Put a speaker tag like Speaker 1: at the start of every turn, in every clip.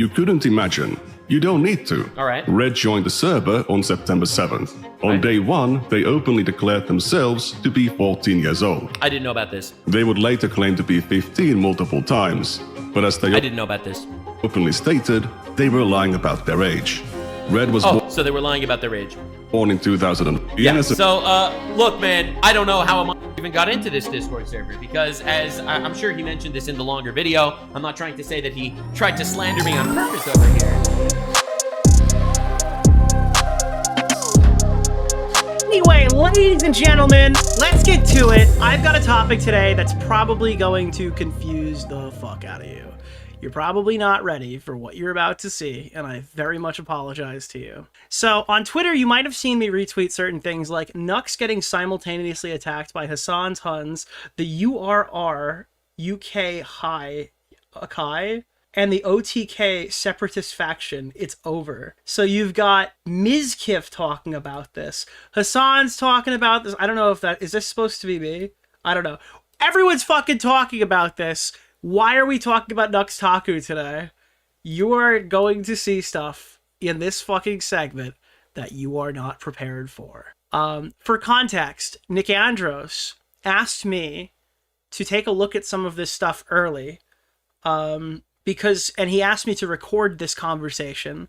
Speaker 1: You couldn't imagine. You don't need to.
Speaker 2: All right.
Speaker 1: Red joined the server on September 7th. On day 1, they openly declared themselves to be 14 years old.
Speaker 2: I didn't know about this.
Speaker 1: They would later claim to be 15 multiple times, but as they
Speaker 2: I didn't know about this.
Speaker 1: openly stated, they were lying about their age. Red was
Speaker 2: So they were lying about their age.
Speaker 1: born in 2000.
Speaker 2: Yeah. So, look, man, I don't know how I even got into this Discord server because, as I'm sure he mentioned this in the longer video, I'm not trying to say that he tried to slander me on purpose over here.
Speaker 3: Anyway, ladies and gentlemen, let's get to it. I've got a topic today that's probably going to confuse the fuck out of you. You're probably not ready for what you're about to see, and I very much apologize to you. So, on Twitter, you might have seen me retweet certain things like Nux getting simultaneously attacked by Hassan's Huns, the URR UK High Akai, and the OTK separatist faction. It's over. So you've got Mizkif talking about this. Hassan's talking about this. I don't know if is this supposed to be me? I don't know. Everyone's fucking talking about this. Why are we talking about Nux Taku today? You are going to see stuff in this fucking segment that you are not prepared for. For context, Nikandros asked me to take a look at some of this stuff early, and he asked me to record this conversation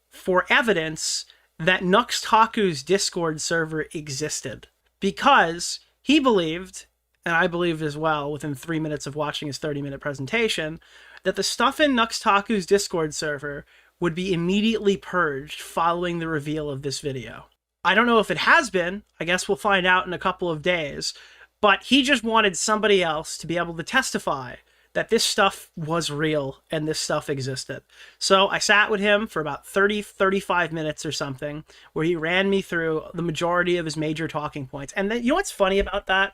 Speaker 3: for evidence that Nux Taku's Discord server existed. Because he believed, and I believed as well within 3 minutes of watching his 30-minute presentation, that the stuff in Nux Taku's Discord server would be immediately purged following the reveal of this video. I don't know if it has been. I guess we'll find out in a couple of days. But he just wanted somebody else to be able to testify that this stuff was real and this stuff existed. So I sat with him for about 35 minutes or something, where he ran me through the majority of his major talking points. And then, you know what's funny about that?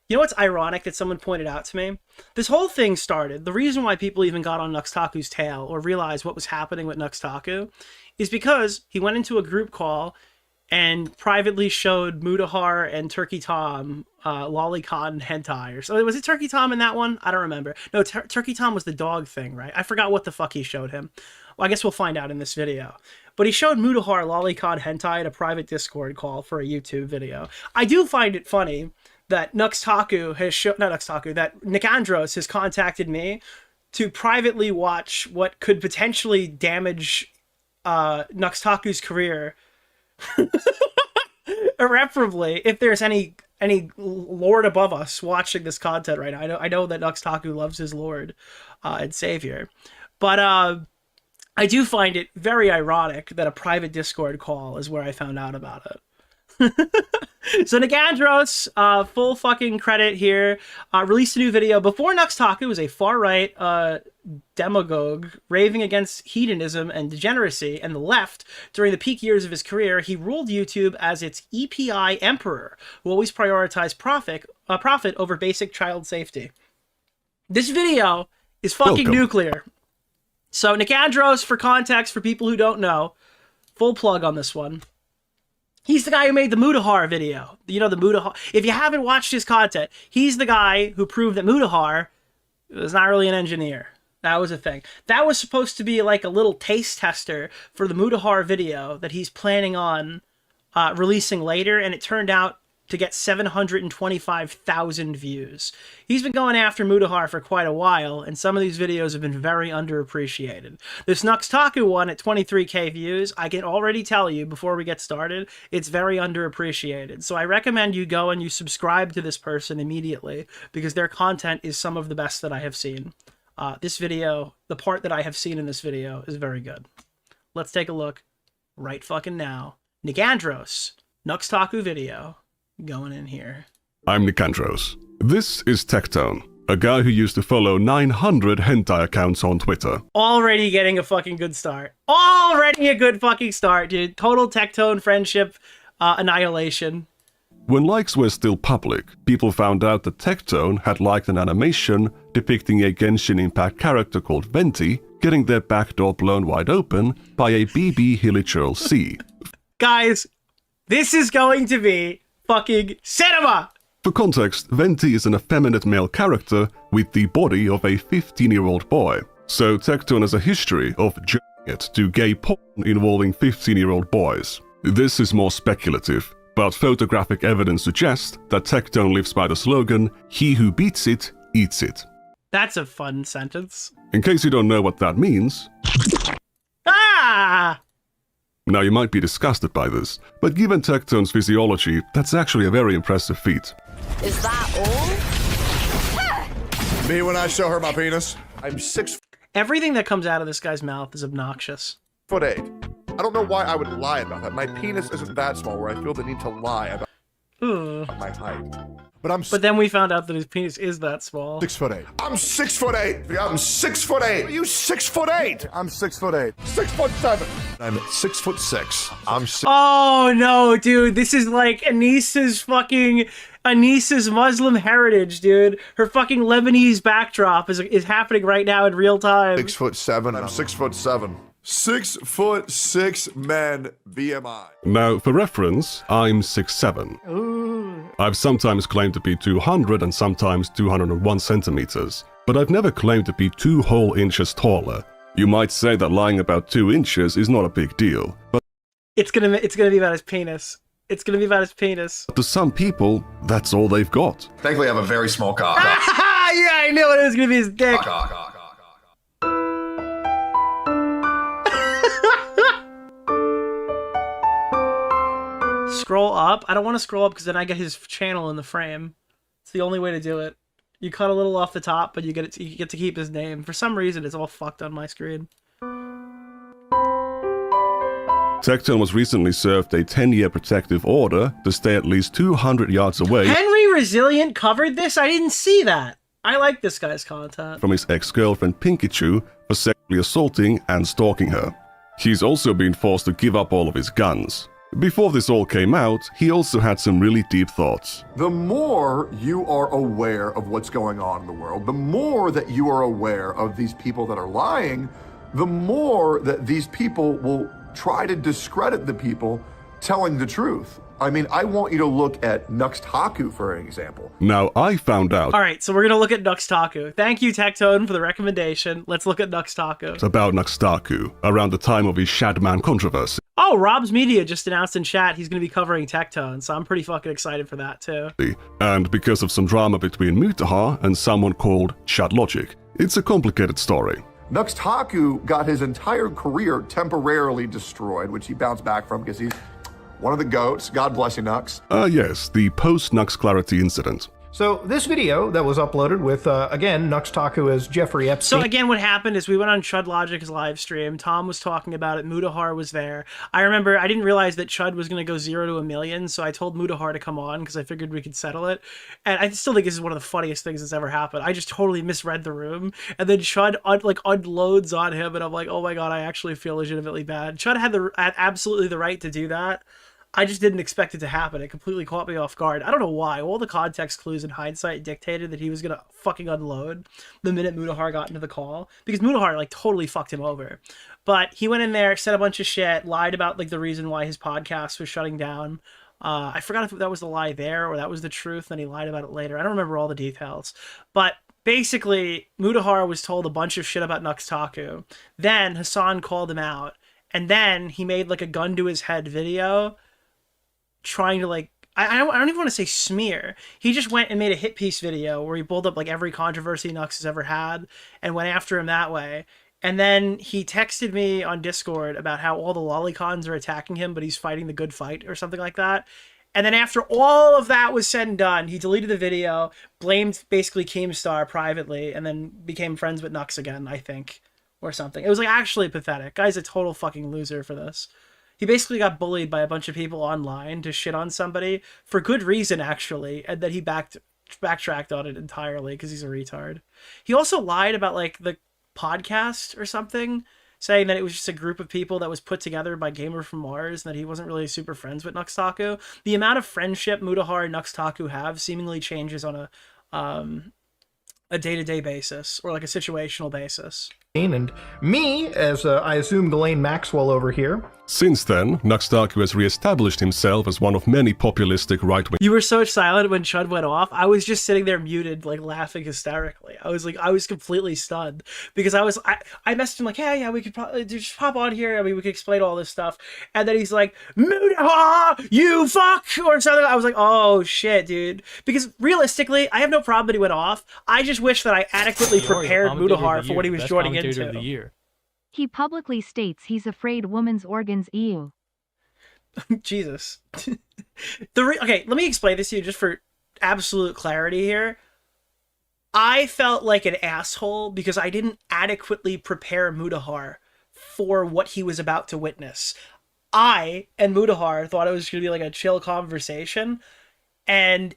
Speaker 3: You know what's ironic that someone pointed out to me? This whole thing started, the reason why people even got on Nux Taku's tail or realized what was happening with Nux Taku is because he went into a group call and privately showed Mutahar and Turkey Tom lolicon hentai. Or so was it Turkey Tom in that one? I don't remember. No, Turkey Tom was the dog thing, right? I forgot what the fuck he showed him. Well, I guess we'll find out in this video. But he showed Mutahar lolicon hentai at a private Discord call for a YouTube video. I do find it funny that that Nikandros has contacted me to privately watch what could potentially damage Nux Taku's career irreparably if there's any lord above us watching this content right now. I know that Nux Taku loves his lord and savior, but I do find it very ironic that a private Discord call is where I found out about it. So Nikandros, full fucking credit here, released a new video before Nux Taku was a far-right demagogue raving against hedonism and degeneracy and the left. During the peak years of his career, he ruled YouTube as its EPI emperor, who always prioritized profit over basic child safety. This video is fucking nuclear. So Nikandros, for context, for people who don't know, full plug on this one. He's the guy who made the Mutahar video. You know, the Mutahar. If you haven't watched his content, he's the guy who proved that Mutahar was not really an engineer. That was a thing. That was supposed to be like a little taste tester for the Mutahar video that he's planning on releasing later, and it turned out to get 725,000 views. He's been going after Mutahar for quite a while, and some of these videos have been very underappreciated. This Nux Taku one at 23k views, I can already tell you before we get started, it's very underappreciated. So I recommend you go and you subscribe to this person immediately, because their content is some of the best that I have seen. This video, the part that I have seen in this video, is very good. Let's take a look right fucking now. Nikandros, Nux Taku video. Going in here.
Speaker 1: I'm Nikandros. This is Tectone, a guy who used to follow 900 hentai accounts on Twitter.
Speaker 3: Already getting a fucking good start. Already a good fucking start, dude. Total Tectone friendship annihilation.
Speaker 1: When likes were still public, people found out that Tectone had liked an animation depicting a Genshin Impact character called Venti getting their backdoor blown wide open by a BB Hilichurl C.
Speaker 3: Guys, this is going to be fucking cinema!
Speaker 1: For context, Venti is an effeminate male character with the body of a 15-year-old boy. So Tectone has a history of joining it to gay porn involving 15-year-old boys. This is more speculative, but photographic evidence suggests that Tectone lives by the slogan, "He who beats it, eats it."
Speaker 3: That's a fun sentence.
Speaker 1: In case you don't know what that means...
Speaker 3: Ah!
Speaker 1: Now you might be disgusted by this, but given Tectone's physiology, that's actually a very impressive feat.
Speaker 4: Is that all?
Speaker 5: Me when I show her my penis. I'm 6
Speaker 3: Everything that comes out of this guy's mouth is obnoxious.
Speaker 5: foot 8. I don't know why I would lie about that. My penis isn't that small where I feel the need to lie about
Speaker 3: Ugh.
Speaker 5: my height. But
Speaker 3: But then we found out that his penis is that small.
Speaker 5: 6 foot 8. I'm 6 foot 8. I'm 6 foot 8. Are you 6 foot 8? I'm 6 foot 8. 6 foot 7. I'm 6 foot 6. I'm 6.
Speaker 3: Oh no, dude, this is like Anissa's Muslim heritage, dude. Her fucking Lebanese backdrop is happening right now in real time.
Speaker 5: 6 foot 7. I'm 6 foot 7. 6 foot 6 men BMI.
Speaker 1: Now, for reference, I'm 6'7". I've sometimes claimed to be 200 and sometimes 201 centimeters, but I've never claimed to be 2 whole inches taller. You might say that lying about 2 inches is not a big deal, but
Speaker 3: It's gonna be about his penis. It's gonna be about his penis.
Speaker 1: to some people, that's all they've got.
Speaker 6: Thankfully, I have a very small cock.
Speaker 3: Yeah, I knew it was gonna be his dick. Scroll up. I don't want to scroll up because then I get his channel in the frame. It's the only way to do it. You cut a little off the top, but you get to keep his name. For some reason, it's all fucked on my screen.
Speaker 1: Tectone was recently served a 10-year protective order to stay at least 200 yards away
Speaker 3: Henry Resilient covered this? I didn't see that. I like this guy's content.
Speaker 1: from his ex-girlfriend Pinkichu for sexually assaulting and stalking her. He's also been forced to give up all of his guns. Before this all came out, he also had some really deep thoughts.
Speaker 7: The more you are aware of what's going on in the world, the more that you are aware of these people that are lying, the more that these people will try to discredit the people telling the truth. I mean, I want you to look at Nux Taku, for an example.
Speaker 1: Now, I found out
Speaker 3: All right, so we're going to look at Nux Taku. Thank you, Tectone, for the recommendation. Let's look at Nux Taku.
Speaker 1: about Nux Taku around the time of his Shadman controversy.
Speaker 3: Oh, Rob's Media just announced in chat he's going to be covering Tectone, so I'm pretty fucking excited for that, too.
Speaker 1: And because of some drama between Mutahar and someone called Chad Logic. It's a complicated story.
Speaker 7: Nux Taku got his entire career temporarily destroyed, which he bounced back from because he's one of the GOATs. God bless you, Nux.
Speaker 1: Yes, the post-Nux Clarity incident.
Speaker 8: So this video that was uploaded with, again, Nux Taku as Jeffrey Epstein.
Speaker 3: So again, what happened is we went on Chud Logic's live stream. Tom was talking about it. Mutahar was there. I remember I didn't realize that Chud was going to go 0 to 1,000,000, so I told Mutahar to come on because I figured we could settle it. And I still think this is one of the funniest things that's ever happened. I just totally misread the room, and then Chud unloads on him, and I'm like, oh my god, I actually feel legitimately bad. Chud had absolutely the right to do that. I just didn't expect it to happen. It completely caught me off guard. I don't know why. All the context clues in hindsight dictated that he was going to fucking unload the minute Mutahar got into the call. Because Mutahar, totally fucked him over. But he went in there, said a bunch of shit, lied about, the reason why his podcast was shutting down. I forgot if that was the lie there or that was the truth, and he lied about it later. I don't remember all the details. But basically, Mutahar was told a bunch of shit about Nux Taku. Then Hassan called him out. And then he made, a gun to his head video trying to I don't even want to say smear. He just went and made a hit piece video where he pulled up every controversy Nux has ever had and went after him that way. And then he texted me on Discord about how all the lolicons are attacking him, but he's fighting the good fight or something like that. And then after all of that was said and done, he deleted the video, blamed basically Keemstar privately, and then became friends with Nux again, I think, or something. It was actually pathetic. Guy's a total fucking loser for this. He basically got bullied by a bunch of people online to shit on somebody for good reason, actually, and then he backtracked on it entirely because he's a retard. He also lied about the podcast or something, saying that it was just a group of people that was put together by Gamer from Mars and that he wasn't really super friends with Nux Taku. The amount of friendship Mutahar and Nux Taku have seemingly changes on a day-to-day basis or a situational basis.
Speaker 8: and me as I assume Ghislaine Maxwell over here.
Speaker 1: Since then, Nux Taku has re-established himself as one of many populistic right-wing.
Speaker 3: You were so silent when Chud went off. I was just sitting there muted, like laughing hysterically. I was completely stunned because I messaged him like, hey, yeah, we could probably just pop on here. I mean, we could explain all this stuff. And then he's like, Mutahar, you fuck, or something. I was like, oh shit, dude. Because realistically, I have no problem that he went off. I just wish that I adequately prepared Mutahar for what he was joining into.
Speaker 4: He publicly states he's afraid women's organs ew.
Speaker 3: Jesus. Okay, let me explain this to you just for absolute clarity here. I felt like an asshole because I didn't adequately prepare Mutahar for what he was about to witness. I and Mutahar thought it was going to be like a chill conversation, and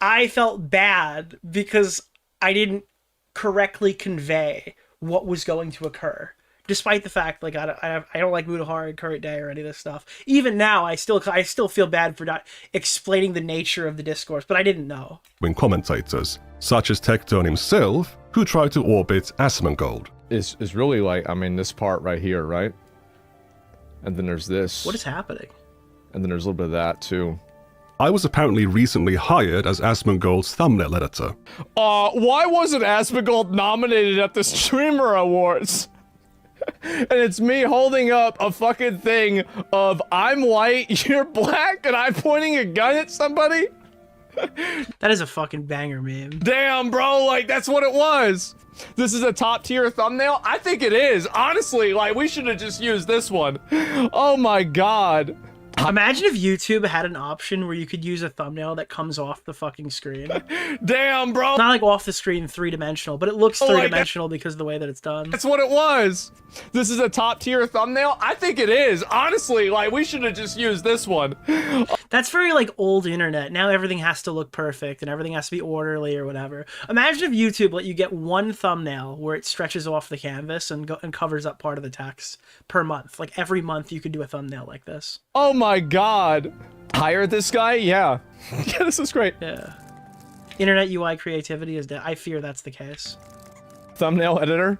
Speaker 3: I felt bad because I didn't correctly convey what was going to occur. Despite the fact, like, I don't like Mutahar in current day or any of this stuff. Even now, I still feel bad for not explaining the nature of the discourse, but I didn't know.
Speaker 1: Commentators, such as Tectone himself, who tried to orbit Asmongold.
Speaker 6: Is really like, I mean, this part right here, right? And then there's this.
Speaker 3: What is happening?
Speaker 6: And then there's a little bit of that, too.
Speaker 1: I was apparently recently hired as Asmongold's thumbnail editor.
Speaker 6: Why wasn't Asmongold nominated at the Streamer Awards? And it's me holding up a fucking thing of I'm white, you're black, and I'm pointing a gun at somebody?
Speaker 3: That is a fucking banger meme.
Speaker 6: Damn, bro, like, that's what it was. This is a top tier thumbnail? I think it is. Honestly, like, we should have just used this one. Oh my god.
Speaker 3: Imagine if YouTube had an option where you could use a thumbnail that comes off the fucking screen.
Speaker 6: Damn, bro.
Speaker 3: Not like off the screen three-dimensional, but it looks three-dimensional because of the way that it's done.
Speaker 6: That's what it was. This is a top tier thumbnail? I think it is. Honestly, like, we should have just used this one.
Speaker 3: That's very, like, old internet. Now everything has to look perfect and everything has to be orderly or whatever. Imagine if YouTube let you get one thumbnail where it stretches off the canvas and covers up part of the text per month. Like, every month you could do a thumbnail like this.
Speaker 6: Oh my god. Hire this guy? Yeah. Yeah, this is great.
Speaker 3: Yeah. Internet UI creativity is dead. I fear that's the case.
Speaker 6: Thumbnail editor?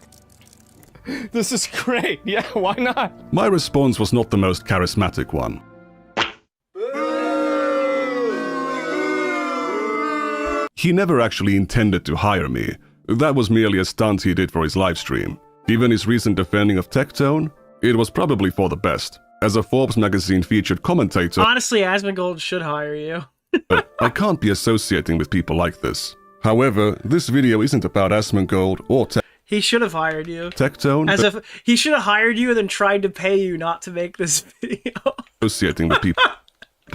Speaker 6: This is great. Yeah, why not?
Speaker 1: My response was not the most charismatic one. He never actually intended to hire me. That was merely a stunt he did for his livestream. Given his recent defending of Tectone, it was probably for the best. As a Forbes magazine featured commentator,
Speaker 3: honestly, Asmongold should hire you.
Speaker 1: I can't be associating with people like this. However, this video isn't about Asmongold or
Speaker 3: he should have hired you.
Speaker 1: Tectone.
Speaker 3: As if he should have hired you and then tried to pay you not to make this video.
Speaker 1: Associating with people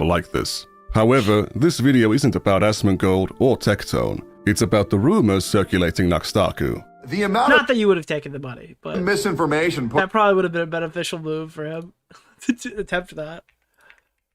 Speaker 1: like this. However, this video isn't about Asmongold or Tectone. It's about the rumors circulating Nux Taku.
Speaker 7: The amount
Speaker 3: not that you would have taken the money, but
Speaker 7: misinformation.
Speaker 3: That probably would have been a beneficial move for him to attempt that.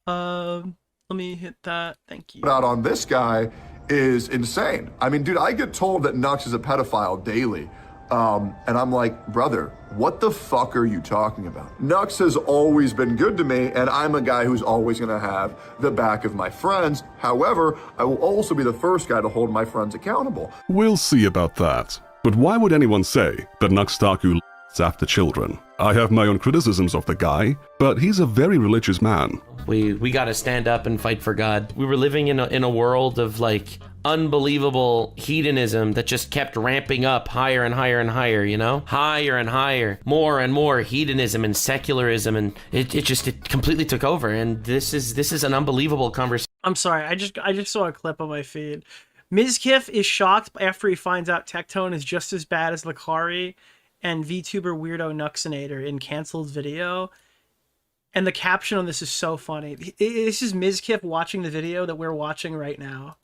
Speaker 3: Let me hit that. Thank you.
Speaker 7: Out on this guy is insane. I mean, dude, I get told that Nux is a pedophile daily. And I'm like, brother, what the fuck are you talking about? Nux has always been good to me, and I'm a guy who's always gonna have the back of my friends. However, I will also be the first guy to hold my friends accountable.
Speaker 1: We'll see about that. But why would anyone say that Nux Taku lusts after children? I have my own criticisms of the guy, but he's a very religious man.
Speaker 2: We gotta stand up and fight for God. We were living in a world of, like, unbelievable hedonism that just kept ramping up higher and higher and higher, you know? Higher and higher, more and more hedonism and secularism, and it completely took over, and this is an unbelievable conversation.
Speaker 3: I'm sorry, I just saw a clip on my feed. Mizkif is shocked after he finds out Tectone is just as bad as Lakari and VTuber Weirdo Nuxinator in canceled video. And the caption on this is so funny. This is Mizkif watching the video that we're watching right now.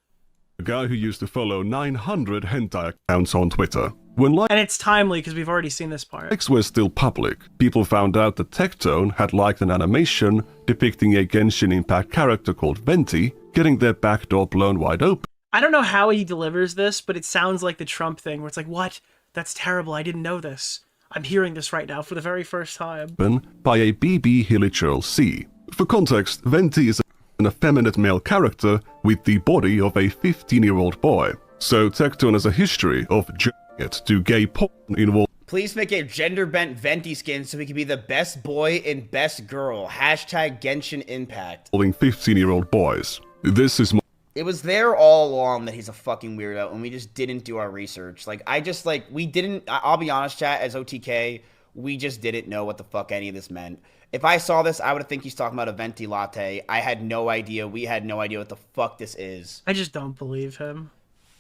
Speaker 1: A guy who used to follow 900 hentai accounts on Twitter. And
Speaker 3: it's timely because we've already seen this part.
Speaker 1: Likes were still public. People found out that Tectone had liked an animation depicting a Genshin Impact character called Venti getting their back door blown wide open.
Speaker 3: I don't know how he delivers this, but it sounds like the Trump thing where it's like, what? That's terrible. I didn't know this. I'm hearing this right now for the very first time.
Speaker 1: By a BB Hilichurl C. For context, Venti is an effeminate male character with the body of a 15-year-old boy. So Tectone has a history of jerking it to gay porn involved.
Speaker 9: Please make a gender-bent Venti skin so he can be the best boy and best girl. Hashtag Genshin Impact.
Speaker 1: 15-year-old boys. This is
Speaker 9: It was there all along that he's a fucking weirdo, and we just didn't do our research. Like, we didn't, I'll be honest, chat, as OTK, we just didn't know what the fuck any of this meant. If I saw this, I would think he's talking about a venti latte. I had no idea. We had no idea what the fuck this is.
Speaker 3: I just don't believe him.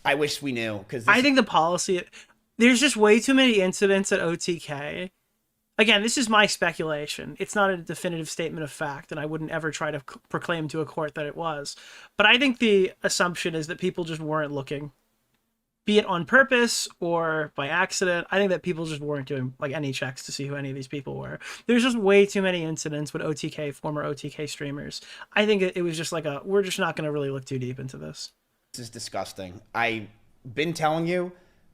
Speaker 9: I wish we knew, because
Speaker 3: I think the policy, there's just way too many incidents at OTK. Again, this is my speculation. It's not a definitive statement of fact, and I wouldn't ever try to proclaim to a court that it was. But I think the assumption is that people just weren't looking. Be it on purpose or by accident, I think that people just weren't doing like any checks to see who any of these people were. There's just way too many incidents with former OTK streamers. I think it was just like we're just not going to really look too deep into this.
Speaker 9: This is disgusting. I've been telling you.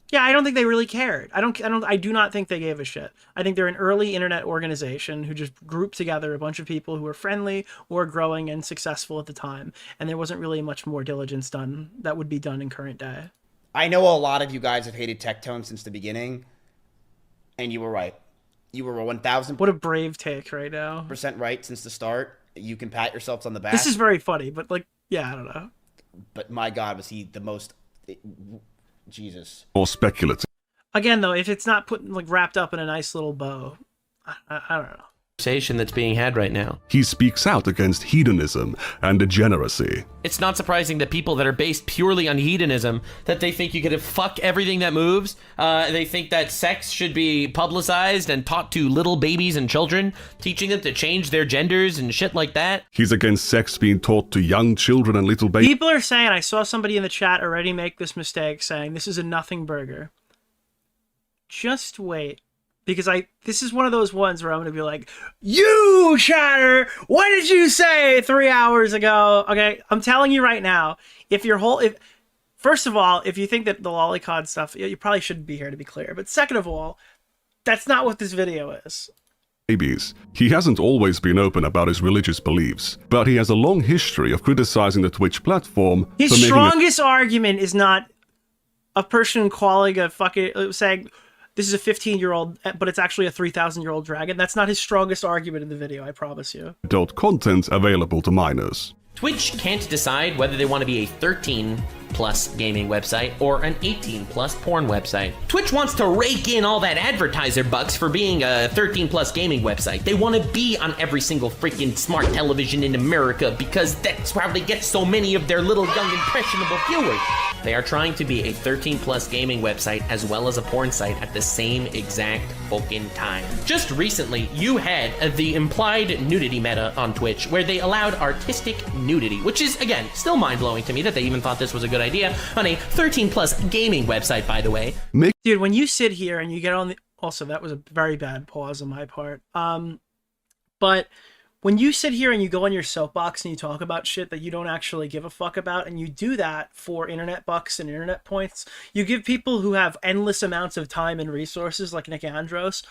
Speaker 3: Yeah, I don't think they really cared. I do not think they gave a shit. I think they're an early internet organization who just grouped together a bunch of people who were friendly or growing and successful at the time. And there wasn't really much more diligence done that would be done in current day.
Speaker 9: I know a lot of you guys have hated Tectone since the beginning, and you were right. You were 1,000%.
Speaker 3: What a brave take right now.
Speaker 9: % right since the start. You can pat yourselves on the back.
Speaker 3: This is very funny, but like, yeah, I don't know.
Speaker 9: But my God, was he the most... Jesus.
Speaker 1: more speculative.
Speaker 3: Again, though, if it's not put like wrapped up in a nice little bow, I don't know.
Speaker 2: Conversation that's being had right now.
Speaker 1: He speaks out against hedonism and degeneracy.
Speaker 2: It's not surprising that people that are based purely on hedonism, that they think you could fuck everything that moves. They think that sex should be publicized and taught to little babies and children, teaching them to change their genders and shit like that.
Speaker 1: He's against sex being taught to young children and little babies.
Speaker 3: People are saying, I saw somebody in the chat already make this mistake, saying this is a nothing burger. Just wait. Because this is one of those ones where I'm going to be like, you, chatter, what did you say 3 hours ago? Okay, I'm telling you right now, first of all, if you think that the lolicon stuff, you probably shouldn't be here, to be clear. But second of all, that's not what this video is.
Speaker 1: Babies. He hasn't always been open about his religious beliefs, but he has a long history of criticizing the Twitch platform.
Speaker 3: His strongest argument is not a person calling a fucking, saying, this is a 15-year-old, but it's actually a 3,000-year-old dragon. That's not his strongest argument in the video, I promise you.
Speaker 1: Adult content available to minors.
Speaker 2: Twitch can't decide whether they want to be a 13-plus gaming website or an 18-plus porn website. Twitch wants to rake in all that advertiser bucks for being a 13-plus gaming website. They want to be on every single freaking smart television in America because that's how they get so many of their little young impressionable viewers. They are trying to be a 13-plus gaming website as well as a porn site at the same exact fucking time. Just recently, you had the implied nudity meta on Twitch where they allowed artistic nudity, which is, again, still mind-blowing to me that they even thought this was a good idea on a 13-plus gaming website, by the way.
Speaker 3: Dude, when you sit here and you get on the... Also, that was a very bad pause on my part. But when you sit here and you go on your soapbox and you talk about shit that you don't actually give a fuck about, and you do that for internet bucks and internet points, you give people who have endless amounts of time and resources, like Nikandros,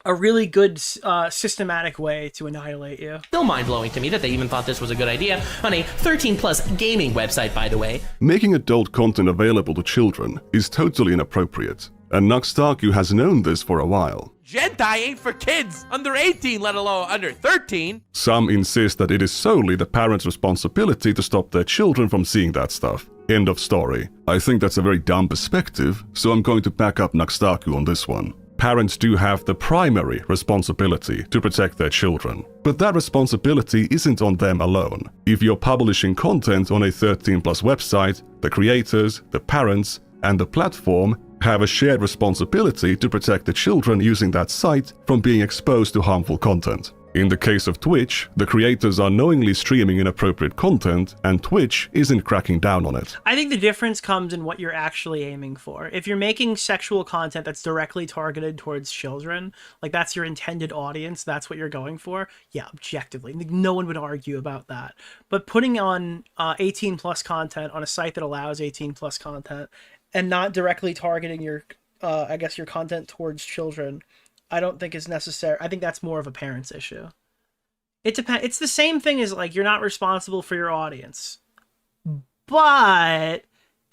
Speaker 3: a really good systematic way to annihilate you.
Speaker 2: Still mind-blowing to me that they even thought this was a good idea on a 13-plus gaming website, by the way.
Speaker 1: Making adult content available to children is totally inappropriate, and Nux Taku has known this for a while.
Speaker 10: Hentai ain't for kids under 18, let alone under 13.
Speaker 1: Some insist that it is solely the parents' responsibility to stop their children from seeing that stuff. End of story. I think that's a very dumb perspective, so I'm going to back up Nux Taku on this one. Parents do have the primary responsibility to protect their children, but that responsibility isn't on them alone. If you're publishing content on a 13-plus website, the creators, the parents, and the platform have a shared responsibility to protect the children using that site from being exposed to harmful content. In the case of Twitch, the creators are knowingly streaming inappropriate content, and Twitch isn't cracking down on it.
Speaker 3: I think the difference comes in what you're actually aiming for. If you're making sexual content that's directly targeted towards children, like that's your intended audience, that's what you're going for, yeah, objectively, no one would argue about that. But putting on 18-plus content on a site that allows 18-plus content and not directly targeting your, I guess, your content towards children, I don't think is necessary. I think that's more of a parent's issue. It depends. It's the same thing as like you're not responsible for your audience, but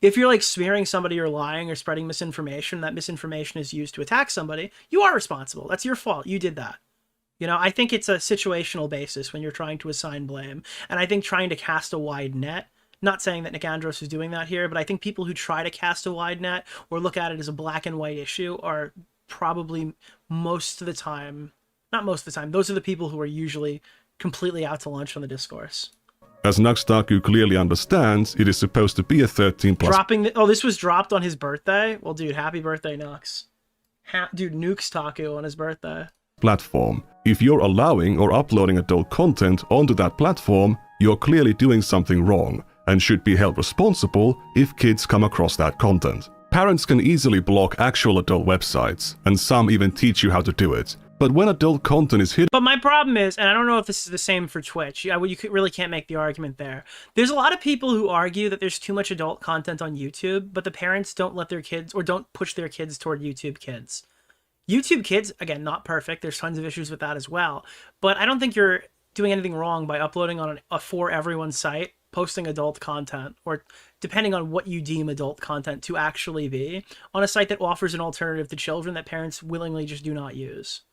Speaker 3: If you're like smearing somebody or lying or spreading misinformation, that misinformation is used to attack somebody, you are responsible. That's your fault. You did that. You know, I think it's a situational basis when you're trying to assign blame. And I think trying to cast a wide net, not saying that Nikandros is doing that here, but I think people who try to cast a wide net or look at it as a black and white issue are probably most of the time, not most of the time, those are the people who are usually completely out to lunch on the discourse.
Speaker 1: As Nux Taku clearly understands, it is supposed to be a 13+.
Speaker 3: Oh, this was dropped on his birthday? Well, dude, happy birthday, Nux. Dude, Nux Taku on his birthday.
Speaker 1: Platform. If you're allowing or uploading adult content onto that platform, you're clearly doing something wrong and should be held responsible if kids come across that content. Parents can easily block actual adult websites, and some even teach you how to do it. But when adult content is hidden...
Speaker 3: But my problem is, and I don't know if this is the same for Twitch, you really can't make the argument there. There's a lot of people who argue that there's too much adult content on YouTube, but the parents don't let their kids, or don't push their kids toward YouTube Kids. YouTube Kids, again, not perfect. There's tons of issues with that as well. But I don't think you're doing anything wrong by uploading on a for everyone site, posting adult content, or depending on what you deem adult content to actually be, on a site that offers an alternative to children that parents willingly just do not use.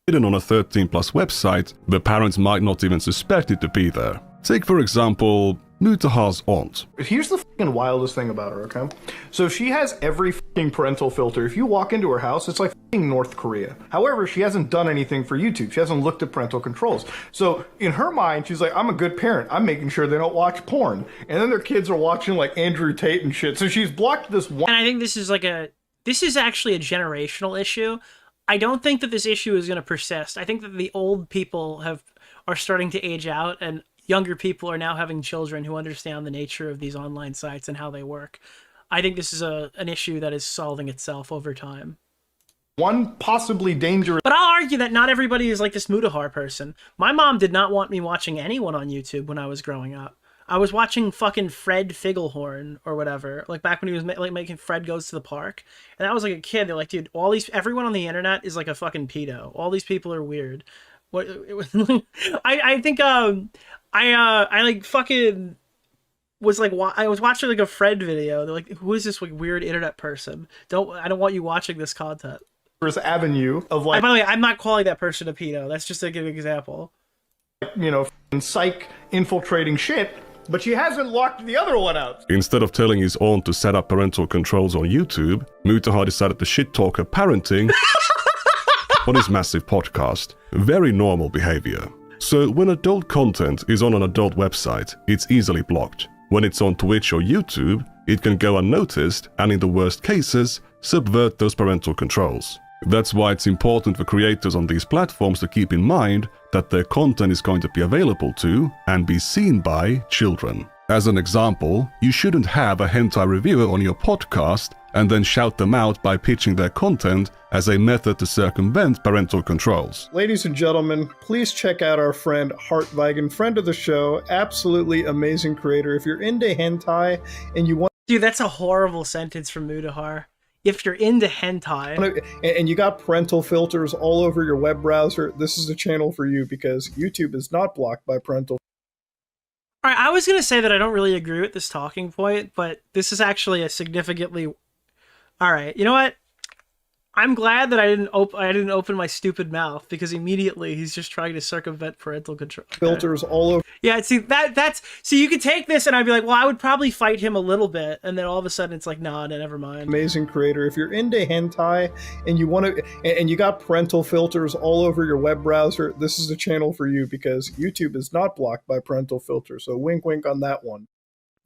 Speaker 1: Hidden on a 13+ website, the parents might not even suspect it to be there. Take, for example, Mutahar's aunt.
Speaker 8: Here's the fucking wildest thing about her, okay? So she has every fucking parental filter. If you walk into her house, it's like fucking North Korea. However, she hasn't done anything for YouTube. She hasn't looked at parental controls. So in her mind, she's like, I'm a good parent. I'm making sure they don't watch porn. And then their kids are watching like Andrew Tate and shit. So she's blocked this one.
Speaker 3: And I think this is actually a generational issue. I don't think that this issue is going to persist. I think that the old people are starting to age out, and younger people are now having children who understand the nature of these online sites and how they work. I think this is an issue that is solving itself over time.
Speaker 8: One possibly dangerous...
Speaker 3: But I'll argue that not everybody is like this Mutahar person. My mom did not want me watching anyone on YouTube when I was growing up. I was watching fucking Fred Figglehorn or whatever, like back when he was making Fred Goes to the Park. And I was like a kid. They're like, dude, everyone on the internet is like a fucking pedo. All these people are weird. What? I think I like fucking was like I was watching like a Fred video. They're like, who is this like weird internet person? I don't want you watching this content.
Speaker 8: Avenue of like.
Speaker 3: And by the way, I'm not calling that person a pedo. That's just like an example.
Speaker 8: You know, psych infiltrating shit. But she hasn't locked the other one out.
Speaker 1: Instead of telling his aunt to set up parental controls on YouTube, Mutahar decided to shit-talk her parenting on his massive podcast. Very normal behavior. So when adult content is on an adult website, it's easily blocked. When it's on Twitch or YouTube, it can go unnoticed and in the worst cases, subvert those parental controls. That's why it's important for creators on these platforms to keep in mind that their content is going to be available to and be seen by children. As an example, you shouldn't have a hentai reviewer on your podcast and then shout them out by pitching their content as a method to circumvent parental controls.
Speaker 8: Ladies and gentlemen, please check out our friend Hartweigen, friend of the show, absolutely amazing creator. If you're into hentai and you want...
Speaker 3: Dude, that's a horrible sentence from Mutahar. If you're into hentai
Speaker 8: and you got parental filters all over your web browser, this is the channel for you because YouTube is not blocked by parental.
Speaker 3: All right, I was going to say that I don't really agree with this talking point, but this is actually a significantly... All right, you know what? I'm glad that I didn't open my stupid mouth because immediately he's just trying to circumvent parental control.
Speaker 8: Filters all over.
Speaker 3: Yeah, see that's you could take this and I'd be like, well, I would probably fight him a little bit, and then all of a sudden it's like, nah, never mind.
Speaker 8: Amazing creator. If you're into hentai and you want to, and you got parental filters all over your web browser, this is the channel for you because YouTube is not blocked by parental filters. So wink, wink on that one.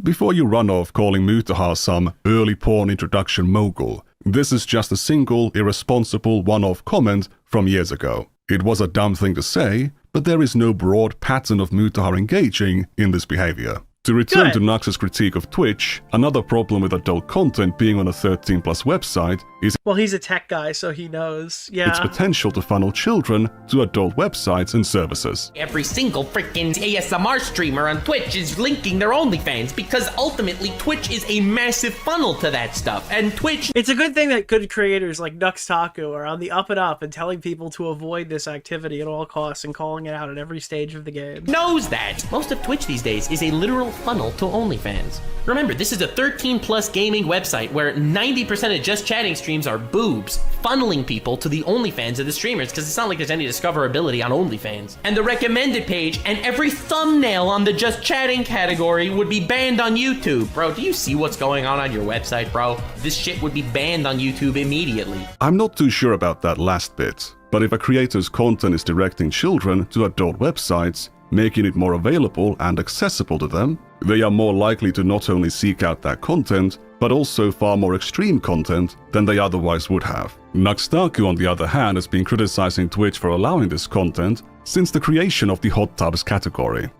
Speaker 1: Before you run off calling Mutahar some early porn introduction mogul, this is just a single, irresponsible one-off comment from years ago. It was a dumb thing to say, but there is no broad pattern of Mutahar engaging in this behavior. To return to Nux's critique of Twitch, another problem with adult content being on a 13+ website is...
Speaker 3: Well, he's a tech guy, so he knows. Yeah.
Speaker 1: Its potential to funnel children to adult websites and services.
Speaker 10: Every single freaking ASMR streamer on Twitch is linking their OnlyFans because ultimately Twitch is a massive funnel to that stuff. And Twitch...
Speaker 3: It's a good thing that good creators like Nux Taku are on the up and up and telling people to avoid this activity at all costs and calling it out at every stage of the game.
Speaker 10: Knows that. Most of Twitch these days is a literal funnel to OnlyFans. Remember, this is a 13+ gaming website where 90% of just chatting streams are boobs, funneling people to the OnlyFans of the streamers, because it's not like there's any discoverability on OnlyFans. And the recommended page and every thumbnail on the just chatting category would be banned on YouTube. Bro, do you see what's going on your website, bro? This shit would be banned on YouTube immediately.
Speaker 1: I'm not too sure about that last bit, but if a creator's content is directing children to adult websites, making it more available and accessible to them, they are more likely to not only seek out that content, but also far more extreme content than they otherwise would have. Nux Taku, on the other hand, has been criticizing Twitch for allowing this content since the creation of the hot tubs category.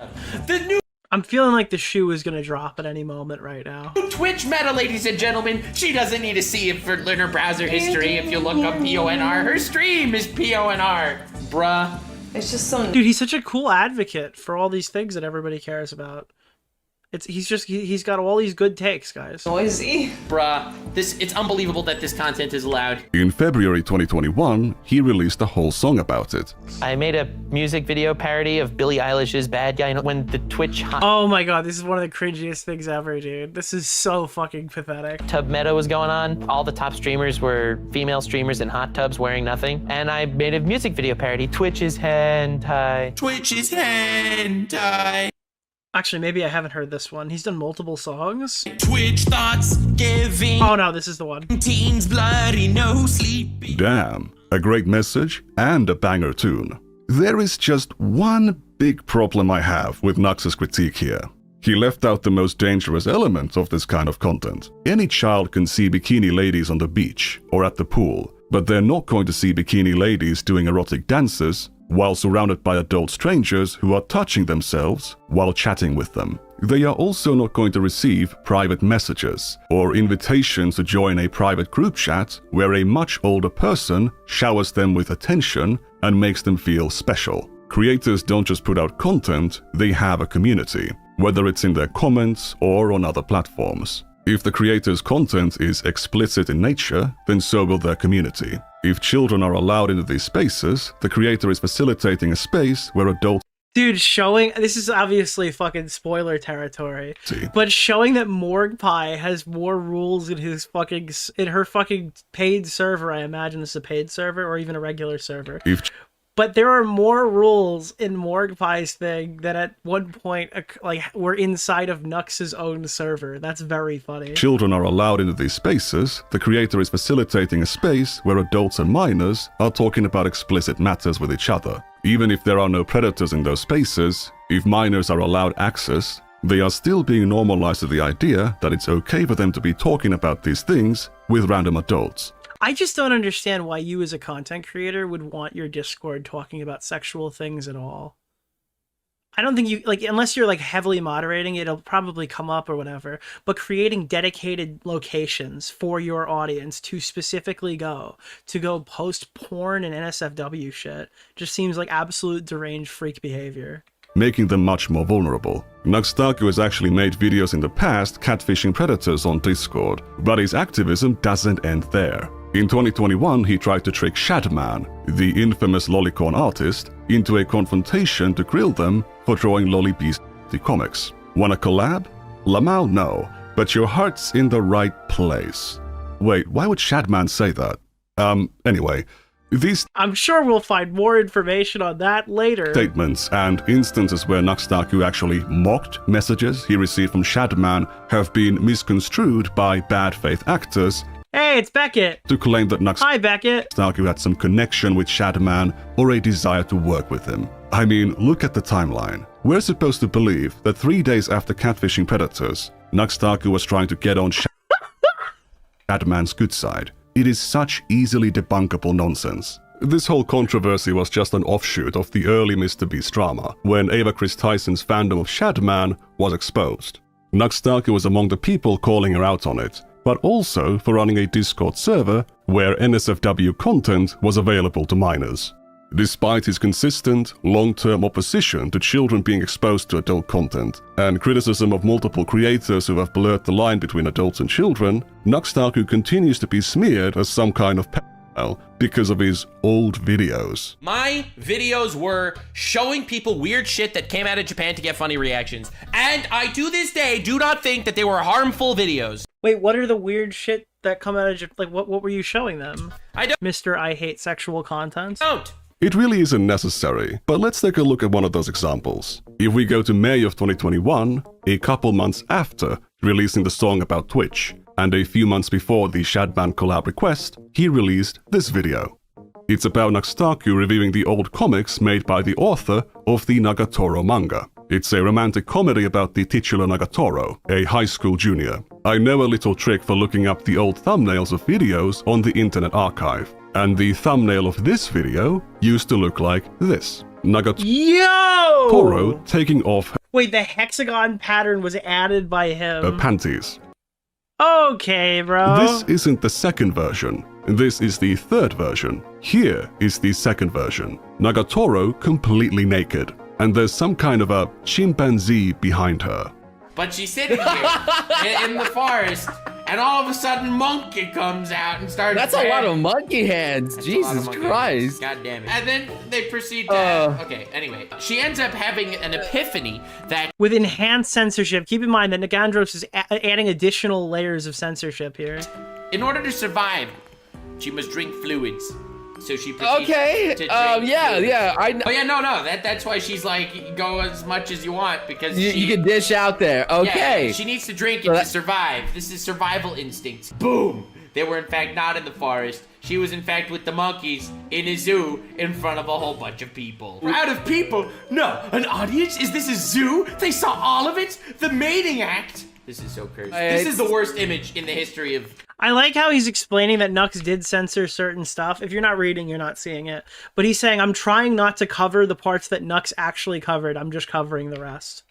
Speaker 3: I'm feeling like the shoe is gonna drop at any moment right now.
Speaker 10: Twitch meta, ladies and gentlemen. She doesn't need to see it for her browser history. If you look up PONR, her stream is PONR, bruh.
Speaker 11: It's just so...
Speaker 3: Dude, he's such a cool advocate for all these things that everybody cares about. He's got all these good takes, guys.
Speaker 11: Noisy.
Speaker 10: Bruh, it's unbelievable that this content is allowed.
Speaker 1: In February 2021, he released a whole song about it.
Speaker 12: I made a music video parody of Billie Eilish's Bad Guy when the Twitch hot
Speaker 3: Oh my god, this is one of the cringiest things ever, dude. This is so fucking pathetic.
Speaker 12: tub meta was going on. All the top streamers were female streamers in hot tubs wearing nothing. And I made a music video parody, Twitch is Hentai.
Speaker 10: Twitch is Hentai.
Speaker 3: Actually, maybe I haven't heard this one. He's done multiple songs.
Speaker 10: Twitch thoughts giving.
Speaker 3: Oh no, this is the one.
Speaker 10: Teens bloody, no sleepy.
Speaker 1: Damn, a great message and a banger tune. There is just one big problem I have with Nux's critique here. He left out the most dangerous element of this kind of content. Any child can see bikini ladies on the beach or at the pool, but they're not going to see bikini ladies doing erotic dances while surrounded by adult strangers who are touching themselves while chatting with them. They are also not going to receive private messages or invitations to join a private group chat where a much older person showers them with attention and makes them feel special. Creators don't just put out content, they have a community, whether it's in their comments or on other platforms. If the creator's content is explicit in nature, then so will their community. If children are allowed into these spaces, the creator is facilitating a space where adults...
Speaker 3: Dude, this is obviously fucking spoiler territory, but showing that Morgpie has more rules in her fucking paid server, I imagine this is a paid server or even a regular server. But there are more rules in Morgpie's thing that at one point were inside of Nux's own server. That's very funny.
Speaker 1: Children are allowed into these spaces, the creator is facilitating a space where adults and minors are talking about explicit matters with each other. Even if there are no predators in those spaces, if minors are allowed access, they are still being normalized to the idea that it's okay for them to be talking about these things with random adults.
Speaker 3: I just don't understand why you as a content creator would want your Discord talking about sexual things at all. I don't think you, unless you're heavily moderating, it'll probably come up or whatever, but creating dedicated locations for your audience to specifically go post porn and NSFW shit just seems like absolute deranged freak behavior.
Speaker 1: Making them much more vulnerable. Nux Taku has actually made videos in the past catfishing predators on Discord, but his activism doesn't end there. In 2021, he tried to trick Shadman, the infamous lolicon artist, into a confrontation to grill them for drawing loli beast comics. Wanna collab? Lamal, no, but your heart's in the right place. Wait, why would Shadman say that? Anyway, these
Speaker 3: I'm sure we'll find more information on that later.
Speaker 1: Statements and instances where Nux Taku actually mocked messages he received from Shadman have been misconstrued by bad faith actors.
Speaker 3: Hey, it's Beckett!
Speaker 1: To claim that Nux
Speaker 3: Hi, Beckett!
Speaker 1: Taku had some connection with Shadman or a desire to work with him. I mean, look at the timeline. We're supposed to believe that 3 days after catfishing predators, Nux Taku was trying to get on Shadman's good side. It is such easily debunkable nonsense. This whole controversy was just an offshoot of the early Mr. Beast drama, when Ava Chris Tyson's fandom of Shadman was exposed. Nux Taku was among the people calling her out on it, but also for running a Discord server where NSFW content was available to minors. Despite his consistent, long-term opposition to children being exposed to adult content, and criticism of multiple creators who have blurred the line between adults and children, Nux Taku continues to be smeared as some kind of because of his old videos.
Speaker 10: My videos were showing people weird shit that came out of Japan to get funny reactions. And I, to this day, do not think that they were harmful videos.
Speaker 3: Wait, what are the weird shit that come out of Japan? Like, what were you showing them?
Speaker 10: I don't.
Speaker 3: Mr. I hate sexual content?
Speaker 10: Don't.
Speaker 1: It really isn't necessary, but let's take a look at one of those examples. If we go to May of 2021, a couple months after releasing the song about Twitch, and a few months before the Shadman collab request, he released this video. It's about Nux Taku reviewing the old comics made by the author of the Nagatoro manga. It's a romantic comedy about the titular Nagatoro, a high school junior. I know a little trick for looking up the old thumbnails of videos on the Internet Archive, and the thumbnail of this video used to look like this. Nagatoro taking off
Speaker 3: Wait, the hexagon pattern was added by him.
Speaker 1: her panties.
Speaker 3: Okay, bro.
Speaker 1: This isn't the second version. This is the third version. Here is the second version. Nagatoro completely naked, and there's some kind of a chimpanzee behind her.
Speaker 10: But she's sitting here in the forest, and all of a sudden Monkey comes out and starts.
Speaker 6: That's a lot of monkey hands.
Speaker 10: That's a lot of
Speaker 6: Jesus
Speaker 10: monkey
Speaker 6: Christ.
Speaker 10: hands. God damn it. And then they proceed to. Okay, anyway. She ends up having an epiphany that.
Speaker 3: With enhanced censorship, keep in mind that Nikandros is adding additional layers of censorship here.
Speaker 10: In order to survive, she must drink fluids. So she proceeds
Speaker 6: Okay.
Speaker 10: to drink
Speaker 6: Yeah.
Speaker 10: fluids.
Speaker 6: Yeah.
Speaker 10: Oh yeah, no. That's why she's like, go as much as you want because
Speaker 6: You can dish out there. Okay.
Speaker 10: Yeah, she needs to drink it to survive. This is survival instincts. Boom! They were in fact not in the forest. She was in fact with the monkeys in a zoo in front of a whole bunch of people. Out of people? No, an audience? Is this a zoo? They saw all of it? The mating act? This is so cursed. This is the worst image in the history of...
Speaker 3: I like how he's explaining that Nux did censor certain stuff. If you're not reading, you're not seeing it. But he's saying, I'm trying not to cover the parts that Nux actually covered. I'm just covering the rest.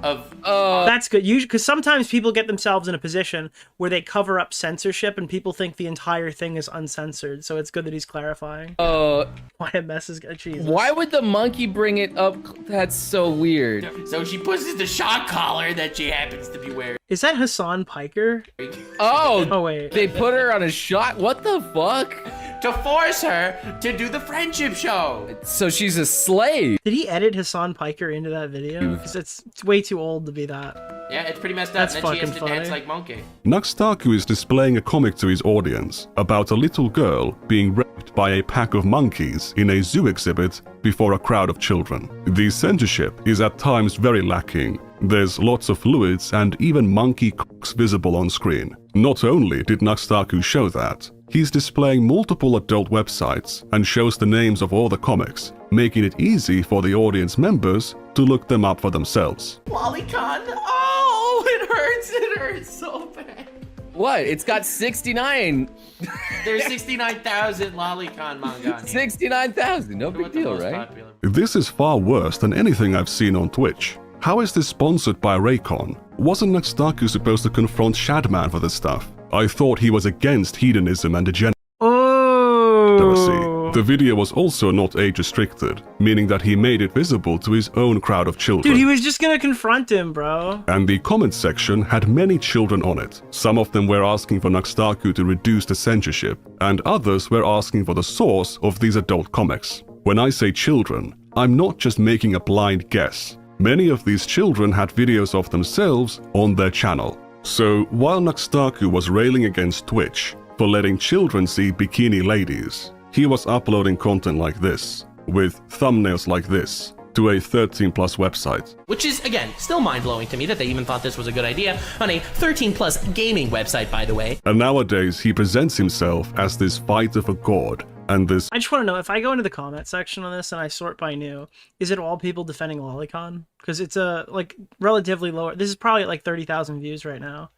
Speaker 3: That's good. Because sometimes people get themselves in a position where they cover up censorship and people think the entire thing is uncensored. So it's good that he's clarifying. Why it messes. Jesus.
Speaker 6: Why would the monkey bring it up? That's so weird.
Speaker 10: So she pushes the shock collar that she happens to be wearing.
Speaker 3: Is that Hassan Piker?
Speaker 6: Oh
Speaker 3: wait.
Speaker 6: They put her on a shot? What the fuck?
Speaker 10: To force her to do the friendship show.
Speaker 6: So she's a slave.
Speaker 3: Did he edit Hassan Piker into that video? Because it's way too old to be that.
Speaker 10: Yeah, it's pretty messed up.
Speaker 3: That's
Speaker 10: And then she has
Speaker 3: fucking
Speaker 10: to dance
Speaker 3: funny.
Speaker 10: like Monkey.
Speaker 1: Nux Taku is displaying a comic to his audience about a little girl being raped by a pack of monkeys in a zoo exhibit before a crowd of children. The censorship is at times very lacking. There's lots of fluids and even monkey cocks visible on screen. Not only did Nux Taku show that, he's displaying multiple adult websites and shows the names of all the comics, making it easy for the audience members to look them up for themselves.
Speaker 10: Lolicon. Oh, it hurts so bad.
Speaker 6: What? It's got 69.
Speaker 10: There's 69,000 Lolicon manga.
Speaker 6: 69,000. No big deal, right?
Speaker 1: This is far worse than anything I've seen on Twitch. How is this sponsored by Raycon? Wasn't Nux Taku supposed to confront Shadman for this stuff? I thought he was against hedonism and degeneracy. The video was also not age restricted, meaning that he made it visible to his own crowd of children.
Speaker 3: Dude, he was just gonna confront him, bro.
Speaker 1: And the comment section had many children on it. Some of them were asking for Nux Taku to reduce the censorship, and others were asking for the source of these adult comics. When I say children, I'm not just making a blind guess. Many of these children had videos of themselves on their channel. So while Nux Taku was railing against Twitch for letting children see bikini ladies, he was uploading content like this, with thumbnails like this, to a 13+ website.
Speaker 10: Which is, again, still mind-blowing to me that they even thought this was a good idea on a 13+ gaming website, by the way.
Speaker 1: And nowadays he presents himself as this fighter for God, and this...
Speaker 3: I just want to know, if I go into the comment section on this and I sort by new, is it all people defending Lolicon? Because it's a, like, relatively lower... This is probably at, like, 30,000 views right now.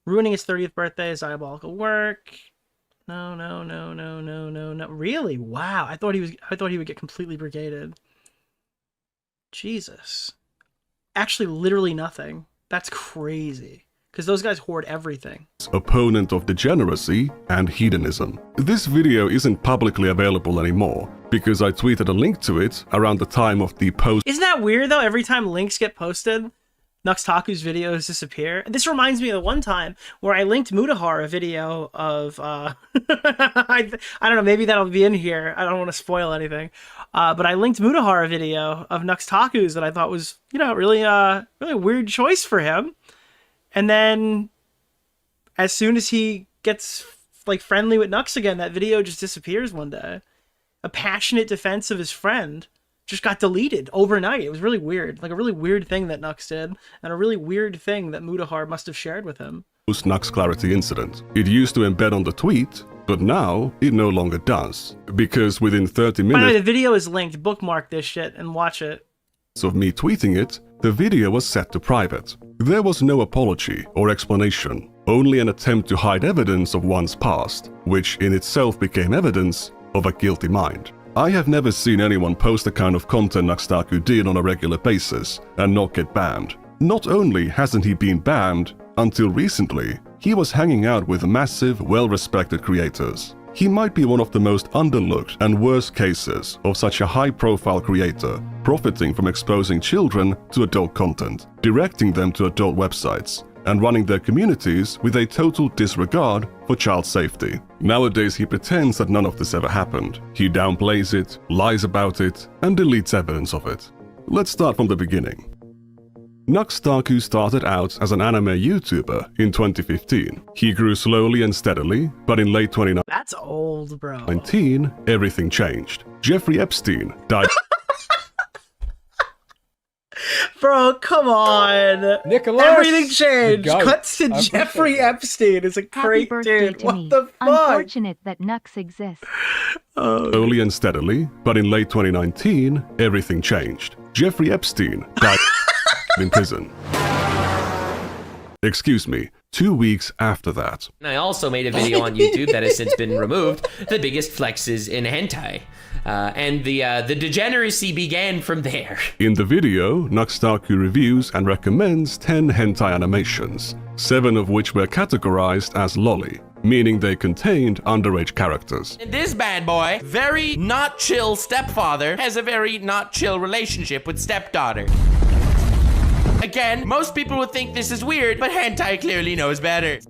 Speaker 3: Ruining his 30th birthday is diabolical work. No. Really? Wow. I thought he would get completely brigaded. Jesus. Actually, literally nothing. That's crazy. Because those guys hoard everything.
Speaker 1: Opponent of degeneracy and hedonism. This video isn't publicly available anymore, because I tweeted a link to it around the time of the post.
Speaker 3: Isn't that weird, though? Every time links get posted, Nux Taku's videos disappear. And this reminds me of the one time where I linked Mutahar a video of, I don't know, maybe that'll be in here. I don't want to spoil anything. But I linked Mutahar a video of Nux Taku's that I thought was, you know, really weird choice for him. And then as soon as he gets like friendly with Nux again, that video just disappears one day. A passionate defense of his friend just got deleted overnight. It was really weird. Like a really weird thing that Nux did, and a really weird thing that Mutahar must have shared with him.
Speaker 1: Nux Clarity incident. It used to embed on the tweet, but now it no longer does. Because within 30
Speaker 3: By the way,
Speaker 1: minutes
Speaker 3: the video is linked. Bookmark this shit and watch it.
Speaker 1: of me tweeting it, the video was set to private. There was no apology or explanation, only an attempt to hide evidence of one's past, which in itself became evidence of a guilty mind. I have never seen anyone post the kind of content Nux Taku did on a regular basis and not get banned. Not only hasn't he been banned, until recently, he was hanging out with massive, well-respected creators. He might be one of the most underlooked and worst cases of such a high-profile creator, profiting from exposing children to adult content, directing them to adult websites, and running their communities with a total disregard for child safety. Nowadays he pretends that none of this ever happened. He downplays it, lies about it, and deletes evidence of it. Let's start from the beginning. Nux Taku started out as an anime YouTuber in 2015. He grew slowly and steadily, but in late 2019,
Speaker 3: That's old, bro.
Speaker 1: everything changed. Jeffrey Epstein died.
Speaker 3: Bro, come on.
Speaker 6: Nicholas,
Speaker 3: Everything changed.
Speaker 6: the goat.
Speaker 3: Cuts to
Speaker 6: I
Speaker 3: Jeffrey
Speaker 6: appreciate
Speaker 3: Epstein. It's a
Speaker 4: Happy
Speaker 3: great
Speaker 4: birthday
Speaker 3: dude.
Speaker 4: to
Speaker 3: What
Speaker 4: me.
Speaker 3: the fuck?
Speaker 4: Unfortunate that Nux exists.
Speaker 1: Slowly and steadily, but in late 2019, everything changed. Jeffrey Epstein died in prison. Excuse me, 2 weeks after that.
Speaker 10: And I also made a video on YouTube that has since been removed, the biggest flexes in hentai. And the degeneracy began from there.
Speaker 1: In the video, Nux Taku reviews and recommends 10 hentai animations, 7 of which were categorized as loli, meaning they contained underage characters.
Speaker 10: And this bad boy, very not chill stepfather, has a very not chill relationship with stepdaughter. Again, most people would think this is weird, but hentai clearly knows better.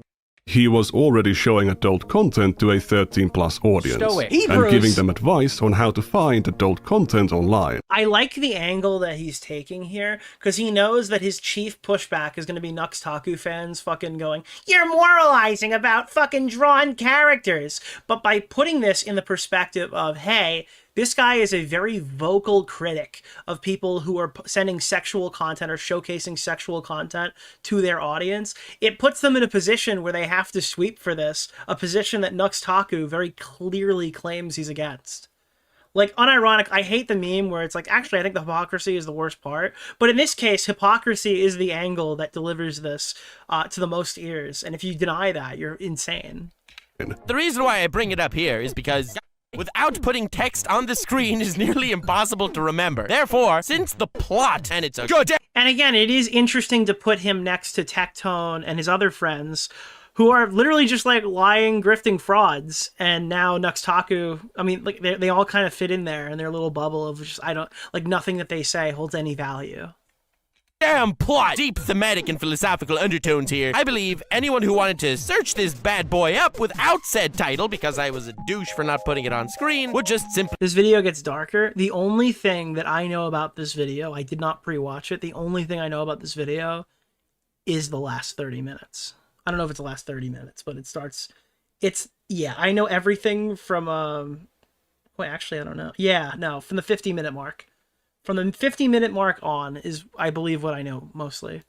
Speaker 1: He was already showing adult content to a 13-plus audience,
Speaker 10: Stoic.
Speaker 1: and
Speaker 3: Hebrews.
Speaker 1: giving them advice on how to find adult content online.
Speaker 3: I like the angle that he's taking here, because he knows that his chief pushback is going to be Nux Taku fans fucking going, "You're moralizing about fucking drawn characters." But by putting this in the perspective of, hey, this guy is a very vocal critic of people who are sending sexual content or showcasing sexual content to their audience, it puts them in a position where they have to sweep for this, a position that Nux Taku very clearly claims he's against. Like, unironic, I hate the meme where it's like, actually, I think the hypocrisy is the worst part. But in this case, hypocrisy is the angle that delivers this to the most ears. And if you deny that, you're insane.
Speaker 10: The reason why I bring it up here is because without putting text on the screen is nearly impossible to remember. Therefore, since the plot, and it's a good
Speaker 3: And again, it is interesting to put him next to Tectone and his other friends, who are literally just like lying, grifting frauds. And now Nux Taku, I mean, like they all kind of fit in there in their little bubble of just, nothing that they say holds any value.
Speaker 10: damn plot, deep thematic and philosophical undertones here. I believe anyone who wanted to search this bad boy up without said title, because I was a douche for not putting it on screen, would just simply...
Speaker 3: This video gets darker. The only thing that I know about this video, I did not pre-watch it, the only thing I know about this video is the last 30 minutes. I don't know if it's the last 30 minutes, but it starts... Yeah, I know everything from, wait, actually, I don't know. Yeah, no, from the 50-minute mark. From the 50-minute mark on is, I believe, what I know mostly.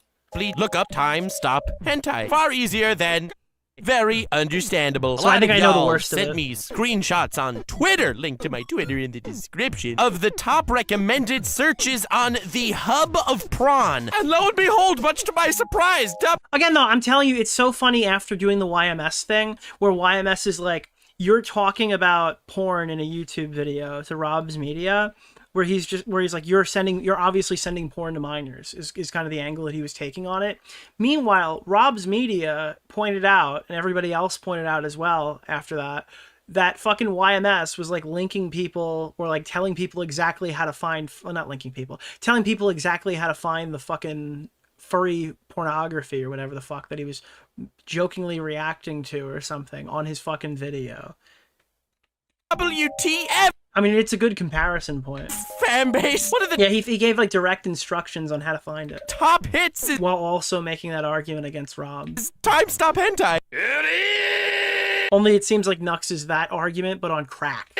Speaker 10: look up time stop hentai. Far easier than very understandable.
Speaker 3: So I think I know the worst of
Speaker 10: sent
Speaker 3: it.
Speaker 10: me screenshots on Twitter, link to my Twitter in the description, of the top recommended searches on the hub of prawn. And lo and behold, much to my surprise,
Speaker 3: Again, though, I'm telling you, it's so funny after doing the YMS thing, where YMS is like, you're talking about porn in a YouTube video to Rob's Media, where he's like, you're obviously sending porn to minors, is kind of the angle that he was taking on it. Meanwhile, Rob's Media pointed out, and everybody else pointed out as well after that fucking YMS was like linking people, or like telling people exactly how to find, well, not linking people, telling people exactly how to find the fucking furry pornography or whatever the fuck that he was jokingly reacting to or something on his fucking video.
Speaker 11: WTF?
Speaker 3: I mean, it's a good comparison point.
Speaker 11: Fanbase? What are the
Speaker 3: he gave like direct instructions on how to find it.
Speaker 11: top hits?
Speaker 3: While also making that argument against Rob.
Speaker 11: Time stop hentai.
Speaker 3: Only it seems like Nux is that argument, but on crack.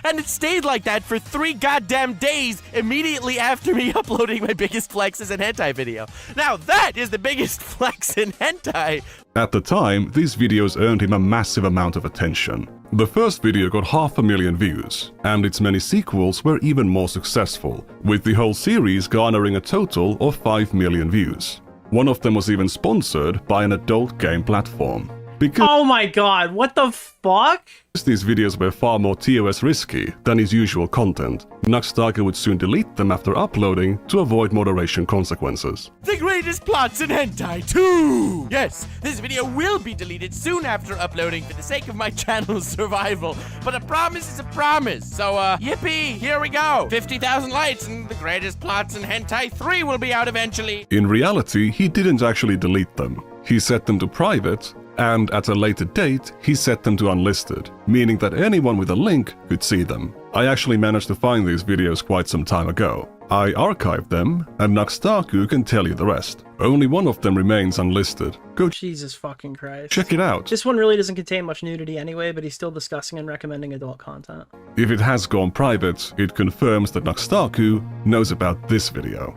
Speaker 11: And it stayed like that for 3 goddamn days immediately after me uploading my biggest flexes in hentai video. Now that is the biggest flex in hentai.
Speaker 1: At the time, these videos earned him a massive amount of attention. The first video got 500,000 views, and its many sequels were even more successful, with the whole series garnering a total of 5 million views. One of them was even sponsored by an adult game platform. Because
Speaker 3: oh my god, what the fuck?
Speaker 1: these videos were far more TOS risky than his usual content, Nux Taku would soon delete them after uploading to avoid moderation consequences.
Speaker 11: The greatest plots in hentai too! Yes, this video will be deleted soon after uploading for the sake of my channel's survival. But a promise is a promise. So, yippee, here we go. 50,000 likes and the greatest plots in hentai 3 will be out eventually.
Speaker 1: In reality, he didn't actually delete them. He set them to private, and at a later date, he set them to unlisted, meaning that anyone with a link could see them. I actually managed to find these videos quite some time ago. I archived them, and Nux Taku can tell you the rest. Only one of them remains unlisted. Go
Speaker 3: Jesus fucking Christ.
Speaker 1: check it out.
Speaker 3: This one really doesn't contain much nudity anyway, but he's still discussing and recommending adult content.
Speaker 1: If it has gone private, it confirms that Nux Taku knows about this video.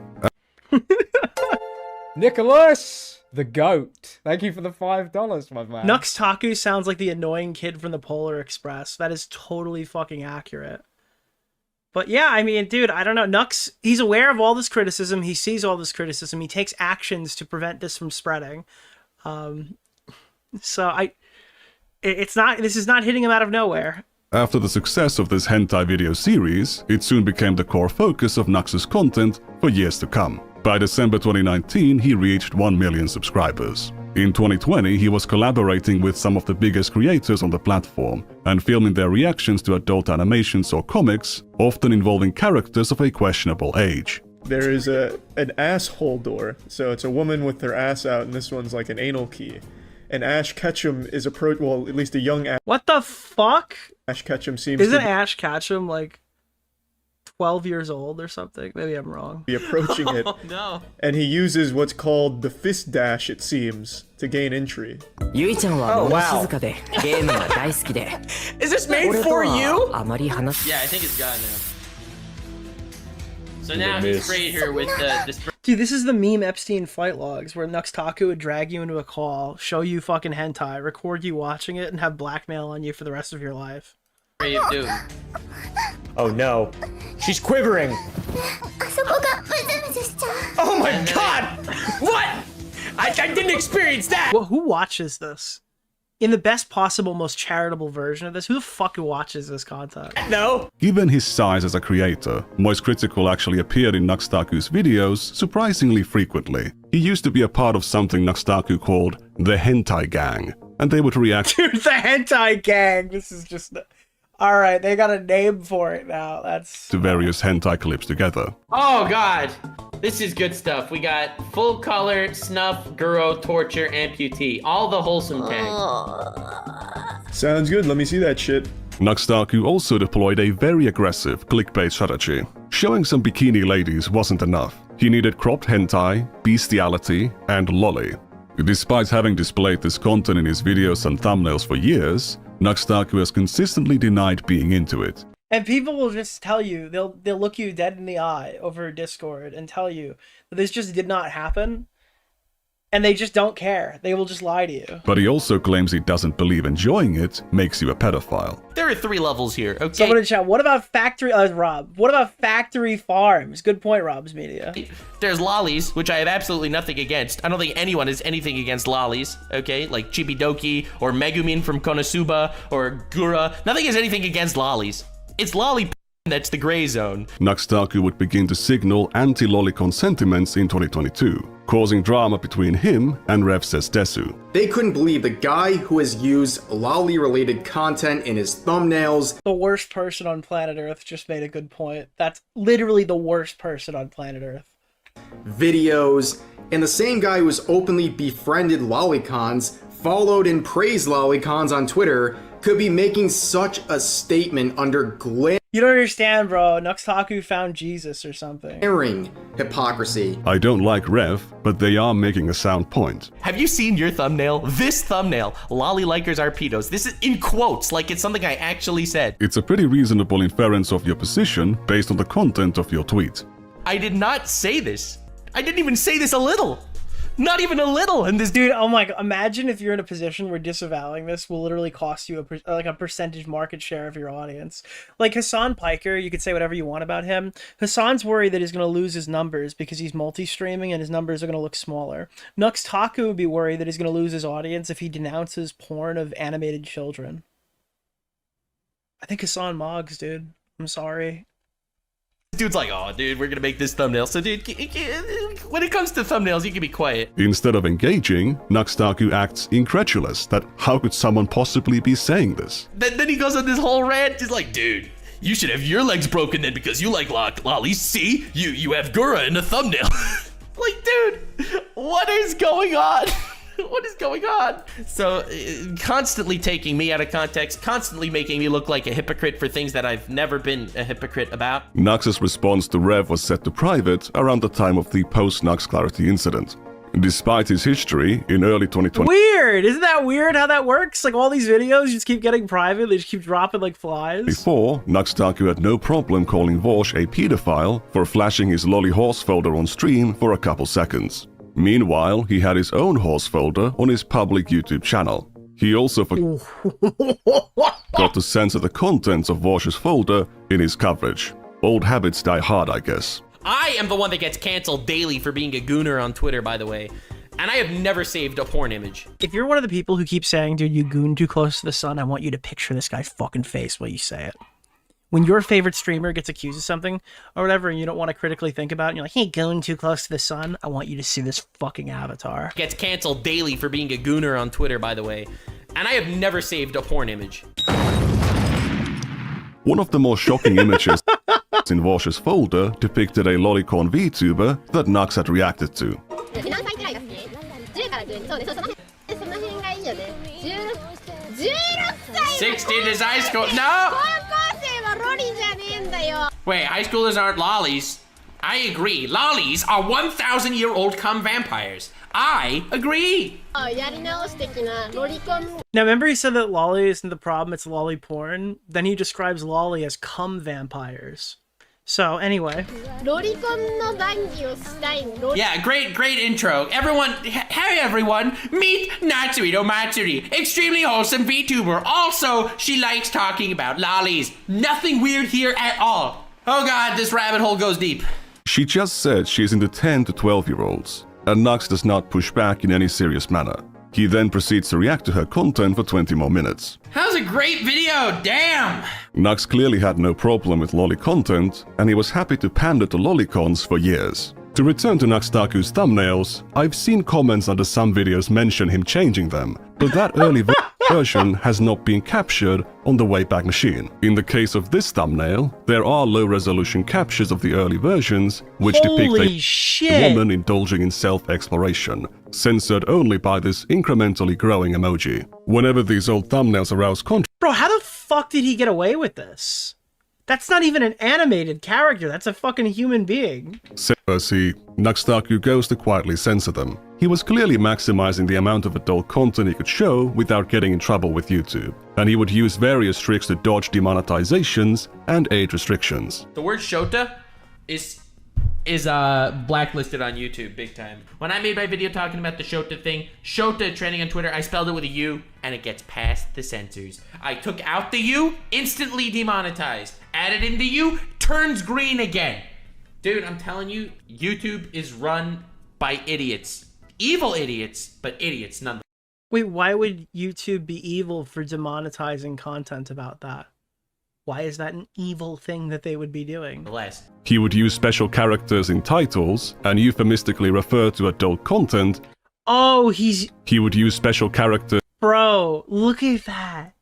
Speaker 6: Nicholas, the goat. Thank you for the $5, my man.
Speaker 3: Nux Taku sounds like the annoying kid from the Polar Express. That is totally fucking accurate. But yeah, I mean, dude, I don't know. Nux, he's aware of all this criticism. He sees all this criticism. He takes actions to prevent this from spreading. This is not hitting him out of nowhere.
Speaker 1: After the success of this hentai video series, it soon became the core focus of Nux's content for years to come. By December 2019, he reached 1 million subscribers. In 2020, he was collaborating with some of the biggest creators on the platform and filming their reactions to adult animations or comics, often involving characters of a questionable age.
Speaker 13: There is an asshole door, so it's a woman with their ass out, and this one's like an anal key. And Ash Ketchum is well, at least a young Ash.
Speaker 3: What the fuck?
Speaker 13: Ash Ketchum seems
Speaker 3: Isn't
Speaker 13: to
Speaker 3: Ash Ketchum like 12 years old or something? Maybe I'm wrong.
Speaker 13: be approaching it.
Speaker 10: Oh no.
Speaker 13: And he uses what's called the fist dash, it seems, to gain entry.
Speaker 11: Oh wow. Is this made for you?
Speaker 10: Yeah, I think it's gone now. So now he's right here with this.
Speaker 3: Dude, this is the meme Epstein flight logs where Nux Taku would drag you into a call, show you fucking hentai, record you watching it, and have blackmail on you for the rest of your life.
Speaker 10: What are you doing?
Speaker 6: Oh no. She's quivering.
Speaker 11: Oh my god! What? I didn't experience that!
Speaker 3: Well, who watches this? In the best possible, most charitable version of this, who the fuck watches this content?
Speaker 11: No.
Speaker 1: Given his size as a creator, Moist Critical actually appeared in Nux Taku's videos surprisingly frequently. He used to be a part of something Nux Taku called the Hentai Gang, and they would react
Speaker 3: Dude, the Hentai Gang! This is just... Alright, they got a name for it now. That's...
Speaker 1: to various hentai clips together.
Speaker 10: Oh god, this is good stuff. We got full color, snuff, guro, torture, amputee. All the wholesome tags.
Speaker 13: Sounds good, let me see that shit.
Speaker 1: Nux Taku also deployed a very aggressive clickbait strategy. Showing some bikini ladies wasn't enough. He needed cropped hentai, bestiality, and loli. Despite having displayed this content in his videos and thumbnails for years, Nux Taku has consistently denied being into it.
Speaker 3: And people will just tell you, they'll look you dead in the eye over Discord and tell you that this just did not happen. And they just don't care. They will just lie to you.
Speaker 1: But he also claims he doesn't believe enjoying it makes you a pedophile.
Speaker 10: There are 3 levels here, okay?
Speaker 3: Someone in chat, what about Rob? What about factory farms? Good point, Rob's Media.
Speaker 10: There's lollies, which I have absolutely nothing against. I don't think anyone has anything against lollies, okay? Like Chibidoki or Megumin from Konosuba or Gura. Nothing has anything against lollies. It's lolly that's the gray zone.
Speaker 1: Nux Taku would begin to signal anti-lolicon sentiments in 2022, causing drama between him and Rev Says Desu.
Speaker 14: They couldn't believe the guy who has used lolly-related content in his thumbnails.
Speaker 3: The worst person on planet Earth just made a good point. That's literally the worst person on planet Earth.
Speaker 14: videos, and the same guy who has openly befriended lolicons, followed and praised lolicons on Twitter, could be making such a statement under glaring
Speaker 3: You don't understand, bro. Nux Taku found Jesus or something.
Speaker 14: Hypocrisy.
Speaker 1: I don't like Rev, but they are making a sound point.
Speaker 10: Have you seen your thumbnail? This thumbnail, lolly likers are pedos. This is in quotes, like it's something I actually said.
Speaker 1: It's a pretty reasonable inference of your position based on the content of your tweet.
Speaker 10: I did not say this. I didn't even say this a little. Not even a little. And this
Speaker 3: dude, oh my god, imagine if you're in a position where disavowing this will literally cost you a percentage market share of your audience. Like Hassan Piker, you could say whatever you want about him. Hassan's worried that he's going to lose his numbers because he's multi-streaming and his numbers are going to look smaller. Nux Taku would be worried that he's going to lose his audience if he denounces porn of animated children. I think Hassan Moggs, dude. I'm sorry.
Speaker 10: dude's like, oh, dude, we're gonna make this thumbnail. So, dude, when it comes to thumbnails, you can be quiet.
Speaker 1: Instead of engaging, Nux Taku acts incredulous that how could someone possibly be saying this?
Speaker 10: Then he goes on this whole rant. He's like, dude, you should have your legs broken then because you like lollies. See, you have Gura in the thumbnail. Like, dude, what is going on? What is going on? So, constantly taking me out of context, constantly making me look like a hypocrite for things that I've never been a hypocrite about.
Speaker 1: Nux's response to Rev was set to private around the time of the post-Nux Clarity incident. Despite his history, in early 2020...
Speaker 3: Weird! Isn't that weird how that works? Like, all these videos just keep getting private, they just keep dropping like flies.
Speaker 1: Before, Nux Taku had no problem calling Vosh a pedophile for flashing his lolly horse folder on stream for a couple seconds. Meanwhile, he had his own horse folder on his public YouTube channel. He also forgot to censor the contents of Vosh's folder in his coverage. Old habits die hard, I guess.
Speaker 10: I am the one that gets canceled daily for being a gooner on Twitter, by the way. And I have never saved a porn image.
Speaker 3: If you're one of the people who keep saying, dude, you goon too close to the sun, I want you to picture this guy's fucking face while you say it. When your favorite streamer gets accused of something or whatever and you don't want to critically think about it, and you're like, hey, going too close to the sun, I want you to see this fucking avatar.
Speaker 10: Gets canceled daily for being a gooner on Twitter, by the way. And I have never saved a porn image.
Speaker 1: One of the more shocking images in Vosh's folder depicted a lolicon VTuber that Nux had reacted to.
Speaker 10: 16 is high school. No! Wait, high schoolers aren't lollies. I agree. Lollies are 1,000-year-old cum vampires. I agree.
Speaker 3: Now, remember he said that lolly isn't the problem, it's lolly porn? Then he describes lolly as cum vampires. So, anyway.
Speaker 10: Yeah, great intro. Everyone, hey everyone, meet Natsuito Matsuri, extremely wholesome VTuber. Also, she likes talking about lollies. Nothing weird here at all. Oh god, this rabbit hole goes deep.
Speaker 1: She just said she is into 10 to 12-year-olds, and Nux does not push back in any serious manner. He then proceeds to react to her content for 20 more minutes.
Speaker 10: That was a great video, damn!
Speaker 1: Nux clearly had no problem with lolly content, and he was happy to pander to lolicons for years. To return to Nux Taku's thumbnails, I've seen comments under some videos mention him changing them, but that early version has not been captured on the Wayback Machine. In the case of this thumbnail, there are low-resolution captures of the early versions, which depict a woman indulging in self-exploration, censored only by this incrementally growing emoji. Whenever these old thumbnails arouse controversy...
Speaker 3: Bro, how the fuck did he get away with this? That's not even an animated character, that's a fucking human being.
Speaker 1: Nux Taku goes to quietly censor them. He was clearly maximizing the amount of adult content he could show without getting in trouble with YouTube, and he would use various tricks to dodge demonetizations and age restrictions.
Speaker 10: The word Shota is blacklisted on YouTube big time. When I made my video talking about the Shota thing, Shota trending on Twitter, I spelled it with a U and it gets past the censors. I took out the U, instantly demonetized. Added in the U, turns green again. Dude, I'm telling you, YouTube is run by idiots. Evil idiots, but idiots nonetheless.
Speaker 3: Wait, why would YouTube be evil for demonetizing content about that? Why is that an evil thing that they would be doing?
Speaker 1: He would use special characters in titles and euphemistically refer to adult content.
Speaker 3: Oh, he would
Speaker 1: use special characters.
Speaker 3: Bro, look at that.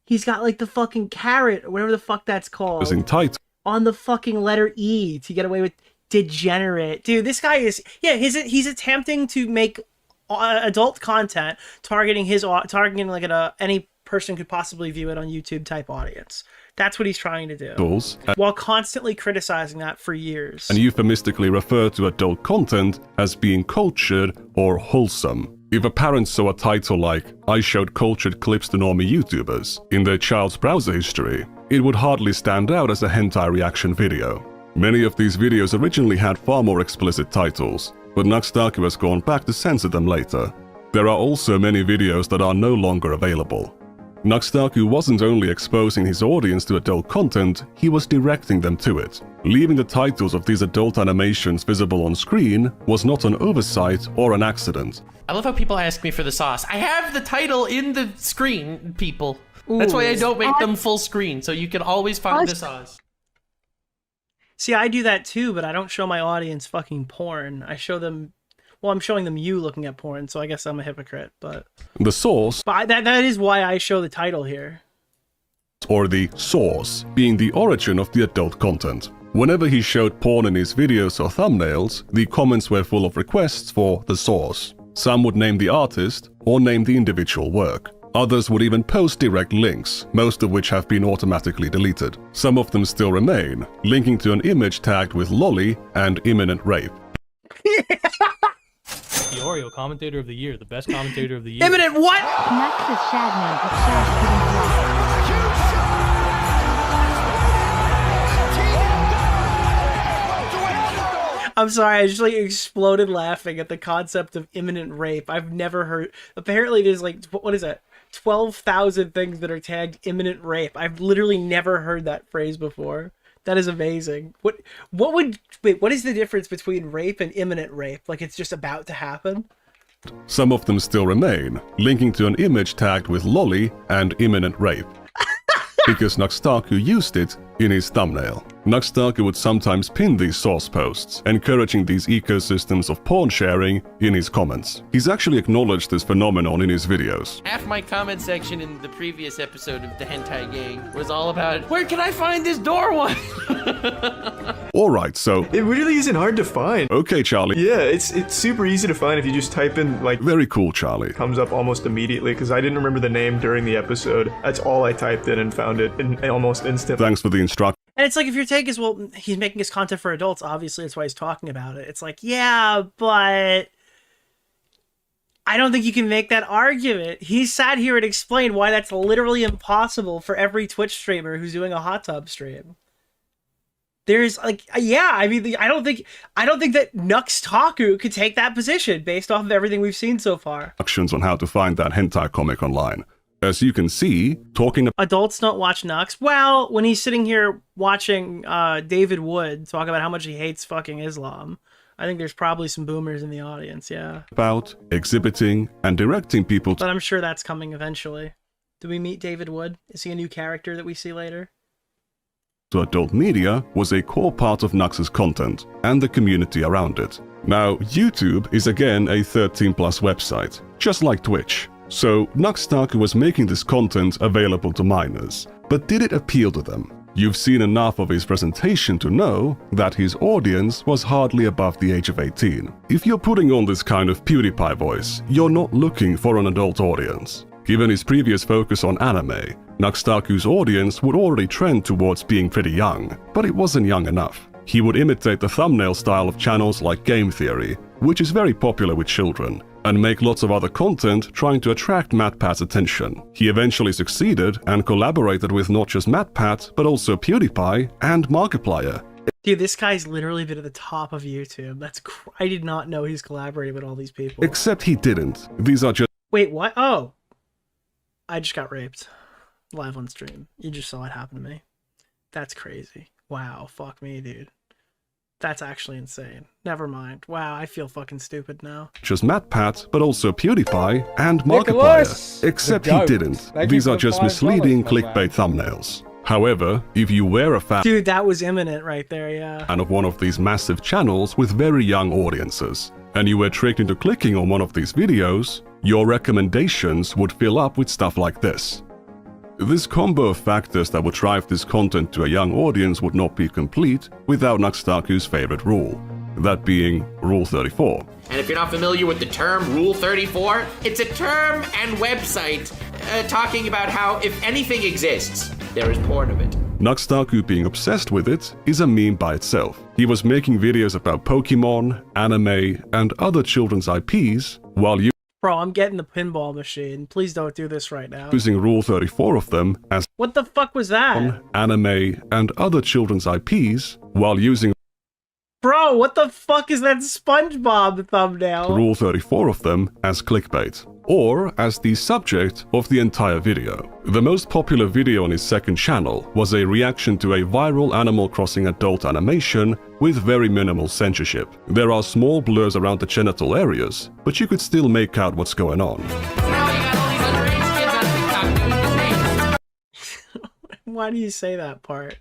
Speaker 3: He's got like the fucking carrot or whatever the fuck that's called.
Speaker 1: In titles.
Speaker 3: On the fucking letter E to get away with degenerate. Dude, this guy is, yeah, he's attempting to make adult content targeting like any person could possibly view it on YouTube type audience. That's what he's trying to do, while constantly criticizing that for years.
Speaker 1: And euphemistically refer to adult content as being cultured or wholesome. If a parent saw a title like, "I showed cultured clips to normie YouTubers" in their child's browser history, it would hardly stand out as a hentai reaction video. Many of these videos originally had far more explicit titles, but Nux Taku has gone back to censor them later. There are also many videos that are no longer available. Nux Taku wasn't only exposing his audience to adult content, he was directing them to it. Leaving the titles of these adult animations visible on screen was not an oversight or an accident.
Speaker 10: I love how people ask me for the sauce. I have the title in the screen, people. That's why I don't make them full screen, so you can always find the sauce.
Speaker 3: See, I do that too, but I don't show my audience fucking porn. I show them, well, I'm showing them you looking at porn, so I guess I'm a hypocrite, but...
Speaker 1: The source...
Speaker 3: But that is why I show the title here.
Speaker 1: Or the source, being the origin of the adult content. Whenever he showed porn in his videos or thumbnails, the comments were full of requests for the source. Some would name the artist, or name the individual work. Others would even post direct links, most of which have been automatically deleted. Some of them still remain, linking to an image tagged with loli and imminent rape.
Speaker 15: DeOrio, commentator of the year, the best commentator of the year.
Speaker 3: Imminent what?
Speaker 4: Nux is Shadman, it's Shad
Speaker 3: I'm sorry, I just like exploded laughing at the concept of imminent rape. I've never heard. Apparently, there's like, what is that? 12,000 things that are tagged imminent rape. I've literally never heard that phrase before. That is amazing. What is the difference between rape and imminent rape? Like it's just about to happen?
Speaker 1: Some of them still remain, linking to an image tagged with loli and imminent rape. Because Nux Taku used it in his thumbnail. Nux Taku would sometimes pin these source posts, encouraging these ecosystems of porn sharing in his comments. He's actually acknowledged this phenomenon in his videos.
Speaker 10: Half my comment section in the previous episode of the Hentai Gang was all about, where can I find this door one?
Speaker 1: Alright, so...
Speaker 13: It really isn't hard to find.
Speaker 1: Okay, Charlie.
Speaker 13: Yeah, it's super easy to find if you just type in, like...
Speaker 1: Very cool, Charlie.
Speaker 13: Comes up almost immediately, because I didn't remember the name during the episode. That's all I typed in and found it in almost instantly.
Speaker 1: Thanks for the instruction.
Speaker 3: And it's like, if your take is, well, he's making his content for adults, obviously that's why he's talking about it. It's like, yeah, but I don't think you can make that argument. He sat here and explained why that's literally impossible for every Twitch streamer who's doing a hot tub stream. There's like, yeah, I mean, I don't think that Nux Taku could take that position based off of everything we've seen so far.
Speaker 1: Instructions on how to find that hentai comic online. As you can see, talking...
Speaker 3: Adults don't watch Nux. Well, when he's sitting here watching David Wood talk about how much he hates fucking Islam, I think there's probably some boomers in the audience, yeah.
Speaker 1: About exhibiting and directing people
Speaker 3: But I'm sure that's coming eventually. Do we meet David Wood? Is he a new character that we see later?
Speaker 1: to adult media was a core part of Nux's content and the community around it. Now, YouTube is again a 13+ website, just like Twitch. So, Nux Taku was making this content available to minors. But did it appeal to them? You've seen enough of his presentation to know that his audience was hardly above the age of 18. If you're putting on this kind of PewDiePie voice, you're not looking for an adult audience. Given his previous focus on anime, Nux Taku's audience would already trend towards being pretty young, but it wasn't young enough. He would imitate the thumbnail style of channels like Game Theory, which is very popular with children, and make lots of other content trying to attract MatPat's attention. He eventually succeeded and collaborated with not just MatPat, but also PewDiePie and Markiplier.
Speaker 3: Dude, this guy's literally been at the top of YouTube. I did not know he's collaborating with all these people.
Speaker 1: Except he didn't. These are just...
Speaker 3: Wait, what? Oh. I just got raped. Live on stream. You just saw it happen to me. That's crazy. Wow, fuck me, dude. That's actually insane. Never mind. Wow, I feel fucking stupid now.
Speaker 1: Just MatPat, but also PewDiePie and
Speaker 6: Nicholas!
Speaker 1: Markiplier. Except he didn't. These are just misleading clickbait thumbnails. However, if you were a fan...
Speaker 3: Dude, that was imminent right there, yeah.
Speaker 1: ...and of one of these massive channels with very young audiences, and you were tricked into clicking on one of these videos, your recommendations would fill up with stuff like this. This combo of factors that would drive this content to a young audience would not be complete without Nux Taku's favorite rule, that being Rule 34.
Speaker 10: And if you're not familiar with the term Rule 34, it's a term and website talking about how if anything exists, there is porn of it.
Speaker 1: Nux Taku being obsessed with it is a meme by itself. He was making videos about Pokemon, anime, and other children's IPs while
Speaker 3: Bro, I'm getting the pinball machine. Please don't do this right now.
Speaker 1: using Rule 34 of them as
Speaker 3: What the fuck was that?
Speaker 1: anime and other children's IPs while using
Speaker 3: Bro, what the fuck is that SpongeBob thumbnail?
Speaker 1: Rule 34 of them as clickbait, or as the subject of the entire video. The most popular video on his second channel was a reaction to a viral Animal Crossing adult animation with very minimal censorship. There are small blurs around the genital areas, but you could still make out what's going on.
Speaker 3: Why do you say that part?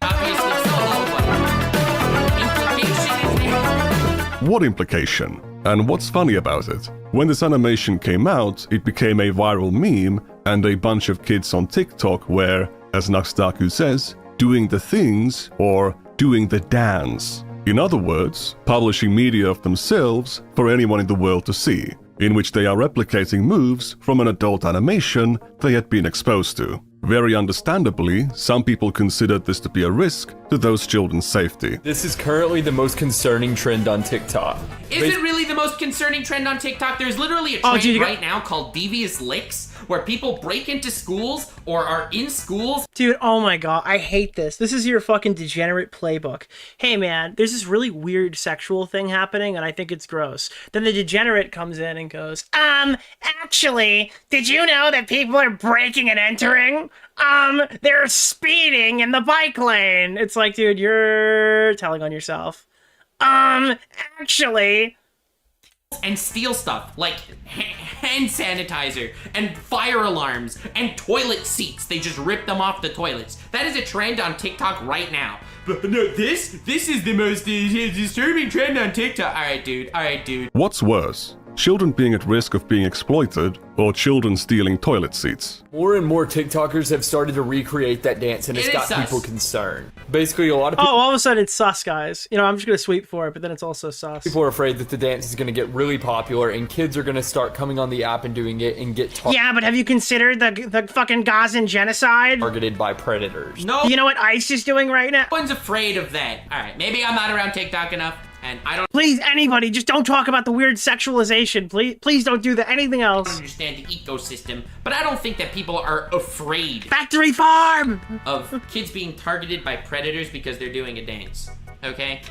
Speaker 1: What implication? And what's funny about it? When this animation came out, it became a viral meme, and a bunch of kids on TikTok were, as Nux Taku says, doing the things or doing the dance. In other words, publishing media of themselves for anyone in the world to see, in which they are replicating moves from an adult animation they had been exposed to. Very understandably, some people considered this to be a risk to those children's safety.
Speaker 16: This is currently the most concerning trend on TikTok.
Speaker 10: Is it really the most concerning trend on TikTok? There's literally a trend right now called Devious Licks, where people break into schools or are in schools.
Speaker 3: Dude, oh my god, I hate this. This is your fucking degenerate playbook. Hey man, there's this really weird sexual thing happening and I think it's gross. Then the degenerate comes in and goes, actually, did you know that people are breaking and entering? They're speeding in the bike lane. It's like, dude, you're telling on yourself. Actually...
Speaker 10: And steal stuff like hand sanitizer and fire alarms and toilet seats. They just rip them off the toilets. That is a trend on TikTok right now. But no, this is the most disturbing trend on TikTok. All right, dude.
Speaker 1: What's worse? Children being at risk of being exploited, or children stealing toilet seats?
Speaker 16: More and more TikTokers have started to recreate that dance, and it's got people concerned. Basically, a lot of people...
Speaker 3: Oh, all of a sudden it's sus, guys. You know, I'm just gonna sweep for it, but then it's also sus.
Speaker 16: People are afraid that the dance is going to get really popular, and kids are going to start coming on the app and doing it and get
Speaker 3: Yeah, but have you considered the fucking Gazan genocide?
Speaker 16: Targeted by predators.
Speaker 10: No.
Speaker 3: You know what ICE is doing right now?
Speaker 10: No one's afraid of that. All right, maybe I'm not around TikTok enough. And I don't...
Speaker 3: Please, anybody, just don't talk about the weird sexualization. Please don't do that. Anything else?
Speaker 10: I don't understand the ecosystem, but I don't think that people are afraid.
Speaker 3: Factory farm!
Speaker 10: Of kids being targeted by predators because they're doing a dance, okay?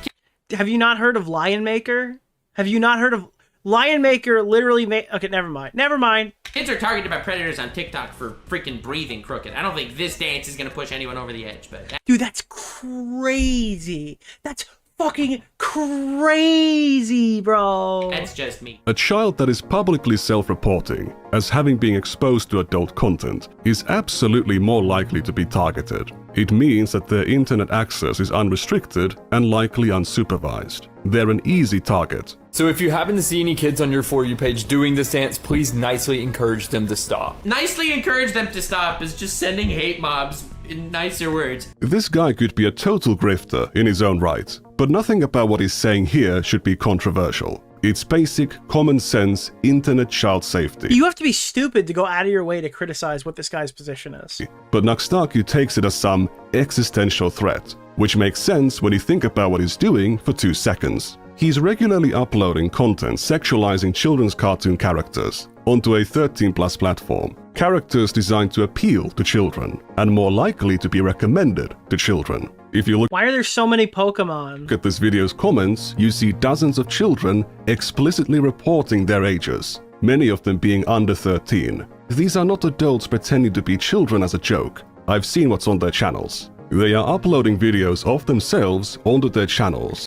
Speaker 3: Have you not heard of Lion Maker? Have you not heard of... Lion Maker literally made... Okay, never mind.
Speaker 10: Kids are targeted by predators on TikTok for freaking breathing crooked. I don't think this dance is gonna push anyone over the edge, but...
Speaker 3: Dude, that's crazy. That's fucking crazy, bro.
Speaker 10: That's just me.
Speaker 1: A child that is publicly self-reporting as having been exposed to adult content is absolutely more likely to be targeted. It means that their internet access is unrestricted and likely unsupervised. They're an easy target.
Speaker 16: So if you happen to see any kids on your For You page doing this dance, please nicely encourage them to stop.
Speaker 10: Nicely encourage them to stop is just sending hate mobs in nicer words.
Speaker 1: This guy could be a total grifter in his own right, but nothing about what he's saying here should be controversial. It's basic, common sense, internet child safety.
Speaker 3: You have to be stupid to go out of your way to criticize what this guy's position is.
Speaker 1: But Nux Taku takes it as some existential threat, which makes sense when you think about what he's doing for 2 seconds. He's regularly uploading content sexualizing children's cartoon characters onto a 13+ platform. Characters designed to appeal to children and more likely to be recommended to children. If you look
Speaker 3: Why are there so many Pokemon?
Speaker 1: at this video's comments, you see dozens of children explicitly reporting their ages, many of them being under 13. These are not adults pretending to be children as a joke. I've seen what's on their channels. They are uploading videos of themselves onto their channels.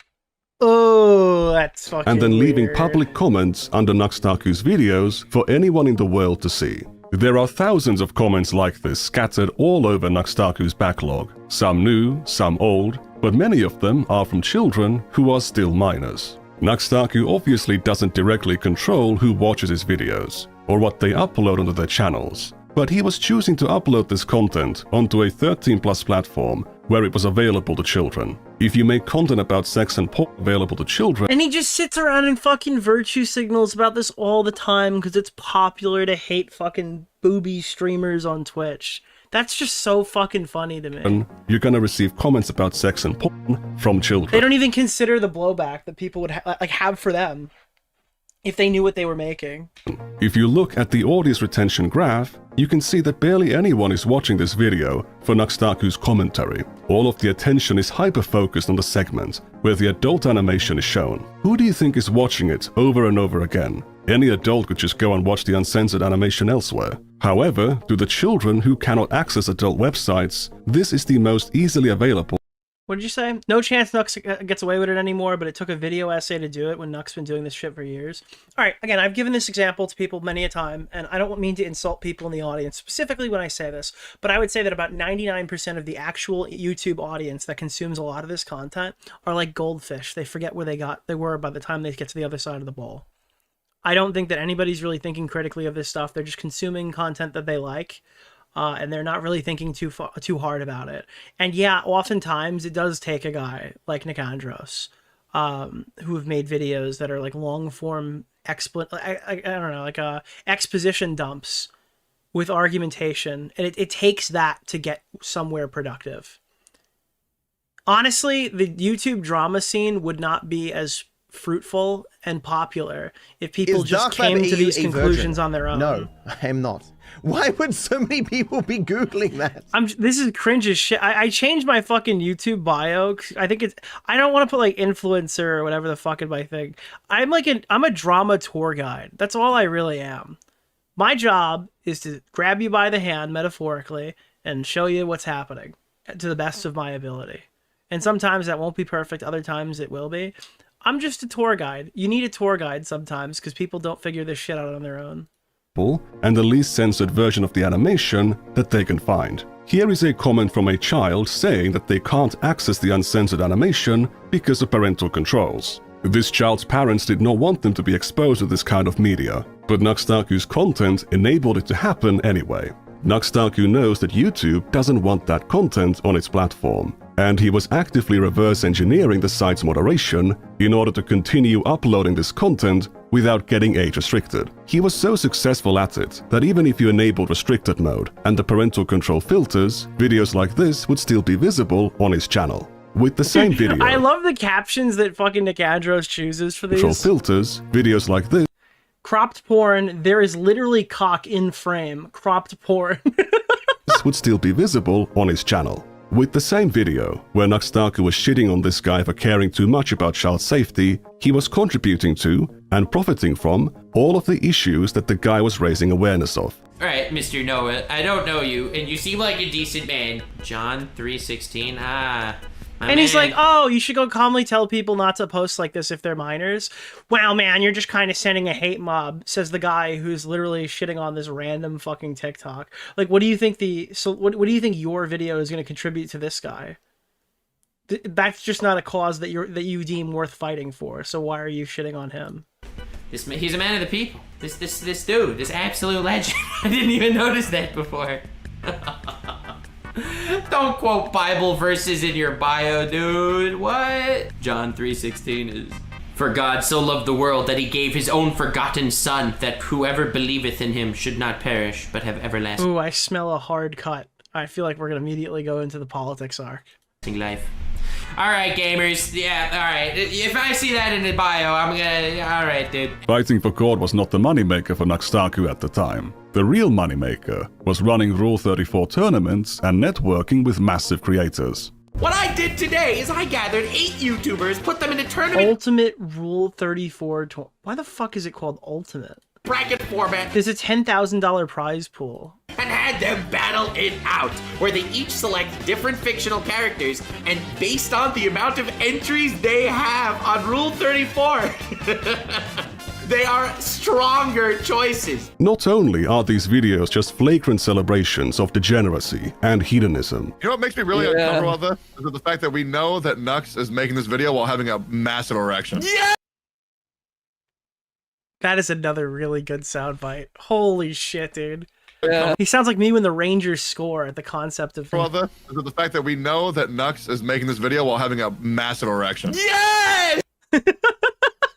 Speaker 3: Oh, that's fucking
Speaker 1: and then leaving
Speaker 3: weird.
Speaker 1: public comments under Nux Taku's videos for anyone in the world to see. There are thousands of comments like this scattered all over Nux Taku's backlog, some new, some old, but many of them are from children who are still minors. Nux Taku obviously doesn't directly control who watches his videos, or what they upload onto their channels, but he was choosing to upload this content onto a 13+ platform where it was available to children. If you make content about sex and porn available to children...
Speaker 3: And he just sits around and fucking virtue signals about this all the time because it's popular to hate fucking booby streamers on Twitch. That's just so fucking funny to me.
Speaker 1: You're gonna receive comments about sex and porn from children.
Speaker 3: They don't even consider the blowback that people would have for them if they knew what they were making.
Speaker 1: If you look at the audience retention graph, you can see that barely anyone is watching this video for Nux Taku's commentary. All of the attention is hyper-focused on the segment where the adult animation is shown. Who do you think is watching it over and over again? Any adult could just go and watch the uncensored animation elsewhere. However, to the children who cannot access adult websites, this is the most easily available.
Speaker 3: What did you say? No chance Nux gets away with it anymore, but it took a video essay to do it when Nux been doing this shit for years. All right, again, I've given this example to people many a time, and I don't mean to insult people in the audience, specifically when I say this, but I would say that about 99% of the actual YouTube audience that consumes a lot of this content are like goldfish. They forget where they were by the time they get to the other side of the bowl. I don't think that anybody's really thinking critically of this stuff. They're just consuming content that they like. And they're not really thinking too hard about it. And yeah, oftentimes it does take a guy like Nikandros, who have made videos that are like long form I don't know, like exposition dumps with argumentation, and it takes that to get somewhere productive. Honestly, the YouTube drama scene would not be as fruitful and popular if people just came to these conclusions on their own.
Speaker 17: No, I am not. Why would so many people be Googling that?
Speaker 3: This is cringe as shit. I changed my fucking YouTube bio. I think I don't want to put like influencer or whatever the fuck in my thing. I'm a drama tour guide. That's all I really am. My job is to grab you by the hand, metaphorically, and show you what's happening to the best of my ability. And sometimes that won't be perfect. Other times it will be. I'm just a tour guide. You need a tour guide sometimes because people don't figure this shit out on their own.
Speaker 1: And the least censored version of the animation that they can find. Here is a comment from a child saying that they can't access the uncensored animation because of parental controls. This child's parents did not want them to be exposed to this kind of media, but Nux Taku's content enabled it to happen anyway. Nux Taku knows that YouTube doesn't want that content on its platform, and he was actively reverse engineering the site's moderation in order to continue uploading this content without getting age restricted. He was so successful at it that even if you enabled restricted mode and the parental control filters, videos like this would still be visible on his channel. With the same video,
Speaker 3: I love the captions that fucking Nikandros chooses for these.
Speaker 1: Control filters, videos like this.
Speaker 3: Cropped porn, there is literally cock in frame. Cropped porn.
Speaker 1: This would still be visible on his channel. With the same video, where Nux Taku was shitting on this guy for caring too much about child safety, he was contributing to, and profiting from, all of the issues that the guy was raising awareness of.
Speaker 10: Alright, Mr. Noah, I don't know you, and you seem like a decent man. John 3:16,
Speaker 3: and he's like, oh, you should go calmly tell people not to post like this if they're minors. Wow, man, you're just kind of sending a hate mob, says the guy who's literally shitting on this random fucking TikTok. Like, what do you think what do you think your video is going to contribute to this guy? That's just not a cause that you deem worth fighting for. So why are you shitting on him?
Speaker 10: He's a man of the people. This dude, this absolute legend. I didn't even notice that before. Don't quote Bible verses in your bio, dude. What? John 3:16 is, for God so loved the world that he gave his own forgotten son, that whoever believeth in him should not perish, but have everlasting
Speaker 3: Ooh, I smell a hard cut. I feel like we're gonna immediately go into the politics arc.
Speaker 10: Life. Alright, gamers. Yeah, alright. If I see that in the bio, I'm gonna... Alright, dude.
Speaker 1: Fighting for God was not the moneymaker for Nux Taku at the time. The real moneymaker was running Rule 34 tournaments and networking with massive creators.
Speaker 11: What I did today is I gathered 8 YouTubers, put them in a tournament...
Speaker 3: Ultimate Rule 34... Why the fuck is it called Ultimate?
Speaker 11: Bracket format.
Speaker 3: There's a $10,000 prize pool.
Speaker 11: And had them battle it out, where they each select different fictional characters, and based on the amount of entries they have on Rule 34, they are stronger choices.
Speaker 1: Not only are these videos just flagrant celebrations of degeneracy and hedonism.
Speaker 5: You know what makes me really uncomfortable about this? Is the fact that we know that Nux is making this video while having a massive erection.
Speaker 11: Yeah!
Speaker 3: That is another really good soundbite. Holy shit, dude. He sounds like me when the Rangers score at the concept of.
Speaker 5: Brother, is it the fact that we know that Nux is making this video while having a massive erection?
Speaker 11: Yes!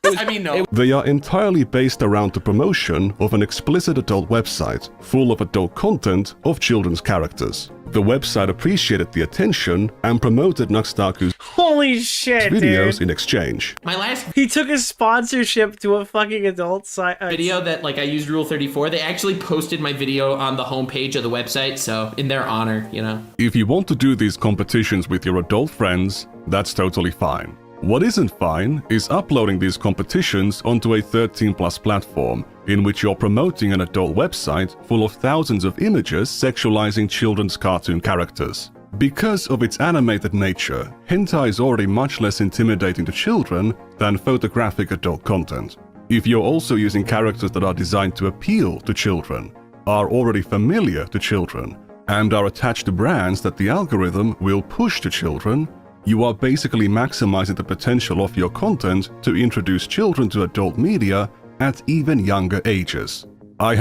Speaker 11: I mean, no.
Speaker 1: They are entirely based around the promotion of an explicit adult website full of adult content of children's characters. The website appreciated the attention and promoted Nux Taku's
Speaker 3: Holy shit,
Speaker 1: videos
Speaker 3: dude.
Speaker 1: in exchange.
Speaker 10: My last
Speaker 3: He took his sponsorship to a fucking adult site.
Speaker 10: video that like I used Rule 34, they actually posted my video on the homepage of the website, so in their honor, you know.
Speaker 1: If you want to do these competitions with your adult friends, that's totally fine. What isn't fine is uploading these competitions onto a 13+ platform in which you're promoting an adult website full of thousands of images sexualizing children's cartoon characters. Because of its animated nature, hentai is already much less intimidating to children than photographic adult content. If you're also using characters that are designed to appeal to children, are already familiar to children, and are attached to brands that the algorithm will push to children, you are basically maximizing the potential of your content to introduce children to adult media at even younger ages. I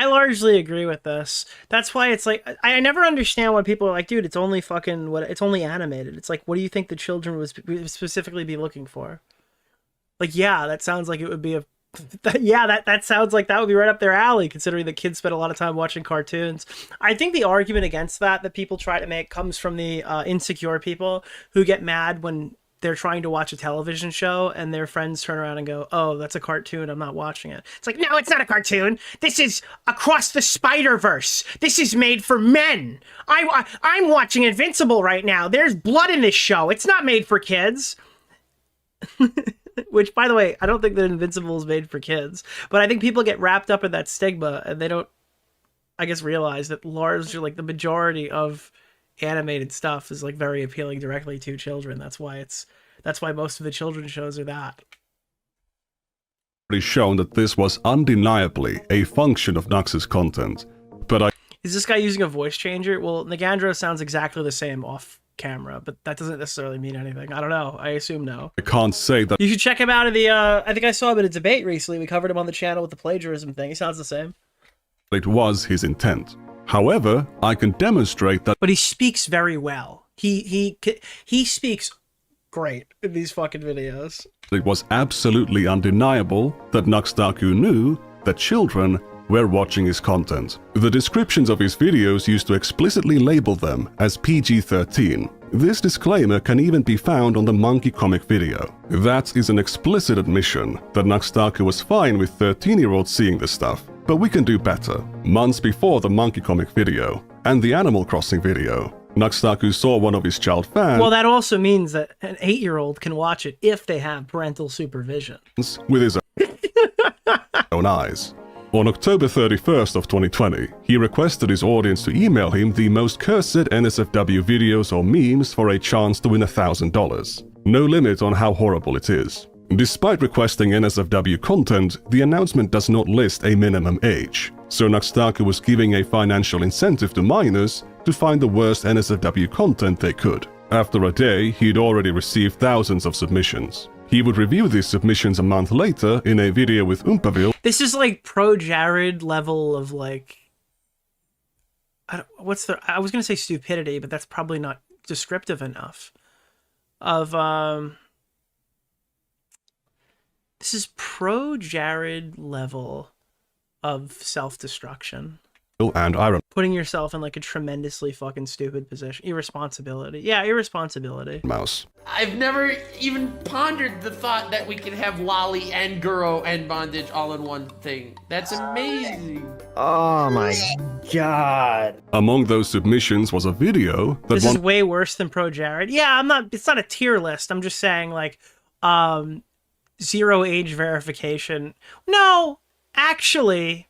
Speaker 3: largely agree with this. That's why it's like, I never understand why people are like, dude, it's only fucking, it's only animated. It's like, what do you think the children would specifically be looking for? Like, yeah, that sounds like it would be that sounds like that would be right up their alley, considering the kids spend a lot of time watching cartoons. I think the argument against that people try to make comes from the insecure people who get mad when they're trying to watch a television show and their friends turn around and go, oh, that's a cartoon, I'm not watching it. It's like, no, it's not a cartoon. This is Across the Spider-Verse. This is made for men. I'm watching Invincible right now. There's blood in this show. It's not made for kids. Which, by the way, I don't think that Invincible is made for kids, but I think people get wrapped up in that stigma and they don't, I guess, realize that largely, like, the majority of animated stuff is like very appealing directly to children. That's why most of the children's shows are that.
Speaker 1: Shown that this was undeniably a function of Nux's content, but
Speaker 3: Is this guy using a voice changer? Well, Nikandros sounds exactly the same off camera, but that doesn't necessarily mean anything. I don't know. I assume no.
Speaker 1: I can't say that.
Speaker 3: You should check him out in the, I think I saw him in a debate recently. We covered him on the channel with the plagiarism thing. He sounds the same.
Speaker 1: It was his intent. However, I can demonstrate that.
Speaker 3: But he speaks very well. He speaks great in these fucking videos.
Speaker 1: It was absolutely undeniable that Nux Taku knew that children were watching his content. The descriptions of his videos used to explicitly label them as PG-13. This disclaimer can even be found on the Monkey Comic video. That is an explicit admission that Nux Taku was fine with 13-year-olds seeing this stuff. But we can do better. Months before the Monkey Comic video and the Animal Crossing video, Nux Taku saw one of his child fans.
Speaker 3: Well, that also means that an 8-year-old can watch it if they have parental supervision.
Speaker 1: With his own eyes. On October 31st of 2020, he requested his audience to email him the most cursed NSFW videos or memes for a chance to win $1,000. No limit on how horrible it is. Despite requesting NSFW content, the announcement does not list a minimum age, so Nux Taku was giving a financial incentive to minors to find the worst NSFW content they could. After a day, he'd already received thousands of submissions. He would review these submissions a month later in a video with Oompaville.
Speaker 3: This is like pro Jared level of like, I was gonna say stupidity, but that's probably not descriptive enough. This is pro Jared level of self-destruction.
Speaker 1: And Iron.
Speaker 3: Putting yourself in like a tremendously fucking stupid position. Irresponsibility. Yeah, irresponsibility.
Speaker 1: Mouse.
Speaker 10: I've never even pondered the thought that we could have loli and guro and bondage all in one thing. That's amazing.
Speaker 17: Oh my god.
Speaker 1: Among those submissions was a video that
Speaker 3: This is way worse than pro Jared. Yeah, it's not a tier list. I'm just saying like, 0 age verification. No, actually,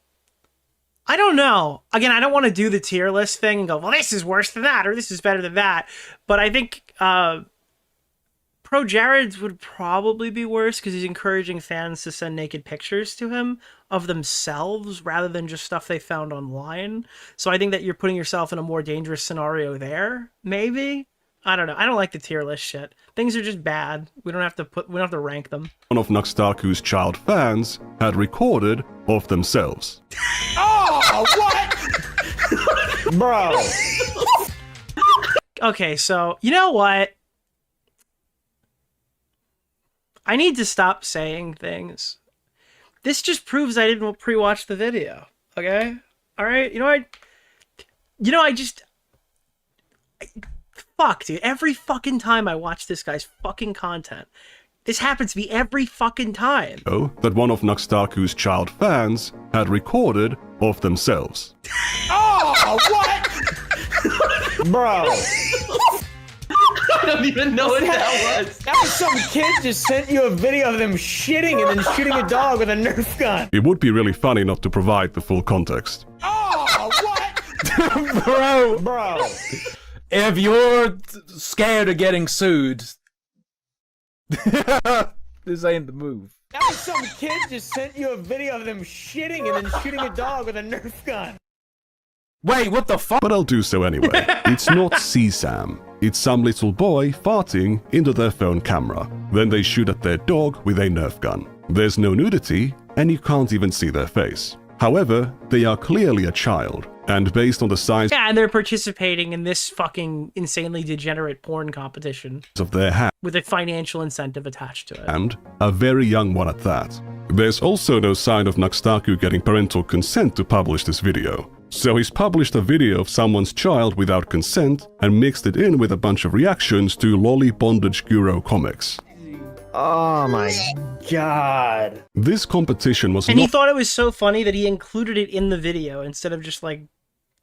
Speaker 3: I don't know. Again, I don't want to do the tier list thing and go, well, this is worse than that, or this is better than that. But I think Pro Jared's would probably be worse because he's encouraging fans to send naked pictures to him of themselves rather than just stuff they found online. So I think that you're putting yourself in a more dangerous scenario there, maybe. I don't know. I don't like the tier list shit. Things are just bad. We don't have to rank them.
Speaker 1: One of Nux Taku's child fans had recorded of themselves.
Speaker 11: Oh, what?
Speaker 9: Bro.
Speaker 3: Okay, so, you know what? I need to stop saying things. This just proves I didn't pre-watch the video. Okay? Alright? Fuck, dude. Every fucking time I watch this guy's fucking content, this happens to me every fucking time.
Speaker 1: That one of Nux Taku's child fans had recorded of themselves.
Speaker 9: Oh, what? Bro.
Speaker 10: I don't even know what that was.
Speaker 9: That was some kid just sent you a video of them shitting and then shooting a dog with a Nerf gun.
Speaker 1: It would be really funny not to provide the full context.
Speaker 9: Oh, what? Bro.
Speaker 18: If you're scared of getting sued, this ain't the move.
Speaker 9: That was some kid just sent you a video of them shitting and then shooting a dog with a Nerf gun.
Speaker 18: Wait, what the fuck?
Speaker 1: But I'll do so anyway. It's not CSAM. It's some little boy farting into their phone camera. Then they shoot at their dog with a Nerf gun. There's no nudity, and you can't even see their face. However, they are clearly a child, and based on the size
Speaker 3: Yeah, and they're participating in this fucking insanely degenerate porn competition
Speaker 1: of their hand,
Speaker 3: with a financial incentive attached to it.
Speaker 1: and a very young one at that. There's also no sign of Nux Taku getting parental consent to publish this video. So he's published a video of someone's child without consent and mixed it in with a bunch of reactions to loli bondage guru comics.
Speaker 9: Oh my god.
Speaker 1: This competition was
Speaker 3: And he
Speaker 1: not
Speaker 3: thought it was so funny that he included it in the video instead of just like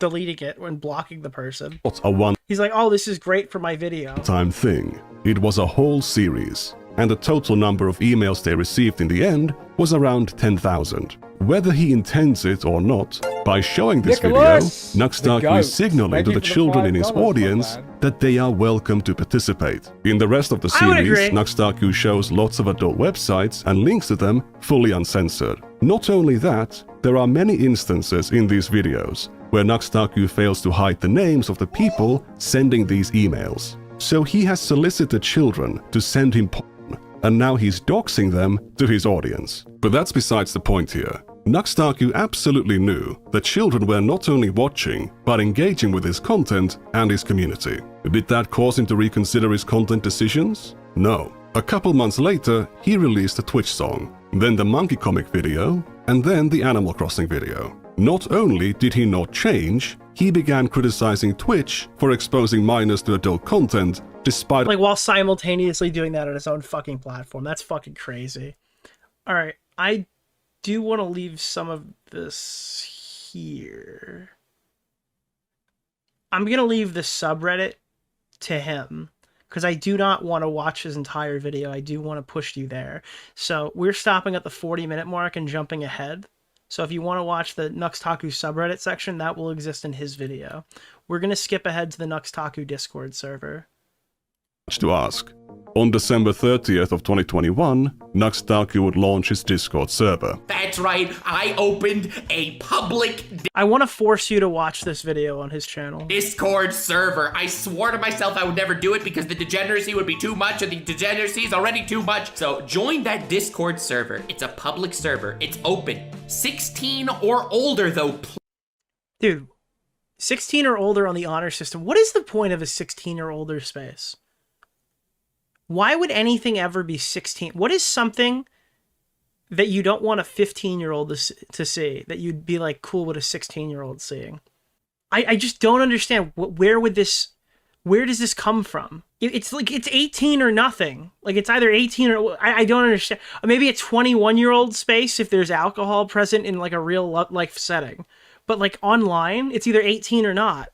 Speaker 3: deleting it when blocking the person.
Speaker 1: a one
Speaker 3: He's like, oh, this is great for my video.
Speaker 1: time thing. It was a whole series, and the total number of emails they received in the end was around 10,000. Whether he intends it or not, by showing this
Speaker 16: Nicholas!
Speaker 1: video, Nux
Speaker 16: The
Speaker 1: Taku
Speaker 16: goat.
Speaker 1: is signaling
Speaker 16: Thank
Speaker 1: to
Speaker 16: you
Speaker 1: the
Speaker 16: for the
Speaker 1: children in his
Speaker 16: $5, my
Speaker 1: audience
Speaker 16: man.
Speaker 1: that they are welcome to participate. In the rest of the
Speaker 3: I would
Speaker 1: series,
Speaker 3: agree.
Speaker 1: Nux Taku shows lots of adult websites and links to them fully uncensored. Not only that, there are many instances in these videos where Nux Taku fails to hide the names of the people sending these emails. So he has solicited children to send him porn, and now he's doxing them to his audience. But that's besides the point here. Nux Taku absolutely knew that children were not only watching, but engaging with his content and his community. Did that cause him to reconsider his content decisions? No. A couple months later, he released a Twitch song, then the monkey comic video, and then the Animal Crossing video. Not only did he not change, he began criticizing Twitch for exposing minors to adult content despite
Speaker 3: Like, while simultaneously doing that on his own fucking platform. That's fucking crazy. Alright, I do want to leave some of this here. I'm going to leave the subreddit to him, because I do not want to watch his entire video. I do want to push you there. So we're stopping at the 40-minute mark and jumping ahead. So if you want to watch the Nux Taku subreddit section, that will exist in his video. We're going to skip ahead to the Nux Taku Discord server.
Speaker 1: to ask. On December 30th of 2021, Nux Taku would launch his Discord server.
Speaker 10: That's right, I opened a public
Speaker 3: I want to force you to watch this video on his channel.
Speaker 10: Discord server. I swore to myself I would never do it because the degeneracy would be too much and the degeneracy is already too much. So join that Discord server. It's a public server. It's open. 16 or older though.
Speaker 3: Dude, 16 or older on the honor system. What is the point of a 16 or older space? Why would anything ever be 16? What is something that you don't want a 15-year-old to see that you'd be like cool with a 16-year-old seeing? I just don't understand. Where does this come from? It's like it's 18 or nothing. Like it's either 18 or I don't understand. Maybe a 21-year-old space if there's alcohol present in like a real life setting. But like online, it's either 18 or not.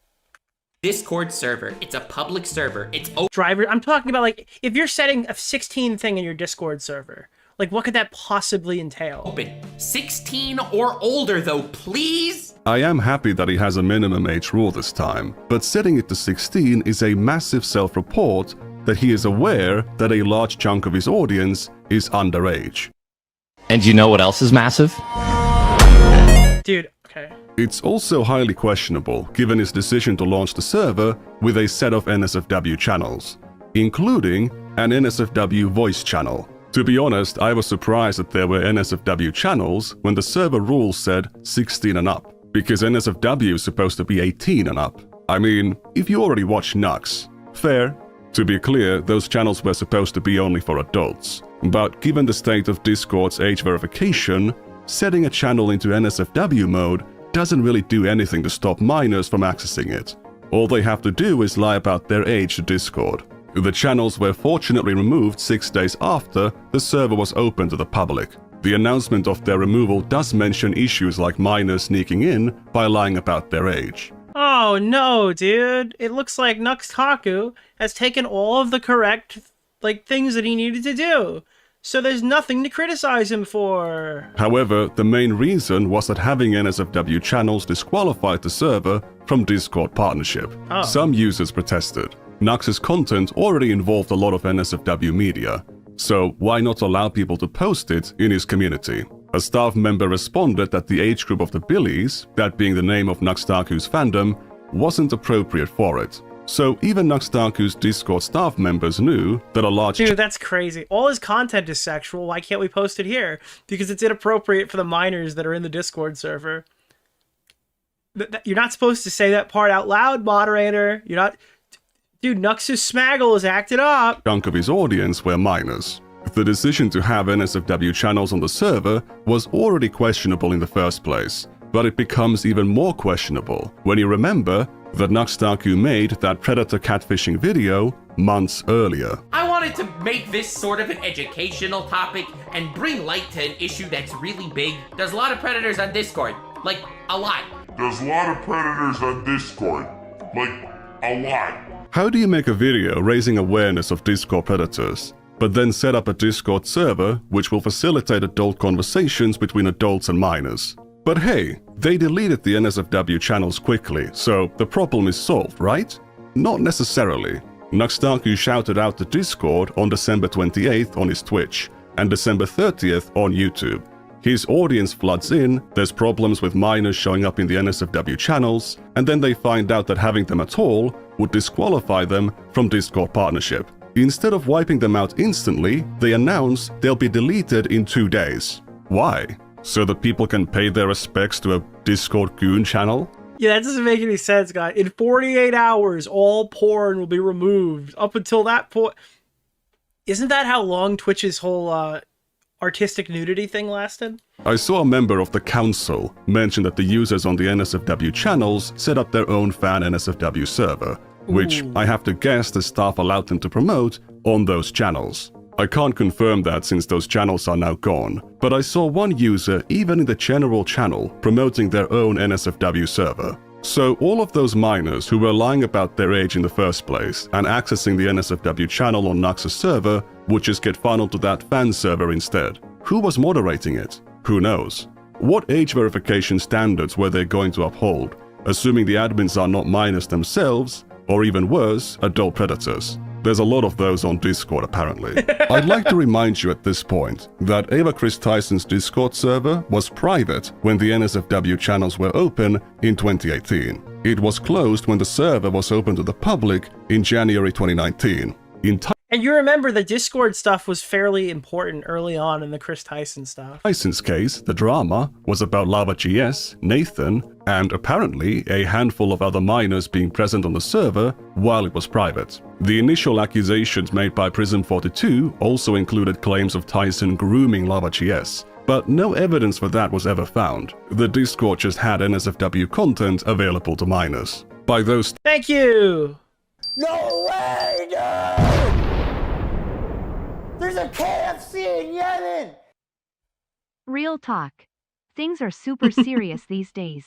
Speaker 10: Discord server. It's a public server. It's open.
Speaker 3: Driver. I'm talking about like if you're setting a 16 thing in your Discord server, like what could that possibly entail?
Speaker 10: Open. 16 or older though, please.
Speaker 1: I am happy that he has a minimum age rule this time, but setting it to 16 is a massive self-report that he is aware that a large chunk of his audience is underage.
Speaker 19: And you know what else is massive?
Speaker 3: Dude, okay.
Speaker 1: It's also highly questionable given his decision to launch the server with a set of NSFW channels, including an NSFW voice channel. To be honest, I was surprised that there were NSFW channels when the server rules said 16 and up. because NSFW is supposed to be 18 and up. I mean, if you already watch Nux, fair. To be clear, those channels were supposed to be only for adults. But given the state of Discord's age verification, setting a channel into NSFW mode doesn't really do anything to stop minors from accessing it. All they have to do is lie about their age to Discord. The channels were fortunately removed 6 days after the server was open to the public. The announcement of their removal does mention issues like minors sneaking in by lying about their age.
Speaker 3: Oh no, dude. It looks like Nux Taku has taken all of the correct, things that he needed to do. So there's nothing to criticize him for.
Speaker 1: However, the main reason was that having NSFW channels disqualified the server from Discord partnership.
Speaker 3: Oh.
Speaker 1: Some users protested. Nux's content already involved a lot of NSFW media, so why not allow people to post it in his community? A staff member responded that the age group of the Billies, that being the name of Nux Taku's fandom, wasn't appropriate for it. So even Nux Taku's Discord staff members knew that a large...
Speaker 3: Dude, that's crazy. All his content is sexual. Why can't we post it here? Because it's inappropriate for the minors that are in the Discord server. You're not supposed to say that part out loud, moderator. You're not... Dude, Nux's smaggle is acted up.
Speaker 1: Chunk of his audience were minors. The decision to have NSFW channels on the server was already questionable in the first place, but it becomes even more questionable when you remember that Nux Taku made that predator catfishing video months earlier.
Speaker 10: I wanted to make this sort of an educational topic and bring light to an issue that's really big. There's a lot of predators on Discord, like a lot.
Speaker 5: There's a lot of predators on Discord, like a lot.
Speaker 1: How do you make a video raising awareness of Discord predators, but then set up a Discord server which will facilitate adult conversations between adults and minors? But hey, they deleted the NSFW channels quickly, so the problem is solved, right? Not necessarily. Nux Taku shouted out to Discord on December 28th on his Twitch, and December 30th on YouTube. His audience floods in, there's problems with minors showing up in the NSFW channels, and then they find out that having them at all would disqualify them from Discord partnership. Instead of wiping them out instantly, they announce they'll be deleted in 2 days. Why? So that people can pay their respects to a Discord goon channel?
Speaker 3: Yeah, that doesn't make any sense, guys. In 48 hours, all porn will be removed. Up until that point... Isn't that how long Twitch's whole, artistic nudity thing lasted?
Speaker 1: I saw a member of the council mention that the users on the NSFW channels set up their own fan NSFW server, which I have to guess the staff allowed them to promote on those channels. I can't confirm that since those channels are now gone, but I saw one user even in the general channel promoting their own NSFW server. So all of those minors who were lying about their age in the first place and accessing the NSFW channel on Nux's server would just get funneled to that fan server instead. Who was moderating it? Who knows? What age verification standards were they going to uphold, assuming the admins are not minors themselves, or even worse, adult predators? There's a lot of those on Discord apparently. I'd like to remind you at this point that Ava Chris Tyson's Discord server was private when the NSFW channels were open in 2018. It was closed when the server was open to the public in January 2019.
Speaker 3: And you remember the Discord stuff was fairly important early on in the Chris Tyson stuff.
Speaker 1: Tyson's case, the drama, was about LavaGS, Nathan, and apparently a handful of other minors being present on the server while it was private. The initial accusations made by Prism42 also included claims of Tyson grooming LavaGS, but no evidence for that was ever found. The Discord just had NSFW content available to minors. By those...
Speaker 3: Thank you!
Speaker 9: No way, dude! There's a KFC in Yemen!
Speaker 4: Real talk. Things are super serious these days.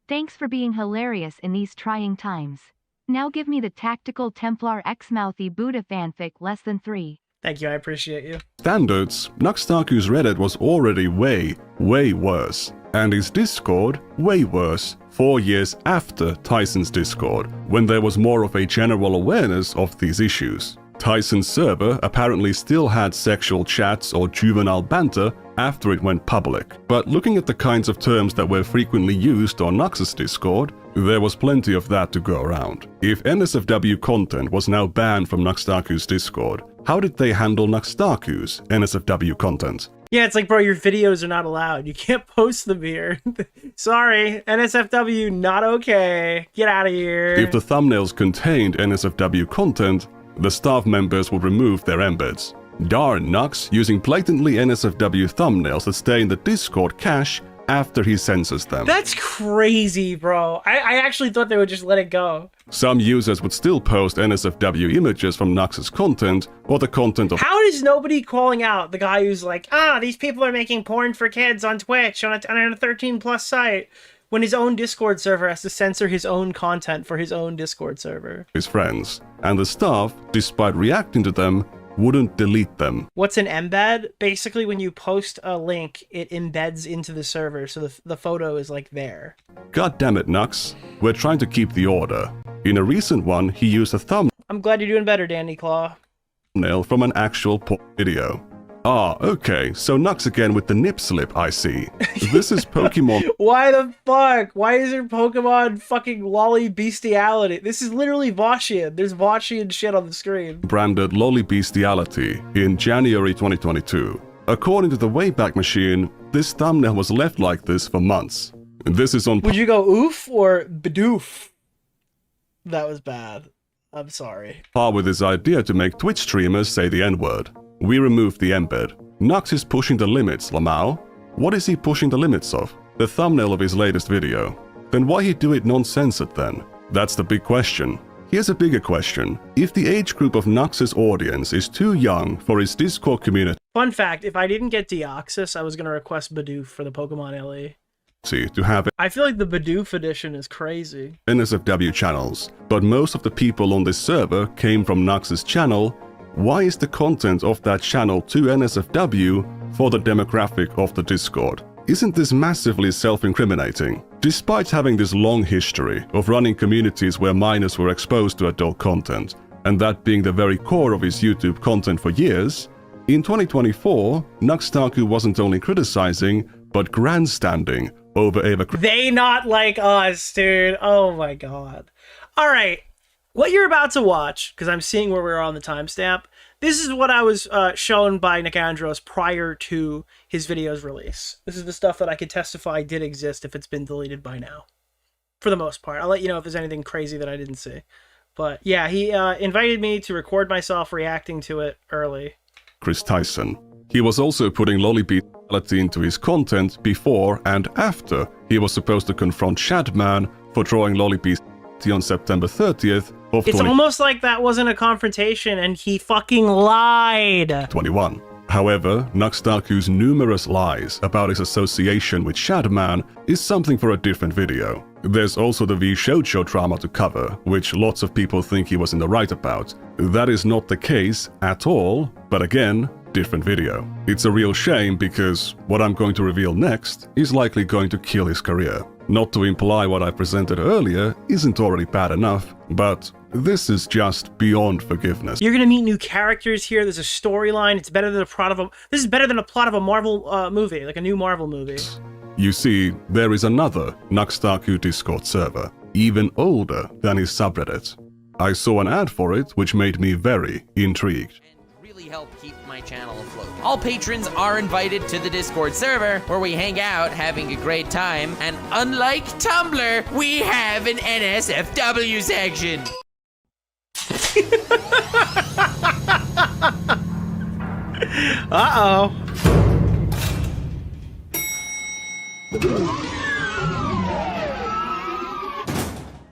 Speaker 4: Thanks for being hilarious in these trying times. Now give me the tactical Templar X-mouthy Buddha fanfic less than 3.
Speaker 3: Thank you, I appreciate you.
Speaker 1: Standards, Nux Taku's Reddit was already way worse, and his Discord way worse 4 years after Tyson's Discord, when there was more of a general awareness of these issues. Tyson's server apparently still had sexual chats or juvenile banter after it went public, but looking at the kinds of terms that were frequently used on Nux's Discord, there was plenty of that to go around. If NSFW content was now banned from Nux Taku's Discord, how did they handle Nux Taku's NSFW content?
Speaker 3: Yeah, it's like, bro, your videos are not allowed. You can't post them here. Sorry, NSFW, not okay. Get out of here.
Speaker 1: If the thumbnails contained NSFW content, the staff members would remove their embeds. Darn Nux using blatantly NSFW thumbnails that stay in the Discord cache after he censors them.
Speaker 3: That's crazy, bro. I actually thought they would just let it go.
Speaker 1: Some users would still post NSFW images from Nux's content or the content of—
Speaker 3: How is nobody calling out the guy who's like, these people are making porn for kids on Twitch on a 13+ site, when his own Discord server has to censor his own content for his own Discord server?
Speaker 1: His friends, and the staff, despite reacting to them, wouldn't delete them.
Speaker 3: What's an embed? Basically, when you post a link, it embeds into the server, so the photo is like there.
Speaker 1: God damn it, Nux. We're trying to keep the order. In a recent one, he used a
Speaker 3: I'm glad you're doing better, Danny Claw.
Speaker 1: thumbnail from an actual porn video. Ah, okay, so Nux again with the nip slip, I see. This is Pokemon.
Speaker 3: Why the fuck? Why is there Pokemon fucking loli bestiality? This is literally Voshian. There's Voshian shit on the screen.
Speaker 1: Branded loli bestiality in January 2022. According to the Wayback Machine, this thumbnail was left like this for months. This is on—
Speaker 3: Would you go oof or badoof? That was bad. I'm sorry.
Speaker 1: par with his idea to make Twitch streamers say the N-word. We removed the embed. Nux is pushing the limits, Lamau. What is he pushing the limits of? The thumbnail of his latest video. Then why he do it non-censored then? That's the big question. Here's a bigger question. If the age group of Nux's audience is too young for his Discord community
Speaker 3: Fun fact, if I didn't get Deoxys, I was going to request Bidoof for the Pokemon LE.
Speaker 1: to have
Speaker 3: I feel like the Bidoof edition is crazy.
Speaker 1: NSFW channels, but most of the people on this server came from Nux's channel, why is the content of that channel too NSFW for the demographic of the Discord? Isn't this massively self-incriminating? Despite having this long history of running communities where minors were exposed to adult content, and that being the very core of his YouTube content for years, in 2024, Nux Taku wasn't only criticizing, but grandstanding over Ava.
Speaker 3: They not like us, dude. Oh my god. All right. What you're about to watch, because I'm seeing where we're on the timestamp, this is what I was shown by Nikandros prior to his video's release. This is the stuff that I could testify did exist if it's been deleted by now. For the most part. I'll let you know if there's anything crazy that I didn't see. But yeah, he invited me to record myself reacting to it early.
Speaker 1: Chris Tyson. He was also putting loli bestiality into his content before and after he was supposed to confront Shadman for drawing loli bestiality on September 30th of
Speaker 3: It's almost like that wasn't a confrontation and he fucking lied.
Speaker 1: 2021. However, Nux Taku's numerous lies about his association with Shadman is something for a different video. There's also the V Shoujo drama to cover, which lots of people think he was in the right about. That is not the case at all, but again, different video. It's a real shame because what I'm going to reveal next is likely going to kill his career. Not to imply what I presented earlier isn't already bad enough, but this is just beyond forgiveness.
Speaker 3: You're gonna meet new characters here. There's a storyline. It's better than a plot of a. This is better than a plot of a Marvel movie, like a new Marvel movie.
Speaker 1: You see, there is another Nux Taku Discord server, even older than his subreddit. I saw an ad for it, which made me very intrigued.
Speaker 11: Help keep my channel afloat. All patrons are invited to the Discord server where we hang out having a great time, and unlike Tumblr, we have an NSFW section.
Speaker 3: Uh-oh.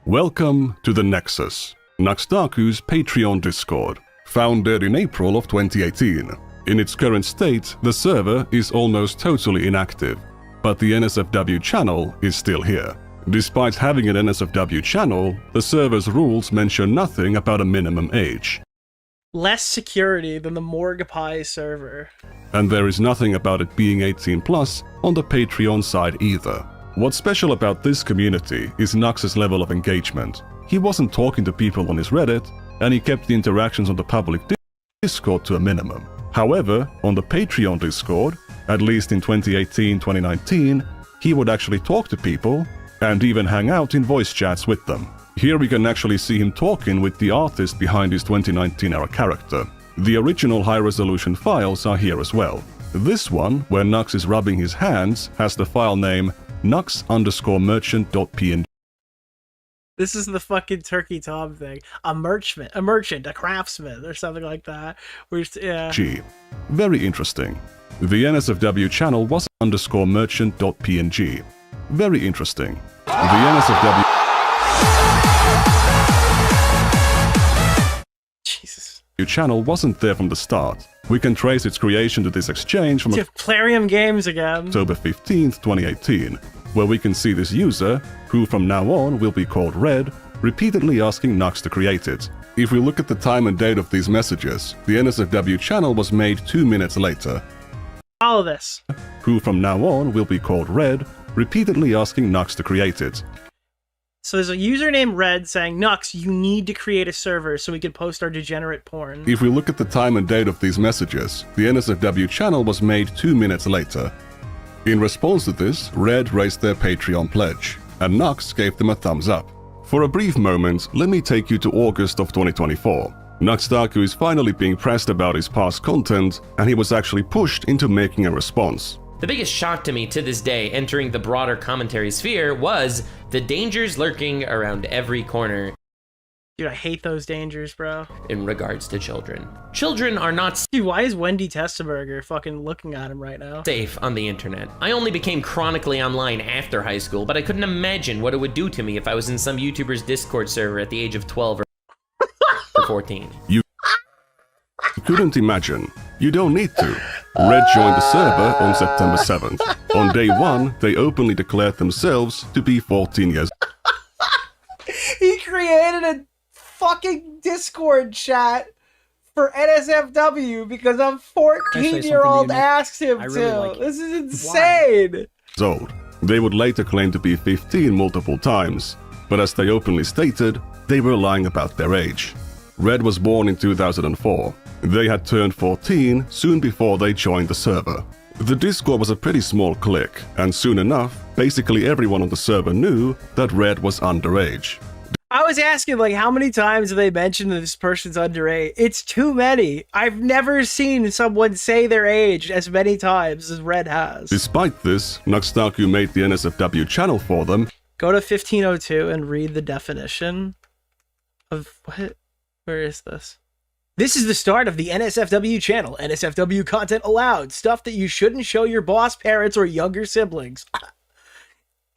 Speaker 1: Welcome to the Nexus, Nux Taku's Patreon Discord. Founded in April of 2018. In its current state, the server is almost totally inactive, but the NSFW channel is still here. Despite having an NSFW channel, the server's rules mention nothing about a minimum age.
Speaker 3: Less security than the Morgue Pie server.
Speaker 1: And there is nothing about it being 18+ on the Patreon side either. What's special about this community is Nux's level of engagement. He wasn't talking to people on his Reddit, and he kept the interactions on the public Discord to a minimum. However, on the Patreon Discord, at least in 2018-2019, he would actually talk to people and even hang out in voice chats with them. Here we can actually see him talking with the artist behind his 2019-era character. The original high-resolution files are here as well. This one, where Nux is rubbing his hands, has the file name nux_merchant.png.
Speaker 3: This is the fucking Turkey Tom thing. A merchant, a craftsman, or something like that. Yeah.
Speaker 1: G. Very interesting. The NSFW channel was _merchant.png. Very interesting. The NSFW channel wasn't there from the start. We can trace its creation to this exchange from
Speaker 3: Plarium Games again.
Speaker 1: October 15th, 2018, where we can see this user, who from now on will be called Red, repeatedly asking Nux to create it. If we look at the time and date of these messages, the NSFW channel was made 2 minutes later.
Speaker 3: All of this.
Speaker 1: Who from now on will be called Red, repeatedly asking Nux to create it.
Speaker 3: So there's a user named Red saying, Nux, you need to create a server so we can post our degenerate porn.
Speaker 1: If we look at the time and date of these messages, the NSFW channel was made 2 minutes later. In response to this, Red raised their Patreon pledge, and Nux gave them a thumbs up. For a brief moment, let me take you to August of 2024. Nux Taku is finally being pressed about his past content, and he was actually pushed into making a response.
Speaker 2: The biggest shock to me to this day entering the broader commentary sphere was the dangers lurking around every corner.
Speaker 3: Dude, I hate those dangers, bro.
Speaker 2: In regards to children. Children are not
Speaker 3: Dude, why is Wendy Testenberger fucking looking at him right now?
Speaker 2: Safe on the internet. I only became chronically online after high school, but I couldn't imagine what it would do to me if I was in some YouTuber's Discord server at the age of 12 or 14.
Speaker 1: You couldn't imagine. You don't need to. Red joined the server on September 7th. On day 1, they openly declared themselves to be 14 years.
Speaker 3: He created a fucking Discord chat for NSFW because a 14-year-old asked him to. This is insane.
Speaker 1: Old. They would later claim to be 15 multiple times, but as they openly stated, they were lying about their age. Red was born in 2004. They had turned 14 soon before they joined the server. The Discord was a pretty small clique, and soon enough, basically everyone on the server knew that Red was underage.
Speaker 3: I was asking, like, how many times have they mentioned that this person's underage? It's too many. I've never seen someone say their age as many times as Red has.
Speaker 1: Despite this, Nux Taku made the NSFW channel for them.
Speaker 3: Go to 1502 and read the definition of what? Where is this? This is the start of the NSFW channel. NSFW content allowed. Stuff that you shouldn't show your boss, parents, or younger siblings.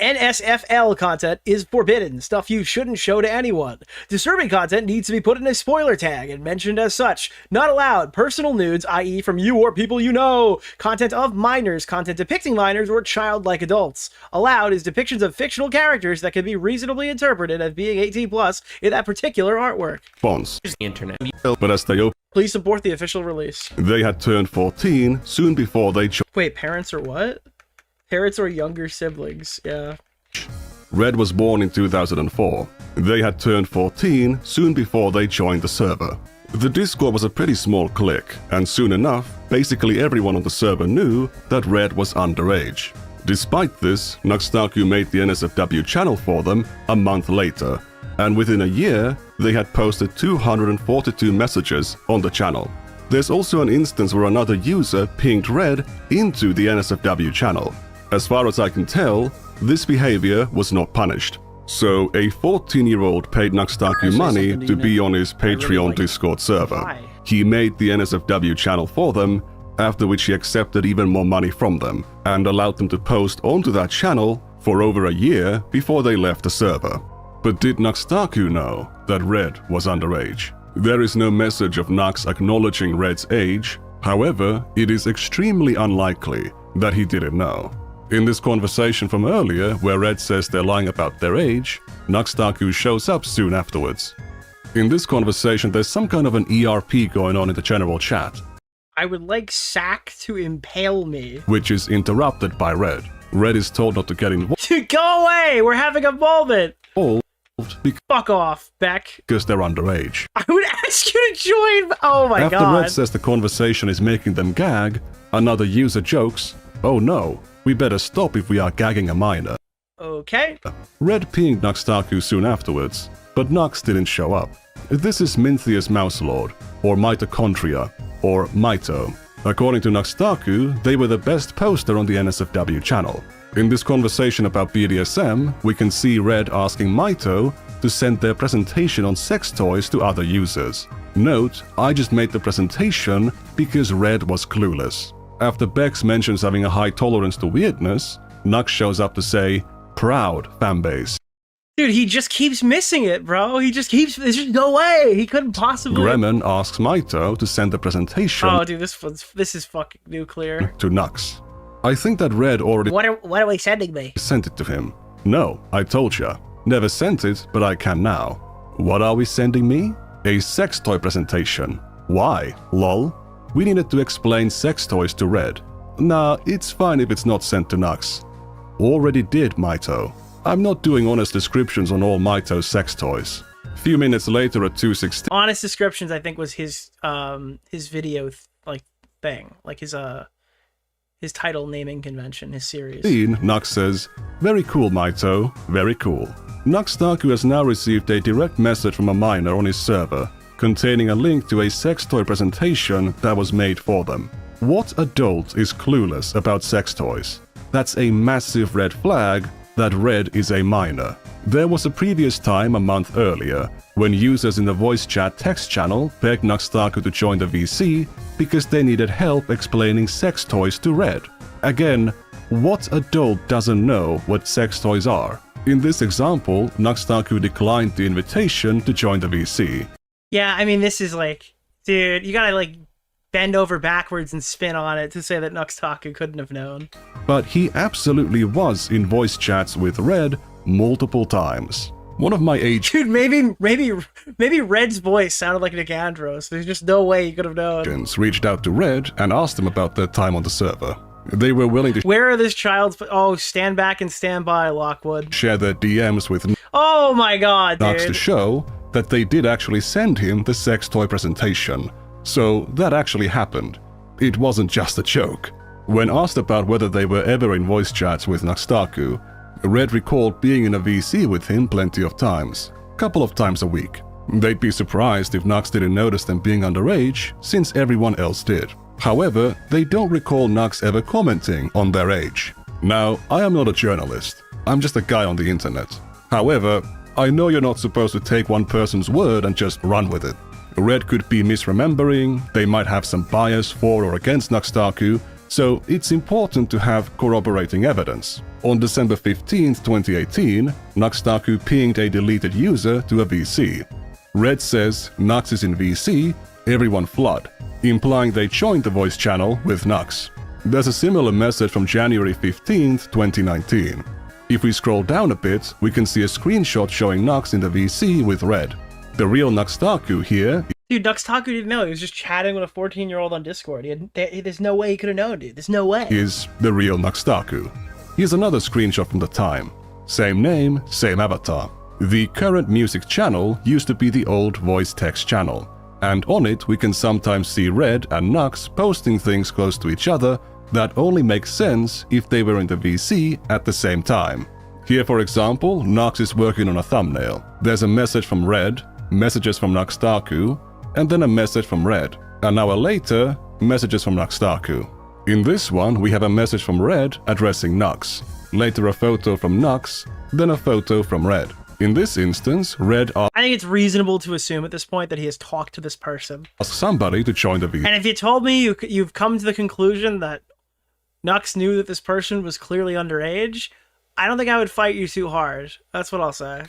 Speaker 3: NSFL content is forbidden. Stuff you shouldn't show to anyone. Disturbing content needs to be put in a spoiler tag and mentioned as such. Not allowed. Personal nudes, i.e. from you or people you know. Content of minors. Content depicting minors or childlike adults. Allowed is depictions of fictional characters that can be reasonably interpreted as being 18+ in that particular artwork.
Speaker 1: Fonts.
Speaker 2: The internet.
Speaker 1: But as they
Speaker 3: Please support the official release.
Speaker 1: They had turned 14 soon before they joined.
Speaker 3: Wait, parents or what? Parents or younger siblings, yeah.
Speaker 1: Red was born in 2004. They had turned 14 soon before they joined the server. The Discord was a pretty small clique, and soon enough, basically everyone on the server knew that Red was underage. Despite this, Nux Taku made the NSFW channel for them a month later, and within a year, they had posted 242 messages on the channel. There's also an instance where another user pinged Red into the NSFW channel. As far as I can tell, this behavior was not punished. So a 14-year-old paid Nux Taku money to be on his Patreon Discord server. He made the NSFW channel for them, after which he accepted even more money from them, and allowed them to post onto that channel for over a year before they left the server. But did Nux Taku know that Red was underage? There is no message of Nux acknowledging Red's age, however, it is extremely unlikely that he didn't know. In this conversation from earlier, where Red says they're lying about their age, Nux Taku shows up soon afterwards. In this conversation, there's some kind of an ERP going on in the general chat.
Speaker 3: I would like Sack to impale me.
Speaker 1: Which is interrupted by Red. Red is told not to get involved.
Speaker 3: Go away! We're having a moment! Fuck off, Beck.
Speaker 1: Because they're underage.
Speaker 3: I would ask you to join. Oh my
Speaker 1: After
Speaker 3: god.
Speaker 1: After Red says the conversation is making them gag, another user jokes, "Oh no, we better stop if we are gagging a minor."
Speaker 3: Okay.
Speaker 1: Red pinged Nux Taku soon afterwards, but Nux didn't show up. This is Mintheus Mouselord, or Mitochondria, or Mito. According to Nux Taku, they were the best poster on the NSFW channel. In this conversation about BDSM, we can see Red asking Maito to send their presentation on sex toys to other users. Note, I just made the presentation because Red was clueless. After Bex mentions having a high tolerance to weirdness, Nux shows up to say, "Proud fanbase."
Speaker 3: Dude, he just keeps missing it, bro. He just keeps... There's just no way. He couldn't possibly...
Speaker 1: Gremmen asks Maito to send the presentation
Speaker 3: Oh, dude, this is fucking nuclear.
Speaker 1: to Nux. I think that Red already
Speaker 3: What are we sending me?
Speaker 1: sent it to him. No, I told ya. Never sent it, but I can now. What are we sending me? A sex toy presentation. Why? Lol. We needed to explain sex toys to Red. Nah, it's fine if it's not sent to Nux. Already did, Maito. I'm not doing honest descriptions on all Maito's sex toys. Few minutes later at 2:16,
Speaker 3: Honest descriptions, I think, was his video thing, like his title naming convention, his series.
Speaker 1: Nux says, "Very cool, Maito, very cool." Nux Taku has now received a direct message from a minor on his server, containing a link to a sex toy presentation that was made for them. What adult is clueless about sex toys? That's a massive red flag that Red is a minor. There was a previous time a month earlier when users in the voice chat text channel begged Nux Taku to join the VC because they needed help explaining sex toys to Red. Again, what adult doesn't know what sex toys are? In this example, Nux Taku declined the invitation to join the VC.
Speaker 3: Yeah, I mean, this is like, dude, you gotta bend over backwards and spin on it to say that Nux Taku couldn't have known.
Speaker 1: But he absolutely was in voice chats with Red multiple times. One of my age
Speaker 3: Dude, maybe Red's voice sounded like Nikandros. There's just no way he could have known.
Speaker 1: agents reached out to Red and asked him about their time on the server. They were willing to
Speaker 3: Where are this child's... Oh, stand back and stand by, Lockwood.
Speaker 1: share their DMs with
Speaker 3: Oh my god,
Speaker 1: Nux to
Speaker 3: dude.
Speaker 1: show that they did actually send him the sex toy presentation. So that actually happened. It wasn't just a joke. When asked about whether they were ever in voice chats with Nux Taku, Red recalled being in a VC with him plenty of times, couple of times a week. They'd be surprised if Nux didn't notice them being underage, since everyone else did. However, they don't recall Nux ever commenting on their age. Now, I am not a journalist. I'm just a guy on the internet. However, I know you're not supposed to take one person's word and just run with it. Red could be misremembering, they might have some bias for or against Nux Taku, so it's important to have corroborating evidence. On December 15th, 2018, Nux Taku pinged a deleted user to a VC. Red says Nux is in VC, everyone flood, implying they joined the voice channel with Nux. There's a similar message from January 15th, 2019. If we scroll down a bit, we can see a screenshot showing Nux in the VC with Red. The real Nux Taku here...
Speaker 3: Dude, Nux Taku didn't know. He was just chatting with a 14-year-old on Discord. There's no way he could have known, dude. There's no way.
Speaker 1: ...is the real Nux Taku. Here's another screenshot from the time. Same name, same avatar. The current music channel used to be the old voice text channel, and on it we can sometimes see Red and Nux posting things close to each other that only make sense if they were in the VC at the same time. Here, for example, Nux is working on a thumbnail. There's a message from Red, messages from Nux Taku, and then a message from Red. An hour later, messages from Nux Taku. In this one, we have a message from Red addressing Nux, later a photo from Nux, then a photo from Red. In this instance, Red
Speaker 3: I think it's reasonable to assume at this point that he has talked to this person.
Speaker 1: asks somebody to join the VC.
Speaker 3: And if you told me you've come to the conclusion that Nux knew that this person was clearly underage, I don't think I would fight you too hard. That's what I'll say.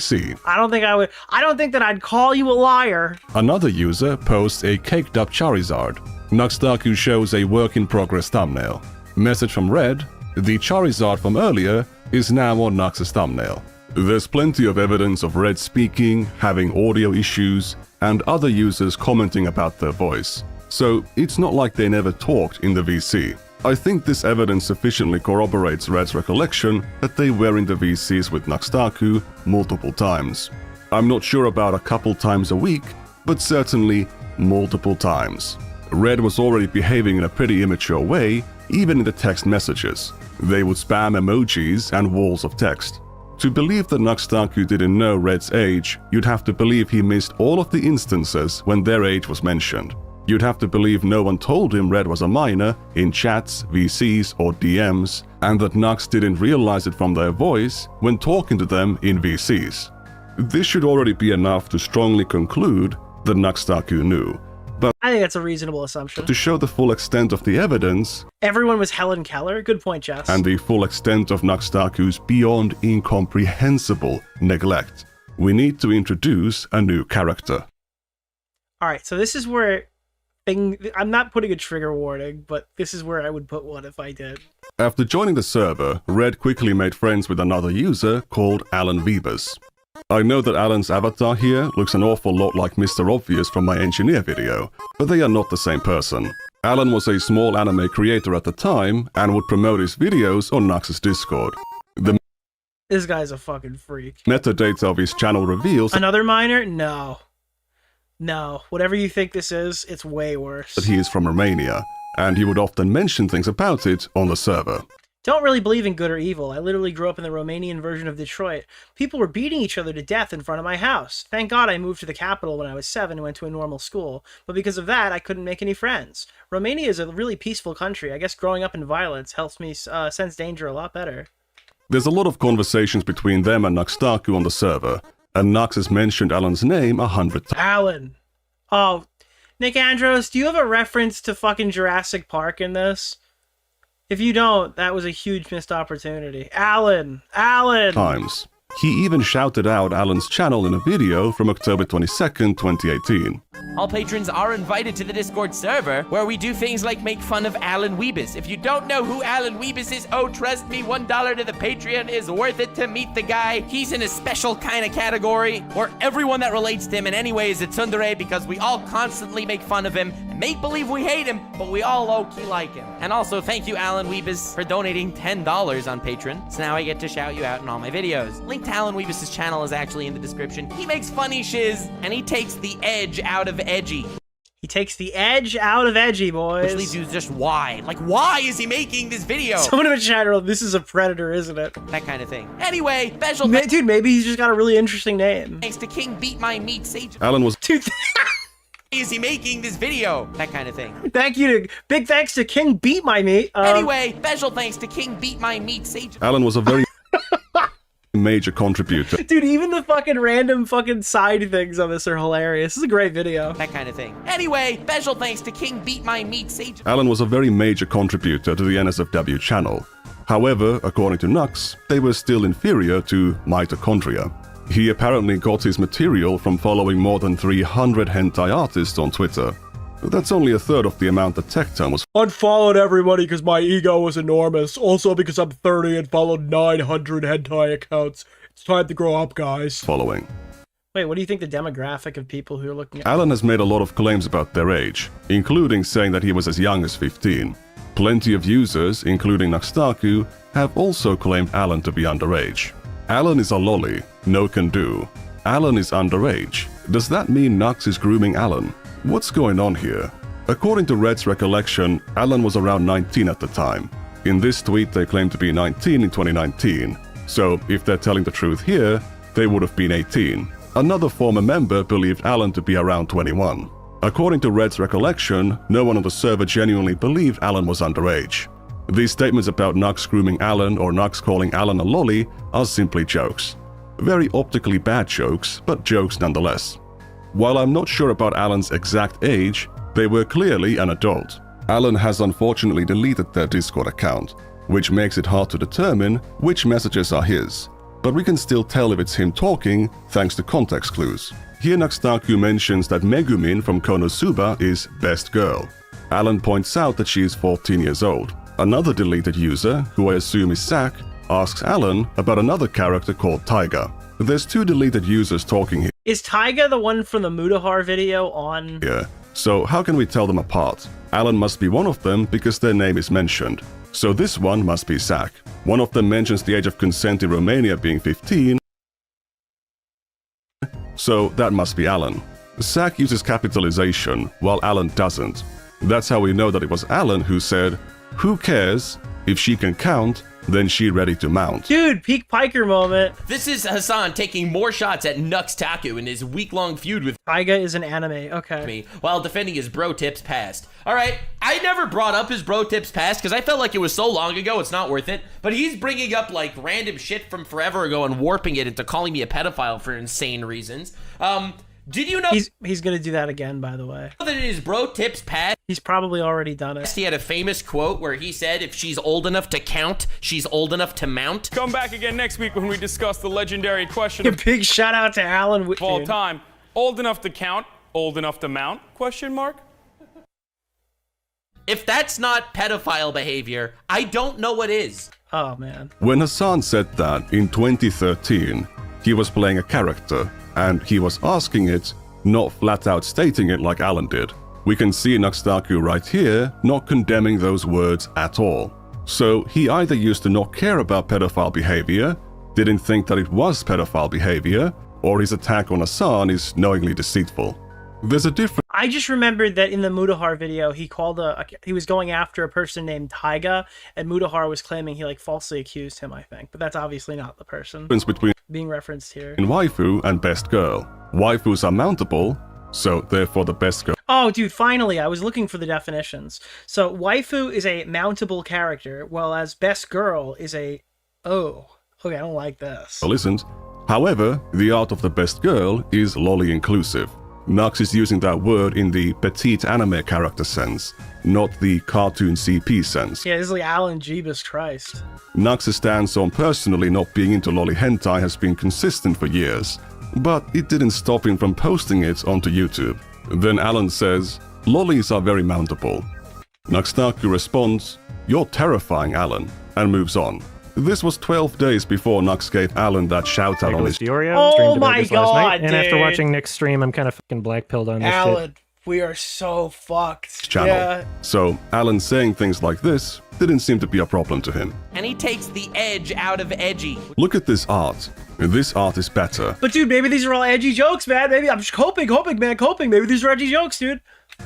Speaker 3: I don't think I would. I don't think that I'd call you a liar.
Speaker 1: Another user posts a caked up Charizard. Nux Taku shows a work in progress thumbnail. Message from Red, the Charizard from earlier is now on Nux's thumbnail. There's plenty of evidence of Red speaking, having audio issues, and other users commenting about their voice. So it's not like they never talked in the VC. I think this evidence sufficiently corroborates Red's recollection that they were in the VCs with Nux Taku multiple times. I'm not sure about a couple times a week, but certainly multiple times. Red was already behaving in a pretty immature way, even in the text messages. They would spam emojis and walls of text. To believe that Nux Taku didn't know Red's age, you'd have to believe he missed all of the instances when their age was mentioned. You'd have to believe no one told him Red was a minor in chats, VCs, or DMs, and that Nux didn't realize it from their voice when talking to them in VCs. This should already be enough to strongly conclude that Nux Taku knew. But
Speaker 3: I think that's a reasonable assumption.
Speaker 1: to show the full extent of the evidence,
Speaker 3: Everyone was Helen Keller? Good point, Jess.
Speaker 1: and the full extent of Nux Taku's beyond incomprehensible neglect, we need to introduce a new character.
Speaker 3: Alright, so this is where I'm not putting a trigger warning, but this is where I would put one if I did.
Speaker 1: After joining the server, Red quickly made friends with another user called Alan Vivas. I know that Alan's avatar here looks an awful lot like Mr. Obvious from my engineer video, but they are not the same person. Alan was a small anime creator at the time and would promote his videos on Nux's Discord.
Speaker 3: This guy's a fucking freak.
Speaker 1: Metadata of his channel reveals
Speaker 3: Another minor? No. No. Whatever you think this is, it's way worse.
Speaker 1: that he is from Romania, and he would often mention things about it on the server.
Speaker 3: Don't really believe in good or evil. I literally grew up in the Romanian version of Detroit. People were beating each other to death in front of my house. Thank God I moved to the capital when I was 7 and went to a normal school. But because of that, I couldn't make any friends. Romania is a really peaceful country. I guess growing up in violence helps me sense danger a lot better.
Speaker 1: There's a lot of conversations between them and Nux Taku on the server, and Nux has mentioned Alan's name 100 times.
Speaker 3: Alan. Oh, Nikandros, do you have a reference to fucking Jurassic Park in this? If you don't, that was a huge missed opportunity. Alan! Alan!
Speaker 1: He even shouted out Alan's channel in a video from October 22nd, 2018.
Speaker 11: All patrons are invited to the Discord server, where we do things like make fun of Alan Vivas. If you don't know who Alan Vivas is, oh, trust me, $1 to the Patreon is worth it to meet the guy. He's in a special kind of category, where everyone that relates to him in any way is a tsundere, because we all constantly make fun of him and make believe we hate him, but we all low-key like him. And also, thank you, Alan Vivas, for donating $10 on Patreon, so now I get to shout you out in all my videos. Link to Alan Vivas' channel is actually in the description. He makes funny shiz, and he takes the edge out of edgy.
Speaker 3: He takes the edge out of edgy, boys.
Speaker 11: Which leaves you just why? Like, why is he making this video?
Speaker 3: Someone in the chat room, this is a predator, isn't it?
Speaker 11: That kind of thing. Anyway, special
Speaker 3: dude, maybe he's just got a really interesting name.
Speaker 11: thanks to King Beat My Meat Sage.
Speaker 1: Alan was...
Speaker 3: Dude,
Speaker 11: is he making this video? That kind of thing.
Speaker 3: Big thanks to King Beat My Meat.
Speaker 11: Anyway, special thanks to King Beat My Meat Sage.
Speaker 1: Alan was a very major contributor.
Speaker 3: Dude, even the fucking random fucking side things on this are hilarious. This is a great video.
Speaker 11: That kind of thing. Anyway, special thanks to King Beat My Meat Sage.
Speaker 1: Alan was a very major contributor to the NSFW channel. However, according to Nux, they were still inferior to Mitochondria. He apparently got his material from following more than 300 hentai artists on Twitter. That's only a third of the amount that Tectone was.
Speaker 20: Unfollowed everybody because my ego was enormous. Also because I'm 30 and followed 900 hentai accounts. It's time to grow up, guys.
Speaker 1: Following.
Speaker 3: Wait, what do you think the demographic of people who are looking at...
Speaker 1: Alan has made a lot of claims about their age, including saying that he was as young as 15. Plenty of users, including Nux Taku, have also claimed Alan to be underage. Alan is a loli, no can do. Alan is underage. Does that mean Nux is grooming Alan? What's going on here? According to Red's recollection, Alan was around 19 at the time. In this tweet, they claim to be 19 in 2019. So, if they're telling the truth here, they would have been 18. Another former member believed Alan to be around 21. According to Red's recollection, no one on the server genuinely believed Alan was underage. These statements about Nux grooming Alan or Nux calling Alan a loli are simply jokes. Very optically bad jokes, but jokes nonetheless. While I'm not sure about Alan's exact age, they were clearly an adult. Alan has unfortunately deleted their Discord account, which makes it hard to determine which messages are his. But we can still tell if it's him talking thanks to context clues. Here Nux Taku mentions that Megumin from Konosuba is best girl. Alan points out that she is 14 years old. Another deleted user, who I assume is Zach, asks Alan about another character called Taiga. There's two deleted users talking here.
Speaker 3: Is Taiga the one from the Mutahar video on...
Speaker 1: Yeah. So how can we tell them apart? Alan must be one of them because their name is mentioned. So this one must be Zach. One of them mentions the age of consent in Romania being 15. So that must be Alan. Zach uses capitalization, while Alan doesn't. That's how we know that it was Alan who said, Who cares? If she can count, then she ready to mount.
Speaker 3: Dude, peak piker moment.
Speaker 10: This is Hassan taking more shots at Nux Taku in his week-long feud with
Speaker 3: Taiga is an anime, okay.
Speaker 10: me, while defending his bro tips past. Alright, I never brought up his bro tips past because I felt like it was so long ago it's not worth it, but he's bringing up like random shit from forever ago and warping it into calling me a pedophile for insane reasons. Did you know
Speaker 3: he's gonna do that again, by the way?
Speaker 10: That it is bro tips past?
Speaker 3: He's probably already done it.
Speaker 10: He had a famous quote where he said, if she's old enough to count, she's old enough to mount.
Speaker 21: Come back again next week when we discuss the legendary question
Speaker 3: of big shout out to Alan
Speaker 21: of all time. Old enough to count, old enough to mount? Question mark?
Speaker 10: If that's not pedophile behavior, I don't know what is.
Speaker 3: Oh man.
Speaker 1: When Hassan said that in 2013, he was playing a character, and he was asking it, not flat out stating it like Alan did. We can see Nux Taku right here not condemning those words at all. So he either used to not care about pedophile behavior, didn't think that it was pedophile behavior, or his attack on Hassan is knowingly deceitful. There's a difference.
Speaker 3: I just remembered that in the Mutahar video, he was going after a person named Taiga, and Mutahar was claiming he like falsely accused him, I think. But that's obviously not the person
Speaker 1: Between
Speaker 3: being referenced here.
Speaker 1: waifu and best girl. Waifus are mountable, so therefore the best girl.
Speaker 3: Oh, dude, finally, I was looking for the definitions. So, waifu is a mountable character, while as best girl is a... Oh, okay, I don't like this.
Speaker 1: Isn't. However, the art of the best girl is loli inclusive. Nux is using that word in the petite anime character sense, not the cartoon CP sense.
Speaker 3: Yeah, this is like Alan Jeebus Christ.
Speaker 1: Nux's stance on personally not being into loli hentai has been consistent for years, but it didn't stop him from posting it onto YouTube. Then Alan says, lolis are very mountable. Nux Taku responds, you're terrifying, Alan, and moves on. This was 12 days before Nux gave Alan that shout out on his
Speaker 15: DeOrio,
Speaker 3: oh my god,
Speaker 15: and after watching Nick's stream, I'm kind of fucking black-pilled on this
Speaker 3: Alan,
Speaker 15: shit.
Speaker 3: we are so fucked.
Speaker 1: Channel.
Speaker 3: Yeah.
Speaker 1: So Alan saying things like this didn't seem to be a problem to him.
Speaker 10: And he takes the edge out of edgy.
Speaker 1: Look at this art. This art is better.
Speaker 3: But dude, maybe these are all edgy jokes, man. Maybe I'm just coping, man, coping. Maybe these are edgy jokes, dude.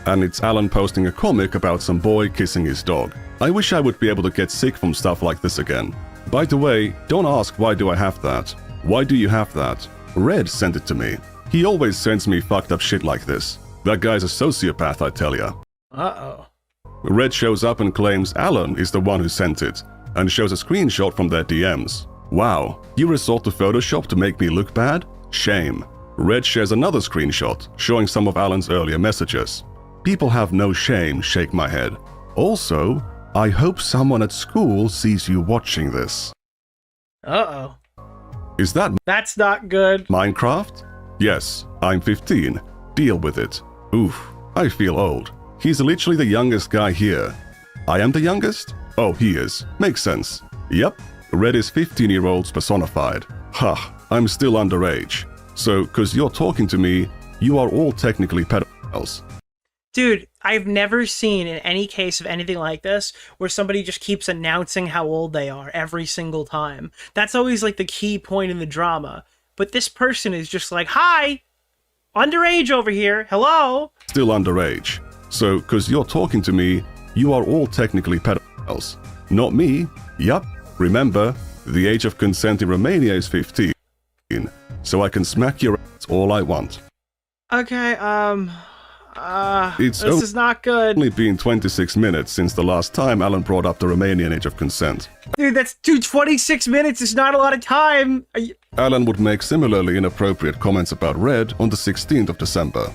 Speaker 1: And it's Alan posting a comic about some boy kissing his dog. I wish I would be able to get sick from stuff like this again. By the way, don't ask why do I have that. Why do you have that? Red sent it to me. He always sends me fucked up shit like this. That guy's a sociopath, I tell ya.
Speaker 3: Uh-oh.
Speaker 1: Red shows up and claims Alan is the one who sent it, and shows a screenshot from their DMs. Wow, you resort to Photoshop to make me look bad? Shame. Red shares another screenshot, showing some of Alan's earlier messages. People have no shame, shake my head. Also, I hope someone at school sees you watching this.
Speaker 3: Uh-oh.
Speaker 1: Is that
Speaker 3: That's not good.
Speaker 1: Minecraft? Yes, I'm 15. Deal with it. Oof, I feel old. He's literally the youngest guy here. I am the youngest? Oh, he is. Makes sense. Yep, Red is 15-year-olds personified. Ha, I'm still underage. So, cause you're talking to me, you are all technically pedophiles.
Speaker 3: Dude, I've never seen in any case of anything like this where somebody just keeps announcing how old they are every single time. That's always like the key point in the drama. But this person is just like, hi, underage over here, hello.
Speaker 1: Still underage. So, cause you're talking to me, you are all technically pedophiles. Not me. Yup. Remember, the age of consent in Romania is 15. So I can smack your ass all I want.
Speaker 3: Okay,
Speaker 1: It's
Speaker 3: this is not good.
Speaker 1: only been 26 minutes since the last time Alan brought up the Romanian age of consent.
Speaker 3: Dude, 26 minutes is not a lot of time.
Speaker 1: Alan would make similarly inappropriate comments about Red on the 16th of December.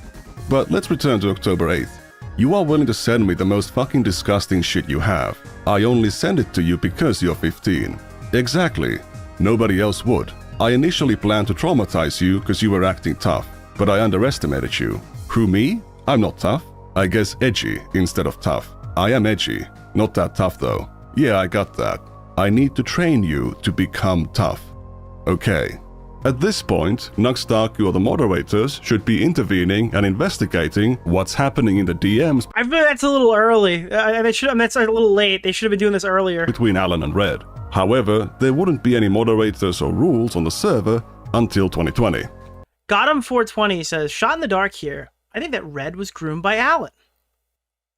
Speaker 1: But let's return to October 8th. You are willing to send me the most fucking disgusting shit you have. I only send it to you because you're 15. Exactly. Nobody else would. I initially planned to traumatize you because you were acting tough, but I underestimated you. Who, me? I'm not tough. I guess edgy instead of tough. I am edgy. Not that tough though. Yeah, I got that. I need to train you to become tough. Okay. At this point, Nux Taku or the moderators should be intervening and investigating what's happening in the DMs
Speaker 3: I feel that's a little early. That's a little late. They should have been doing this earlier.
Speaker 1: between Alan and Red. However, there wouldn't be any moderators or rules on the server until 2020.
Speaker 3: Got him 420 says, shot in the dark here. I think that Red was groomed by Alan.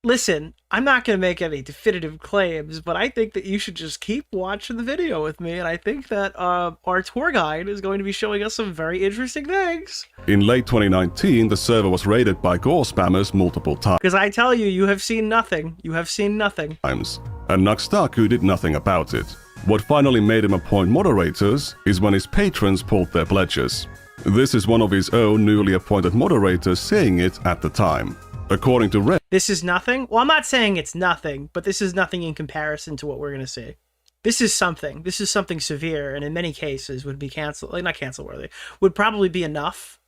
Speaker 3: Listen, I'm not going to make any definitive claims, but I think that you should just keep watching the video with me, and I think that our tour guide is going to be showing us some very interesting things.
Speaker 1: In late 2019, the server was raided by gore spammers multiple times.
Speaker 3: Because I tell you, you have seen nothing. You have seen nothing.
Speaker 1: And Nux Taku did nothing about it. What finally made him appoint moderators is when his patrons pulled their pledges. This is one of his own newly appointed moderators saying it at the time. According to Red,
Speaker 3: this is nothing? Well, I'm not saying it's nothing, but this is nothing in comparison to what we're going to see. This is something. This is something severe, and in many cases would be not cancel-worthy. Would probably be enough,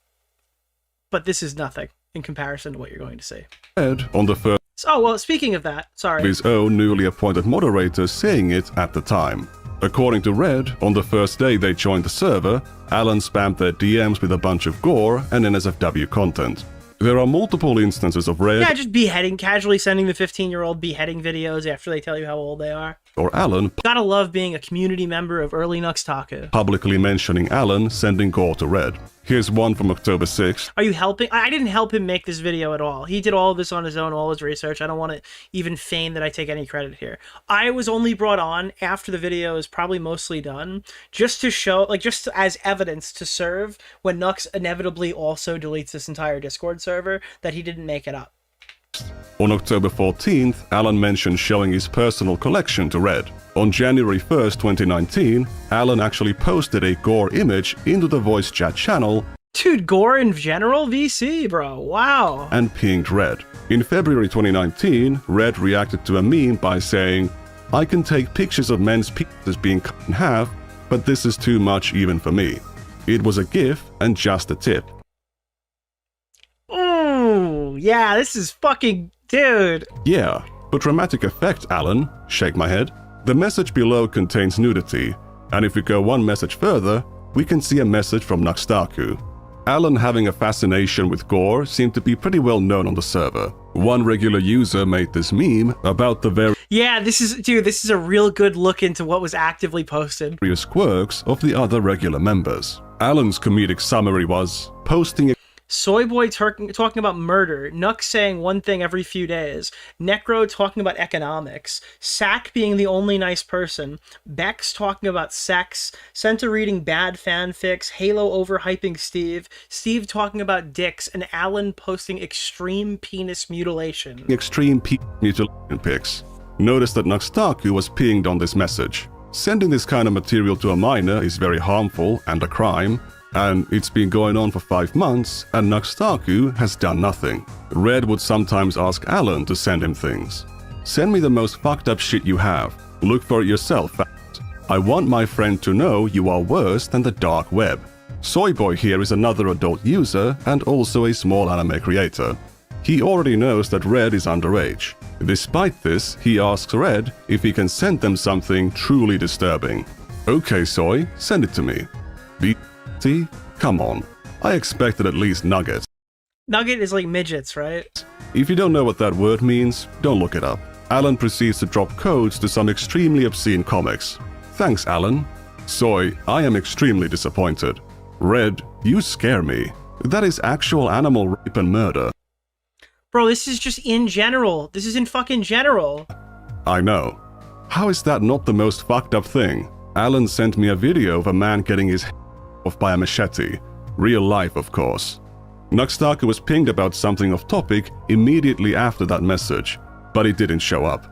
Speaker 3: but this is nothing in comparison to what you're going to see.
Speaker 1: Red, on the first
Speaker 3: Oh, well, speaking of that, sorry.
Speaker 1: his own newly appointed moderators saying it at the time. According to Red, on the first day they joined the server, Alan spammed their DMs with a bunch of gore and NSFW content. There are multiple instances of Red
Speaker 3: Yeah, just beheading, casually sending the 15-year-old beheading videos after they tell you how old they are.
Speaker 1: or Alan
Speaker 3: Gotta love being a community member of early Nux Taku.
Speaker 1: publicly mentioning Alan sending gore to Red. Here's one from October 6th.
Speaker 3: Are you helping? I didn't help him make this video at all. He did all of this on his own, all his research. I don't want to even feign that I take any credit here. I was only brought on after the video is probably mostly done, just to show, like, just as evidence to serve when Nux inevitably also deletes this entire Discord server that he didn't make it up.
Speaker 1: On October 14th, Alan mentioned showing his personal collection to Red. On January 1st, 2019, Alan actually posted a gore image into the voice chat channel.
Speaker 3: Dude, gore in general? VC, bro. Wow.
Speaker 1: And pinged Red. In February 2019, Red reacted to a meme by saying, "I can take pictures of men's penises being cut in half, but this is too much even for me." It was a GIF and just a tip.
Speaker 3: Ooh, yeah, this is fucking... Dude.
Speaker 1: Yeah, but dramatic effect, Alan. Shake my head. The message below contains nudity, and if we go one message further, we can see a message from Nux Taku. Alan having a fascination with gore seemed to be pretty well known on the server. One regular user made this meme about the
Speaker 3: Yeah, this is a real good look into what was actively posted.
Speaker 1: various quirks of the other regular members. Alan's comedic summary was, posting a
Speaker 3: Soyboy talking about murder, Nux saying one thing every few days, Necro talking about economics, Sack being the only nice person, Bex talking about sex, Senta reading bad fanfics, Halo overhyping Steve, Steve talking about dicks, and Alan posting extreme penis mutilation.
Speaker 1: extreme mutilation pics. Notice that Nux Taku was pinged on this message. Sending this kind of material to a minor is very harmful and a crime, and it's been going on for 5 months, and Nux Taku has done nothing. Red would sometimes ask Alan to send him things. Send me the most fucked up shit you have. Look for it yourself. I want my friend to know you are worse than the dark web. Soyboy here is another adult user and also a small anime creator. He already knows that Red is underage. Despite this, he asks Red if he can send them something truly disturbing. Okay, Soy, send it to me. Come on. I expected at least nuggets.
Speaker 3: Nugget is like midgets, right?
Speaker 1: If you don't know what that word means, don't look it up. Alan proceeds to drop codes to some extremely obscene comics. Thanks, Alan. Soy, I am extremely disappointed. Red, you scare me. That is actual animal rape and murder.
Speaker 3: Bro, this is just in general. This is in fucking general.
Speaker 1: I know. How is that not the most fucked up thing? Alan sent me a video of a man getting his head off by a machete. Real life, of course. Nux Taku was pinged about something off topic immediately after that message, but it didn't show up.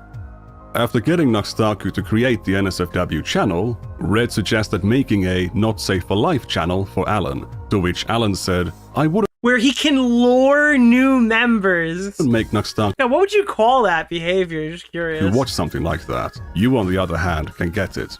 Speaker 1: After getting Nux Taku to create the NSFW channel, Red suggested making a Not Safe for Life channel for Alan, to which Alan said, I wouldn't
Speaker 3: where he can lure new members.
Speaker 1: Make Nux Taku
Speaker 3: Yeah, what would you call that behavior? Just curious.
Speaker 1: watch something like that. You, on the other hand, can get it.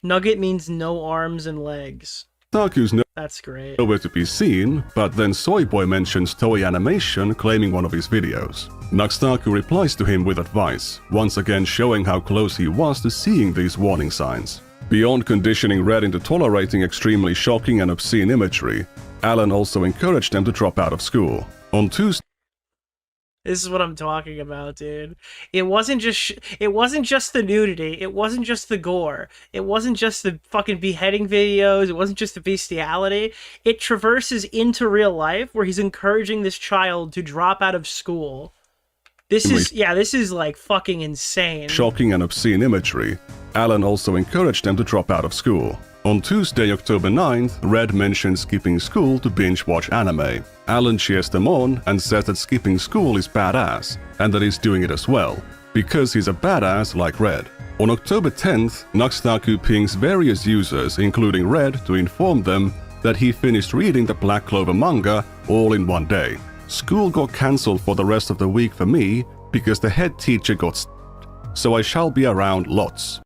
Speaker 3: Nugget means no arms and legs.
Speaker 1: Taku's
Speaker 3: That's great.
Speaker 1: nowhere to be seen, but then Soyboy mentions Toei Animation claiming one of his videos. Nux Taku replies to him with advice, once again showing how close he was to seeing these warning signs. Beyond conditioning Red into tolerating extremely shocking and obscene imagery, Alan also encouraged them to drop out of school. On Tuesday,
Speaker 3: This is what I'm talking about, dude. It wasn't just the nudity. It wasn't just the gore. It wasn't just the fucking beheading videos. It wasn't just the bestiality. It traverses into real life where he's encouraging this child to drop out of school. This is like fucking insane.
Speaker 1: Shocking and obscene imagery. Alan also encouraged them to drop out of school. On Tuesday, October 9th, Red mentioned skipping school to binge-watch anime. Alan cheers them on and says that skipping school is badass, and that he's doing it as well, because he's a badass like Red. On October 10th, Nux Taku pings various users, including Red, to inform them that he finished reading the Black Clover manga all in one day. School got cancelled for the rest of the week for me because the head teacher got so I shall be around lots.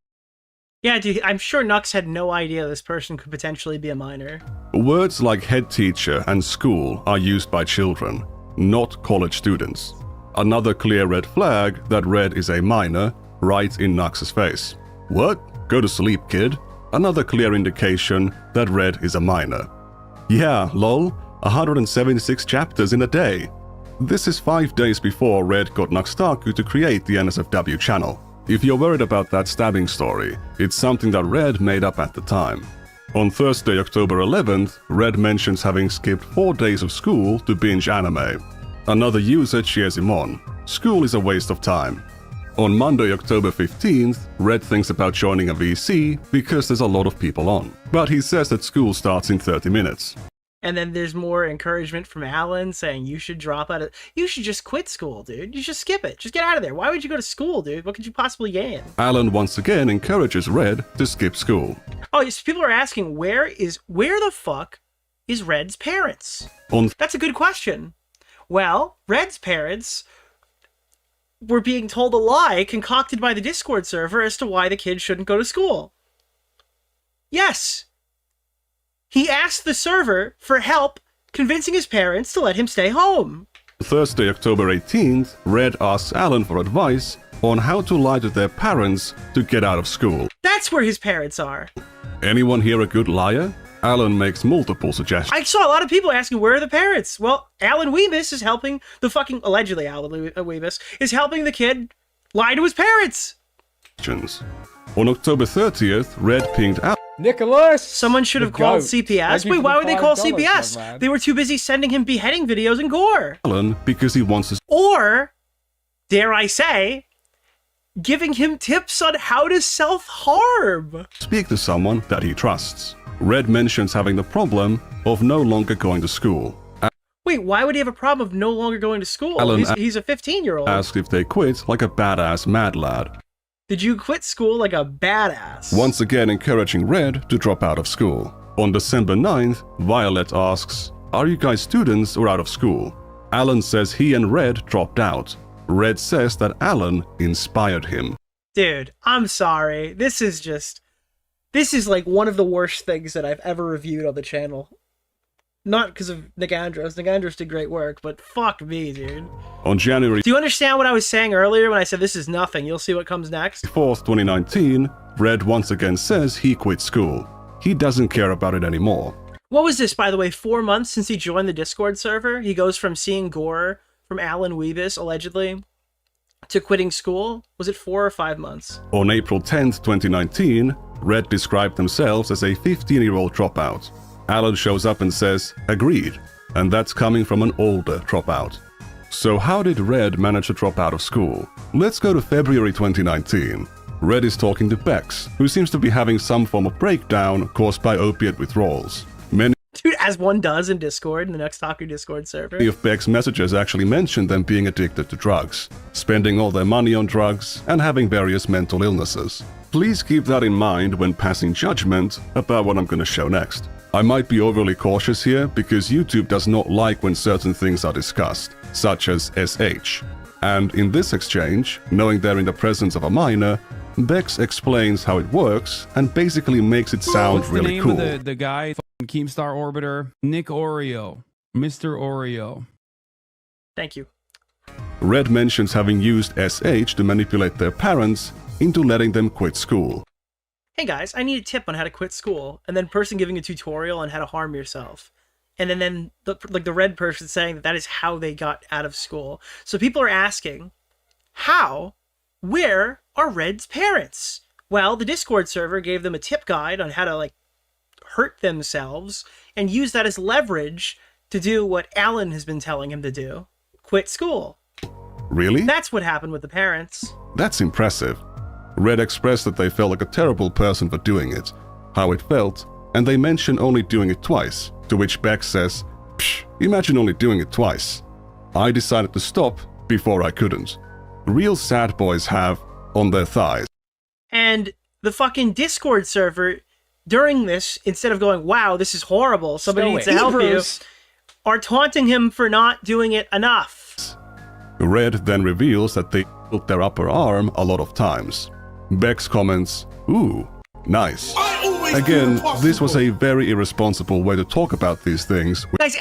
Speaker 3: Yeah, dude, I'm sure Nux had no idea this person could potentially be a minor.
Speaker 1: Words like head teacher and school are used by children, not college students. Another clear red flag that Red is a minor, right in Nux's face. What? Go to sleep, kid. Another clear indication that Red is a minor. Yeah, lol, 176 chapters in a day. This is 5 days before Red got Nux Taku to create the NSFW channel. If you're worried about that stabbing story, it's something that Red made up at the time. On Thursday, October 11th, Red mentions having skipped 4 days of school to binge anime. Another user cheers him on. School is a waste of time. On Monday, October 15th, Red thinks about joining a VC because there's a lot of people on. But he says that school starts in 30 minutes.
Speaker 3: And then there's more encouragement from Alan saying you should drop out of... You should just quit school, dude. You should skip it. Just get out of there. Why would you go to school, dude? What could you possibly gain?
Speaker 1: Alan once again encourages Red to skip school.
Speaker 3: Oh, yes, people are asking, where the fuck is Red's parents? That's a good question. Well, Red's parents were being told a lie concocted by the Discord server as to why the kid shouldn't go to school. Yes. He asked the server for help convincing his parents to let him stay home.
Speaker 1: Thursday, October 18th, Red asks Alan for advice on how to lie to their parents to get out of school.
Speaker 3: That's where his parents are.
Speaker 1: Anyone here a good liar? Alan makes multiple suggestions.
Speaker 3: I saw a lot of people asking, where are the parents? Well, Alan Vivas is helping the fucking... Allegedly, Alan Vivas is helping the kid lie to his parents.
Speaker 1: On October 30th, Red pinged out.
Speaker 3: Nicholas! Someone should have called CPS. Wait, why would they call CPS? They were too busy sending him beheading videos and gore.
Speaker 1: Alan, because he wants to...
Speaker 3: Or, dare I say, giving him tips on how to self-harm.
Speaker 1: Speak to someone that he trusts. Red mentions having the problem of no longer going to school.
Speaker 3: Wait, why would he have a problem of no longer going to school?
Speaker 1: Alan
Speaker 3: He's a 15-year-old.
Speaker 1: Asked if they quit like a badass mad lad.
Speaker 3: Did you quit school like a badass?
Speaker 1: Once again encouraging Red to drop out of school. On December 9th, Violet asks, are you guys students or out of school? Alan says he and Red dropped out. Red says that Alan inspired him.
Speaker 3: Dude, I'm sorry. This is like one of the worst things that I've ever reviewed on the channel. Not because of Nikandros. Nikandros did great work, but fuck me, dude.
Speaker 1: On January...
Speaker 3: Do you understand what I was saying earlier when I said this is nothing? You'll see what comes next.
Speaker 1: 4th, 2019, Red once again says he quit school. He doesn't care about it anymore.
Speaker 3: What was this, by the way? 4 months since he joined the Discord server? He goes from seeing gore from Alan Vivas, allegedly, to quitting school? Was it 4 or 5 months?
Speaker 1: On April 10th, 2019, Red described themselves as a 15-year-old dropout. Alan shows up and says, agreed, and that's coming from an older dropout. So how did Red manage to drop out of school? Let's go to February 2019. Red is talking to Bex, who seems to be having some form of breakdown caused by opiate withdrawals. Many
Speaker 3: Dude, as one does in Discord, in the Nux Taku Discord server.
Speaker 1: of Beck's messages actually mention them being addicted to drugs, spending all their money on drugs, and having various mental illnesses. Please keep that in mind when passing judgment about what I'm going to show next. I might be overly cautious here because YouTube does not like when certain things are discussed, such as SH. And in this exchange, knowing they're in the presence of a minor, Bex explains how it works and basically makes it sound really cool.
Speaker 7: The guy, Keemstar Orbiter, Nick Oreo, Mr. Oreo.
Speaker 3: Thank you.
Speaker 1: Red mentions having used SH to manipulate their parents into letting them quit school.
Speaker 3: Hey guys, I need a tip on how to quit school, and then person giving a tutorial on how to harm yourself. And then the red person saying that is how they got out of school. So people are asking, where are Red's parents? Well, the Discord server gave them a tip guide on how to, hurt themselves, and use that as leverage to do what Alan has been telling him to do. Quit school.
Speaker 1: Really?
Speaker 3: That's what happened with the parents.
Speaker 1: That's impressive. Red expressed that they felt like a terrible person for doing it, how it felt, and they mentioned only doing it twice, to which Beck says, "Psh, imagine only doing it twice. I decided to stop before I couldn't." Real sad boys have on their thighs.
Speaker 3: And the fucking Discord server, during this, instead of going, wow, this is horrible, somebody needs to help you, are taunting him for not doing it enough.
Speaker 1: Red then reveals that they built their upper arm a lot of times. Bex comments, "Ooh, nice." Again, this was a very irresponsible way to talk about these things
Speaker 3: Guys,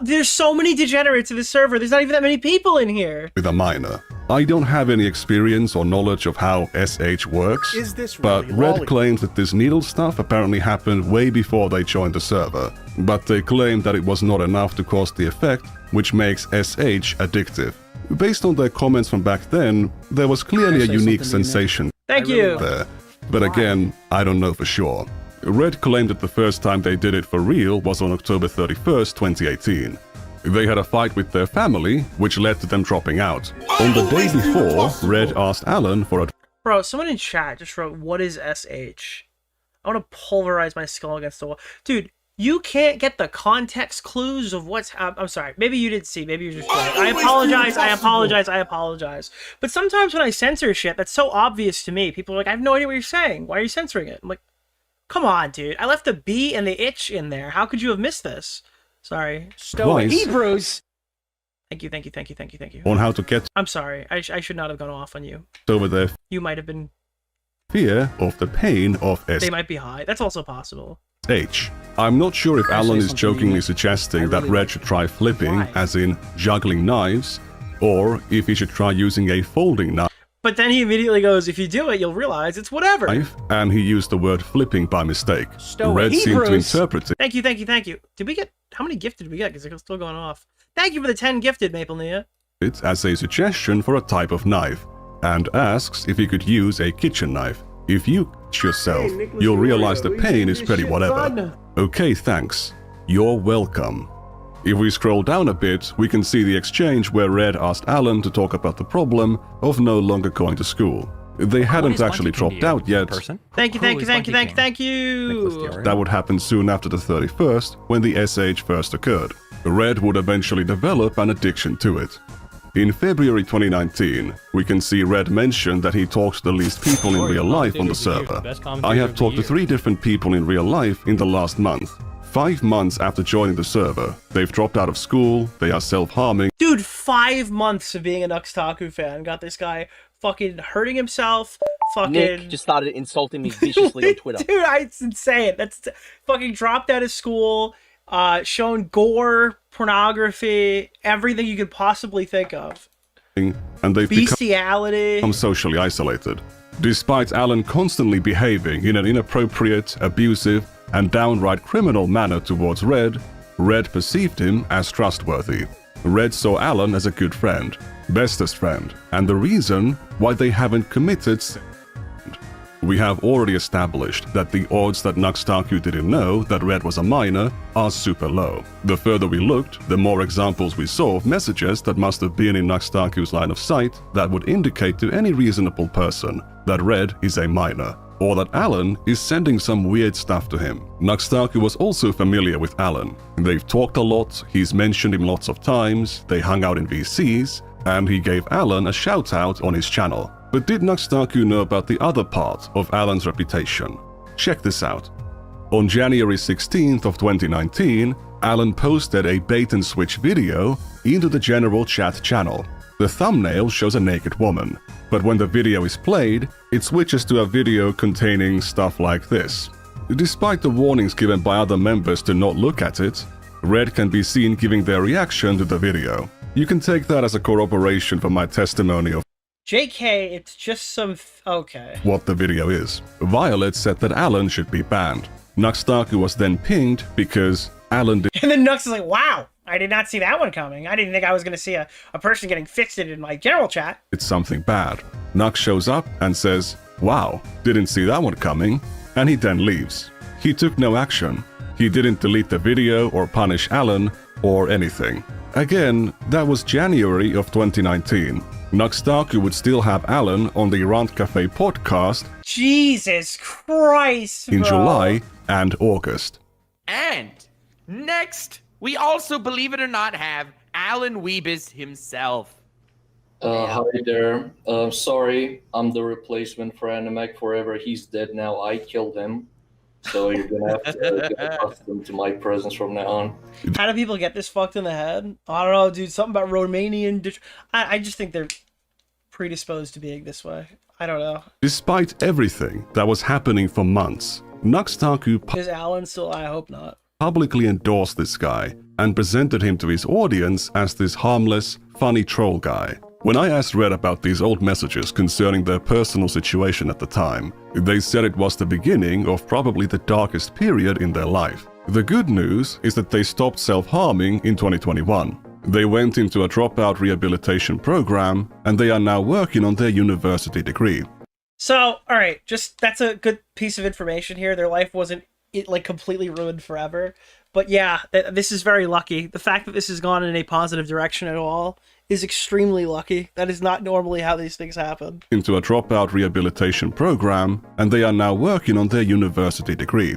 Speaker 3: there's so many degenerates in this server, there's not even that many people in here.
Speaker 1: with a minor. I don't have any experience or knowledge of how SH works,
Speaker 5: Is this
Speaker 1: but
Speaker 5: really
Speaker 1: Red
Speaker 5: loli?
Speaker 1: claims that this needle stuff apparently happened way before they joined the server, but they claim that it was not enough to cause the effect, which makes SH addictive. Based on their comments from back then, there was clearly a unique sensation
Speaker 3: Thank you.
Speaker 1: there. But again, I don't know for sure. Red claimed that the first time they did it for real was on October 31st, 2018. They had a fight with their family, which led to them dropping out. On the day before, Red asked Alan for a
Speaker 3: Bro, someone in chat just wrote, what is SH? I want to pulverize my skull against the wall. Dude, you can't get the context clues of what's I'm sorry. Maybe you didn't see. Maybe you just read it. I apologize. But sometimes when I censor shit, that's so obvious to me. People are like, I have no idea what you're saying. Why are you censoring it? I'm like, come on, dude. I left the B and the itch in there. How could you have missed this? Sorry.
Speaker 1: Twice.
Speaker 3: Hebrews. Thank you.
Speaker 1: on how to get
Speaker 3: I'm sorry. I should not have gone off on you.
Speaker 1: over their
Speaker 3: You might have been...
Speaker 1: fear of the pain of
Speaker 3: They might be high. That's also possible.
Speaker 1: SH. I'm not sure if Alan is jokingly suggesting that Red should try flipping, as in juggling knives, or if he should try using a folding knife,
Speaker 3: But then he immediately goes, if you do it, you'll realize it's whatever.
Speaker 1: and he used the word flipping by mistake. Red seemed to interpret
Speaker 3: Thank you. Did we get... How many gifted did we get? Because it's still going off. Thank you for the 10 gifted, Maple Nia.
Speaker 1: it as a suggestion for a type of knife, and asks if he could use a kitchen knife. If you cut yourself, you'll realize the pain is pretty whatever. Okay, thanks. You're welcome. If we scroll down a bit, we can see the exchange where Red asked Alan to talk about the problem of no longer going to school. They hadn't actually dropped out yet.
Speaker 3: Thank you.
Speaker 1: That would happen soon after the 31st, when the SH first occurred. Red would eventually develop an addiction to it. In February 2019, we can see Red mention that he talks to the least people in real life on the server. I have talked to 3 different people in real life in the last month. 5 months after joining the server, they've dropped out of school, they are self-harming.
Speaker 3: Dude, 5 months of being a Nux Taku fan got this guy fucking hurting himself, fucking...
Speaker 8: Nick just started insulting me viciously on Twitter.
Speaker 3: Dude, it's insane. That's fucking dropped out of school, shown gore, pornography, everything you could possibly think of.
Speaker 1: And they've become socially isolated. Despite Alan constantly behaving in an inappropriate, abusive, and downright criminal manner towards Red, Red perceived him as trustworthy. Red saw Alan as a good friend, bestest friend, and the reason why they haven't committed. We have already established that the odds that Nux Taku didn't know that Red was a minor are super low. The further we looked, the more examples we saw of messages that must have been in Nux Taku's line of sight that would indicate to any reasonable person that Red is a minor, or that Alan is sending some weird stuff to him. Nux Taku was also familiar with Alan. They've talked a lot, he's mentioned him lots of times, they hung out in VCs, and he gave Alan a shout out on his channel. But did Nux Taku know about the other part of Alan's reputation? Check this out. On January 16th of 2019, Alan posted a bait and switch video into the general chat channel. The thumbnail shows a naked woman, but when the video is played, it switches to a video containing stuff like this. Despite the warnings given by other members to not look at it, Red can be seen giving their reaction to the video. You can take that as a corroboration for my testimony of
Speaker 3: JK, it's just some... okay.
Speaker 1: what the video is. Violet said that Alan should be banned. Nux Taku was then pinged because Alan did...
Speaker 3: And then Nux is like, wow, I did not see that one coming. I didn't think I was going to see a person getting fixated in my general chat.
Speaker 1: It's something bad. Nux shows up and says, wow, didn't see that one coming, and he then leaves. He took no action. He didn't delete the video or punish Alan or anything. Again, that was January of 2019. Nux Taku would still have Alan on the Rant Cafe podcast
Speaker 3: Jesus Christ,
Speaker 1: in
Speaker 3: bro.
Speaker 1: July and August.
Speaker 11: And next, we also, believe it or not, have Alan Vivas himself.
Speaker 12: Hi there. Sorry, I'm the replacement for Animac Forever. He's dead now. I killed him. So you're gonna have to get accustomed to my presence from now on.
Speaker 3: How do people get this fucked in the head? I don't know, dude. Something about Romanian. I just think they're predisposed to being this way. I don't know.
Speaker 1: Despite everything that was happening for months, Nux Taku
Speaker 3: Is Alan still? I hope not.
Speaker 1: publicly endorsed this guy and presented him to his audience as this harmless, funny troll guy. When I asked Red about these old messages concerning their personal situation at the time, they said it was the beginning of probably the darkest period in their life. The good news is that they stopped self-harming in 2021. They went into a dropout rehabilitation program, and they are now working on their university degree.
Speaker 3: So, all right, that's a good piece of information here. Their life wasn't like completely ruined forever, but yeah, this is very lucky. The fact that this has gone in a positive direction at all is extremely lucky. That is not normally how these things happen.
Speaker 1: Into a dropout rehabilitation program, and they are now working on their university degree.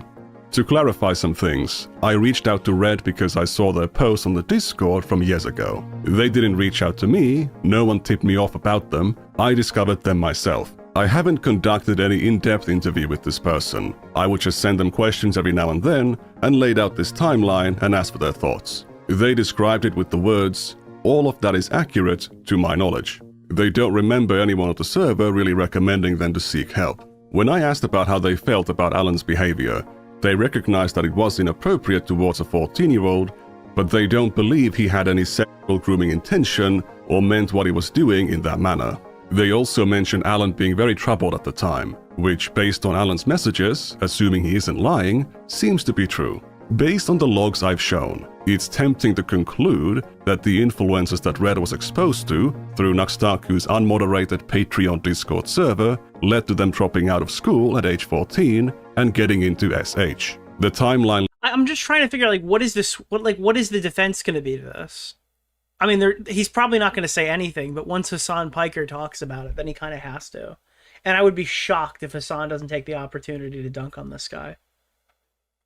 Speaker 1: To clarify some things, I reached out to Red because I saw their post on the Discord from years ago. They didn't reach out to me, no one tipped me off about them, I discovered them myself. I haven't conducted any in-depth interview with this person. I would just send them questions every now and then, and laid out this timeline and asked for their thoughts. They described it with the words, "All of that is accurate, to my knowledge." They don't remember anyone on the server really recommending them to seek help. When I asked about how they felt about Alan's behavior, they recognized that it was inappropriate towards a 14-year-old, but they don't believe he had any sexual grooming intention or meant what he was doing in that manner. They also mentioned Alan being very troubled at the time, which, based on Alan's messages, assuming he isn't lying, seems to be true. Based on the logs I've shown, it's tempting to conclude that the influences that Red was exposed to through Nux Taku's unmoderated Patreon Discord server led to them dropping out of school at age 14 and getting into SH. The timeline...
Speaker 3: I'm just trying to figure out, like, what is the defense going to be to this? I mean, he's probably not going to say anything, but once Hassan Piker talks about it, then he kind of has to. And I would be shocked if Hassan doesn't take the opportunity to dunk on this guy.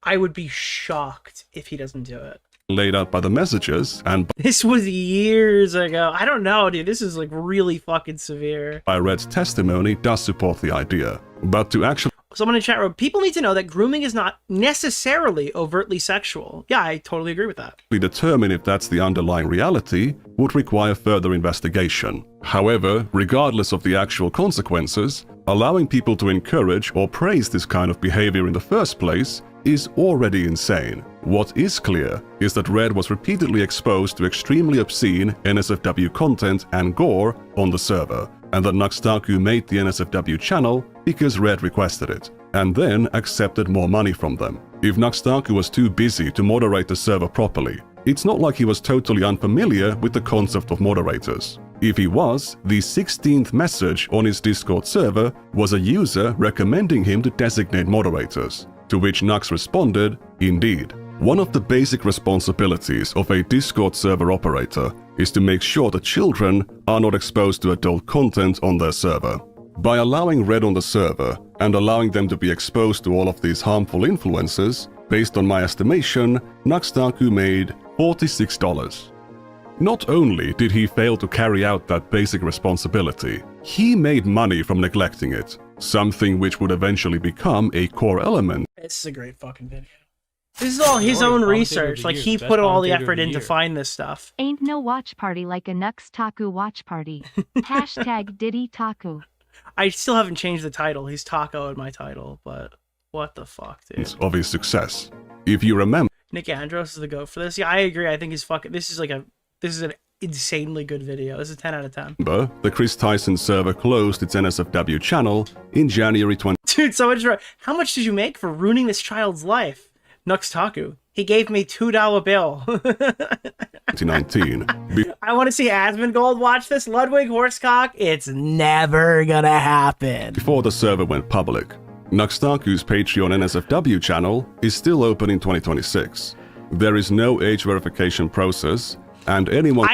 Speaker 3: I would be shocked if he doesn't do it.
Speaker 1: Laid out by the messages and
Speaker 3: this was years ago. I don't know, dude. This is like really fucking severe.
Speaker 1: by Red's testimony does support the idea. But to actually
Speaker 3: Someone in chat room, people need to know that grooming is not necessarily overtly sexual. Yeah, I totally agree with that.
Speaker 1: determine if that's the underlying reality would require further investigation. However, regardless of the actual consequences, allowing people to encourage or praise this kind of behavior in the first place is already insane. What is clear is that Red was repeatedly exposed to extremely obscene NSFW content and gore on the server, and that Nux Taku made the NSFW channel because Red requested it, and then accepted more money from them. If Nux Taku was too busy to moderate the server properly, it's not like he was totally unfamiliar with the concept of moderators. If he was, the 16th message on his Discord server was a user recommending him to designate moderators, to which Nux responded, "Indeed." One of the basic responsibilities of a Discord server operator is to make sure that children are not exposed to adult content on their server. By allowing Red on the server and allowing them to be exposed to all of these harmful influences, based on my estimation, Nux Taku made $46. Not only did he fail to carry out that basic responsibility, he made money from neglecting it, something which would eventually become a core element.
Speaker 3: This is a great fucking video. This is all his own research. Like, he put all the effort in to find this stuff.
Speaker 4: Ain't no watch party like a Nux Taku watch party. Hashtag Diddy Taku.
Speaker 3: I still haven't changed the title. He's Taco in my title, but what the fuck, dude?
Speaker 1: Of his success. If you remember,
Speaker 3: Nikandros is the goat for this. Yeah, I agree. I think he's fucking. This is an insanely good video. This is 10 out of 10.
Speaker 1: The Chris Tyson server closed its NSFW channel in January 20.
Speaker 3: Dude, so much. How much did you make for ruining this child's life? Nux Taku. He gave me $2 bill.
Speaker 1: 2019.
Speaker 3: I want to see Asmongold watch this. Ludwig Horsecock. It's never gonna happen.
Speaker 1: Before the server went public, Nux Taku's Patreon NSFW channel is still open in 2026. There is no age verification process, and anyone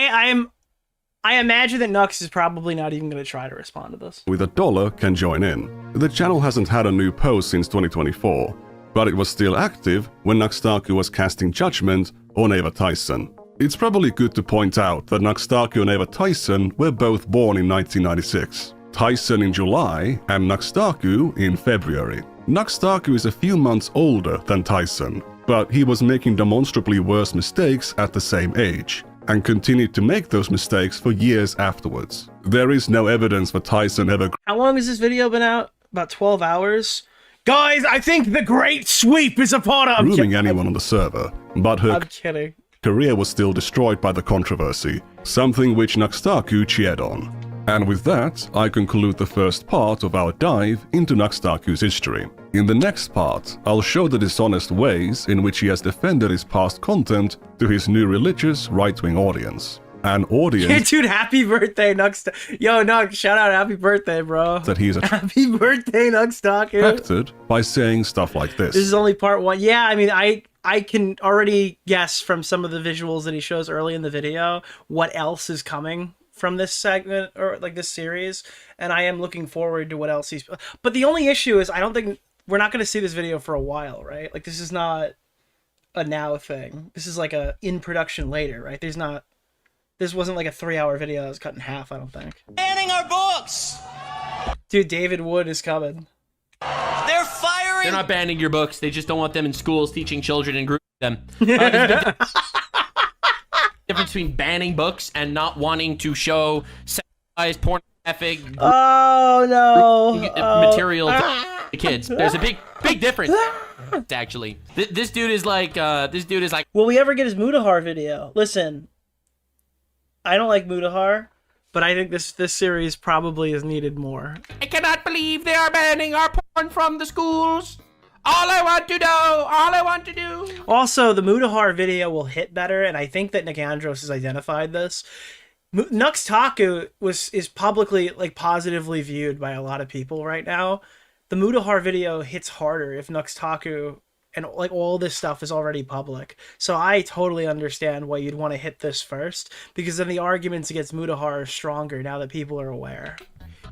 Speaker 3: I imagine that Nux is probably not even going to try to respond to this.
Speaker 1: with $1 can join in. The channel hasn't had a new post since 2024, but it was still active when Nux Taku was casting judgment on Ava Tyson. It's probably good to point out that Nux Taku and Ava Tyson were both born in 1996. Tyson in July and Nux Taku in February. Nux Taku is a few months older than Tyson, but he was making demonstrably worse mistakes at the same age, and continued to make those mistakes for years afterwards. There is no evidence for Tyson ever.
Speaker 3: How long has this video been out? About 12 hours? Guys, I think the great sweep is upon us.
Speaker 1: Grooming anyone on the server, but her
Speaker 3: I'm kidding.
Speaker 1: career was still destroyed by the controversy, something which Nux Taku cheered on. And with that, I conclude the first part of our dive into Nux Taku's history. In the next part, I'll show the dishonest ways in which he has defended his past content to his new religious right-wing audience. An audience
Speaker 3: Yeah, dude, happy birthday, Nux. Yo, Nux, shout out, happy birthday, bro.
Speaker 1: that he is
Speaker 3: Happy birthday, Nux Taku.
Speaker 1: attracted by saying stuff like this.
Speaker 3: This is only part one. Yeah, I mean, I can already guess from some of the visuals that he shows early in the video what else is coming from this segment or like this series, and I am looking forward to what else he's. But the only issue is I don't think we're not going to see this video for a while, right? Like this is not a now thing. This is like a in production later, right? This wasn't like a 3-hour video that was cut in half. I don't think.
Speaker 14: Banning our books.
Speaker 3: Dude, David Wood is coming.
Speaker 14: They're firing.
Speaker 10: They're not banning your books. They just don't want them in schools teaching children and grooming them. Difference between banning books and not wanting to show sexualized pornographic material to kids. There's a big difference. Actually, this dude is like.
Speaker 3: Will we ever get his Mutahar video? Listen, I don't like Mutahar, but I think this series probably is needed more.
Speaker 10: I cannot believe they are banning our porn from the schools. All I want to do.
Speaker 3: Also, the Mutahar video will hit better, and I think that Nikandros has identified this. Nux Taku is publicly, like, positively viewed by a lot of people right now. The Mutahar video hits harder if Nux Taku and, like, all this stuff is already public. So I totally understand why you'd want to hit this first, because then the arguments against Mutahar are stronger now that people are aware.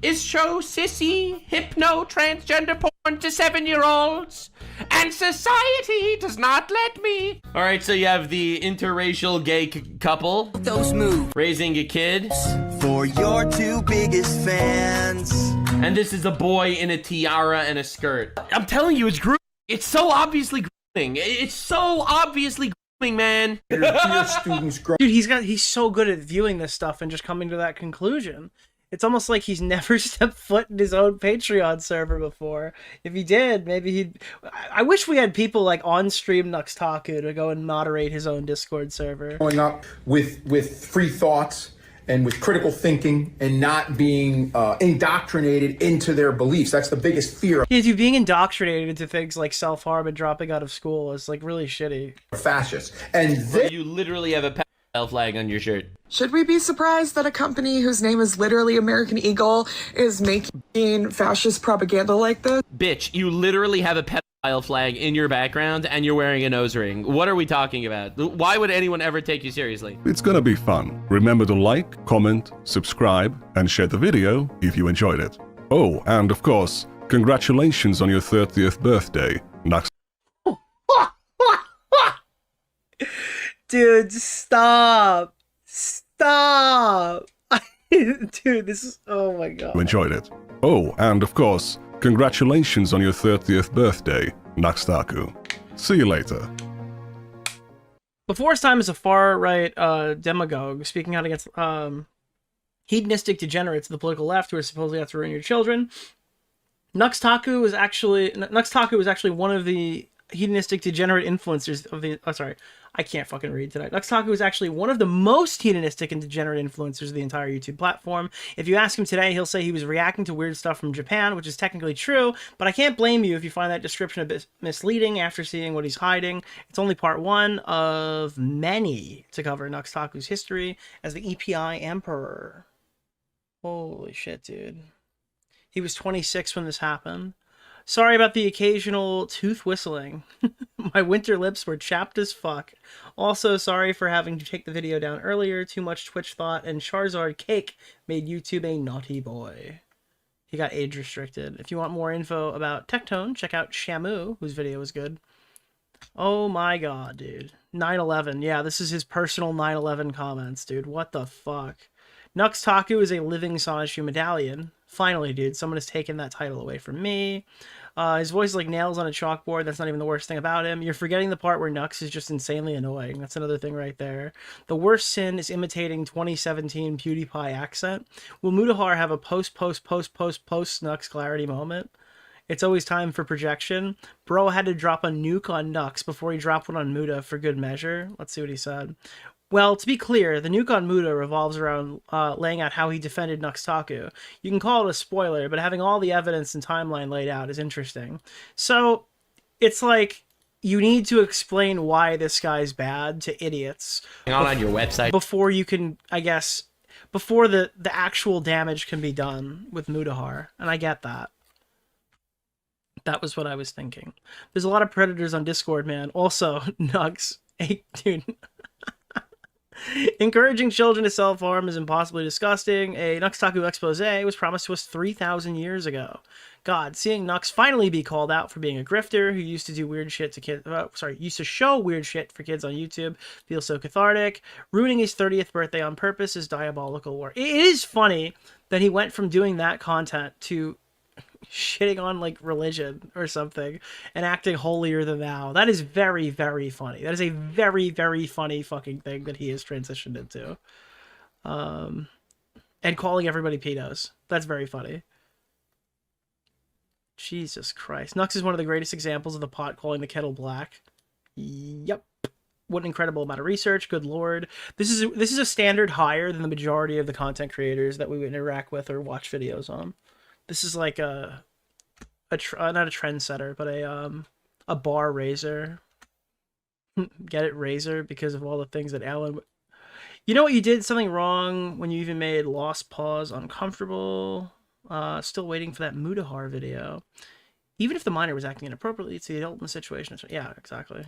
Speaker 10: Is show sissy, hypno, transgender porn to 7-year-olds, and society does not let me. All right, so you have the interracial gay couple.
Speaker 14: Those moves.
Speaker 10: Raising a kid.
Speaker 14: For your two biggest fans.
Speaker 10: And this is a boy in a tiara and a skirt. I'm telling you, it's grooming. It's so obviously grooming. It's so obviously grooming, man.
Speaker 3: Dude, he's so good at viewing this stuff and just coming to that conclusion. It's almost like he's never stepped foot in his own Patreon server before. If he did, maybe he'd... I wish we had people like on stream Nux Taku to go and moderate his own Discord server.
Speaker 22: Growing up with free thoughts and with critical thinking and not being indoctrinated into their beliefs. That's the biggest fear.
Speaker 3: Yeah, dude, being indoctrinated into things like self-harm and dropping out of school is like really shitty.
Speaker 22: Fascists. And
Speaker 10: you literally have a pedophile flag on your shirt.
Speaker 23: Should we be surprised that a company whose name is literally American Eagle is making fascist propaganda like this?
Speaker 10: Bitch, you literally have a pedophile flag in your background and you're wearing a nose ring. What are we talking about? Why would anyone ever take you seriously?
Speaker 1: It's gonna be fun. Remember to like, comment, subscribe, and share the video if you enjoyed it. Oh, and of course, congratulations on your 30th birthday, Nux.
Speaker 3: Dude, stop. Stop. Dude, this is... Oh my god.
Speaker 1: You enjoyed it. Oh, and of course, congratulations on your 30th birthday, Nux Taku. See you later.
Speaker 3: Before his time as a far-right demagogue, speaking out against hedonistic degenerates of the political left who are supposedly out to ruin your children, Nux Taku was actually one of the hedonistic degenerate influencers of the... Oh, sorry. I can't fucking read tonight. Nux Taku is actually one of the most hedonistic and degenerate influencers of the entire YouTube platform. If you ask him today, he'll say he was reacting to weird stuff from Japan, which is technically true, but I can't blame you if you find that description a bit misleading after seeing what he's hiding. It's only part one of many to cover Nux Taku's history as the EPI Emperor. Holy shit, dude. He was 26 when this happened. Sorry about the occasional tooth whistling. My winter lips were chapped as fuck. Also, sorry for having to take the video down earlier. Too much Twitch thought, and Charizard Cake made YouTube a naughty boy. He got age restricted. If you want more info about Tectone, check out Shamu, whose video was good. Oh my god, dude. 9/11. Yeah, this is his personal 9/11 comments, dude. What the fuck? Nux Taku is a living Sonichu medallion. Finally, dude, someone has taken that title away from me. His voice is like nails on a chalkboard. That's not even the worst thing about him. You're forgetting the part where Nux is just insanely annoying. That's another thing right there. The worst sin is imitating 2017 PewDiePie accent. Will Mutahar have a post Nux clarity moment? It's always time for projection. Bro had to drop a nuke on Nux before he dropped one on Muta for good measure. Let's see what he said. Well, to be clear, the nuke on Muta revolves around laying out how he defended Nux Taku. You can call it a spoiler, but having all the evidence and timeline laid out is interesting. So, it's like, you need to explain why this guy's bad to idiots.
Speaker 2: On your website.
Speaker 3: Before you can, I guess, before the actual damage can be done with Mutahar. And I get that. That was what I was thinking. There's a lot of predators on Discord, man. Also, Nux, hey, dude... Encouraging children to self-harm is impossibly disgusting. A Nux Taku expose was promised to us 3,000 years ago. God, seeing Nux finally be called out for being a grifter who used to do weird shit to kids, used to show weird shit for kids on YouTube feels so cathartic. Ruining his 30th birthday on purpose is diabolical work. It is funny that he went from doing that content to shitting on like religion or something and acting holier than thou. That is very, very funny. That is a very, very funny fucking thing that he has transitioned into. And calling everybody pedos. That's very funny. Jesus Christ. Nux is one of the greatest examples of the pot calling the kettle black. Yep. What an incredible amount of research. Good lord. This is a standard higher than the majority of the content creators that we would interact with or watch videos on. This is like not a trendsetter, but a bar raiser. Get it, Razor, because of all the things that Alan... You know what? You did something wrong when you even made Lost Pause uncomfortable. Still waiting for that Mutahar video. Even if the minor was acting inappropriately, it's the adult in the situation. Yeah, exactly.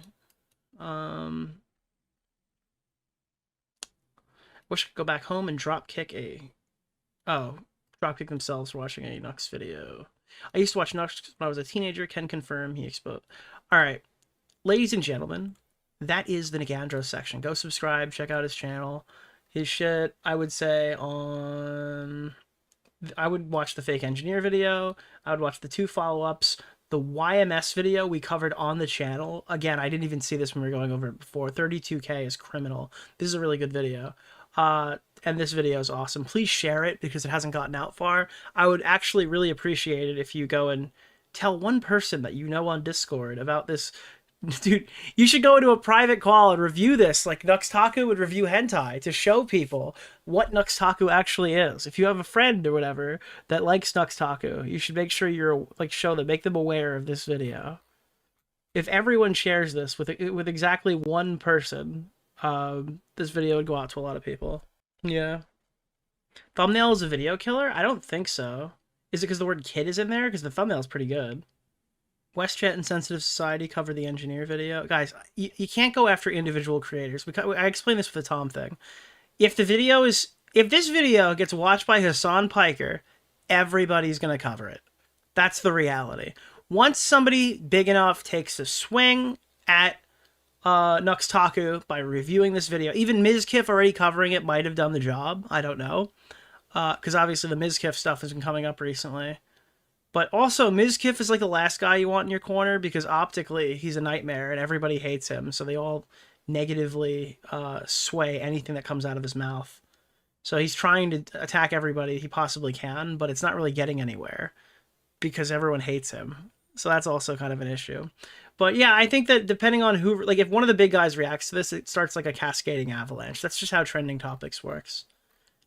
Speaker 3: Wish I could go back home and dropkick themselves for watching a Nux video. I used to watch Nux when I was a teenager. Can confirm he exposed. Alright. Ladies and gentlemen, that is the Nikandros section. Go subscribe, check out his channel. His shit, I would say I would watch the fake engineer video. I would watch the 2 follow-ups. The YMS video we covered on the channel. Again, I didn't even see this when we were going over it before. 32K is criminal. This is a really good video. And this video is awesome. Please share it because it hasn't gotten out far. I would actually really appreciate it if you go and tell one person that you know on Discord about this. Dude, you should go into a private call and review this like Nux Taku would review hentai to show people what Nux Taku actually is. If you have a friend or whatever that likes Nux Taku, you should make sure you're like show them, make them aware of this video. If everyone shares this with exactly one person, this video would go out to a lot of people. Yeah. Thumbnail is a video killer? I don't think so. Is it because the word kid is in there? Because the thumbnail is pretty good. WestJet and Sensitive Society cover the engineer video. Guys, you can't go after individual creators. I explained this with the Tom thing. If this video gets watched by Hassan Piker, everybody's going to cover it. That's the reality. Once somebody big enough takes a swing at Nux Taku by reviewing this video, even Mizkif already covering it might have done the job. I don't know. Because obviously the Mizkif stuff has been coming up recently. But also, Mizkif is like the last guy you want in your corner because optically he's a nightmare and everybody hates him. So they all negatively sway anything that comes out of his mouth. So he's trying to attack everybody he possibly can, but it's not really getting anywhere because everyone hates him. So that's also kind of an issue. But yeah, I think that depending on who, like if one of the big guys reacts to this, it starts like a cascading avalanche. That's just how trending topics works.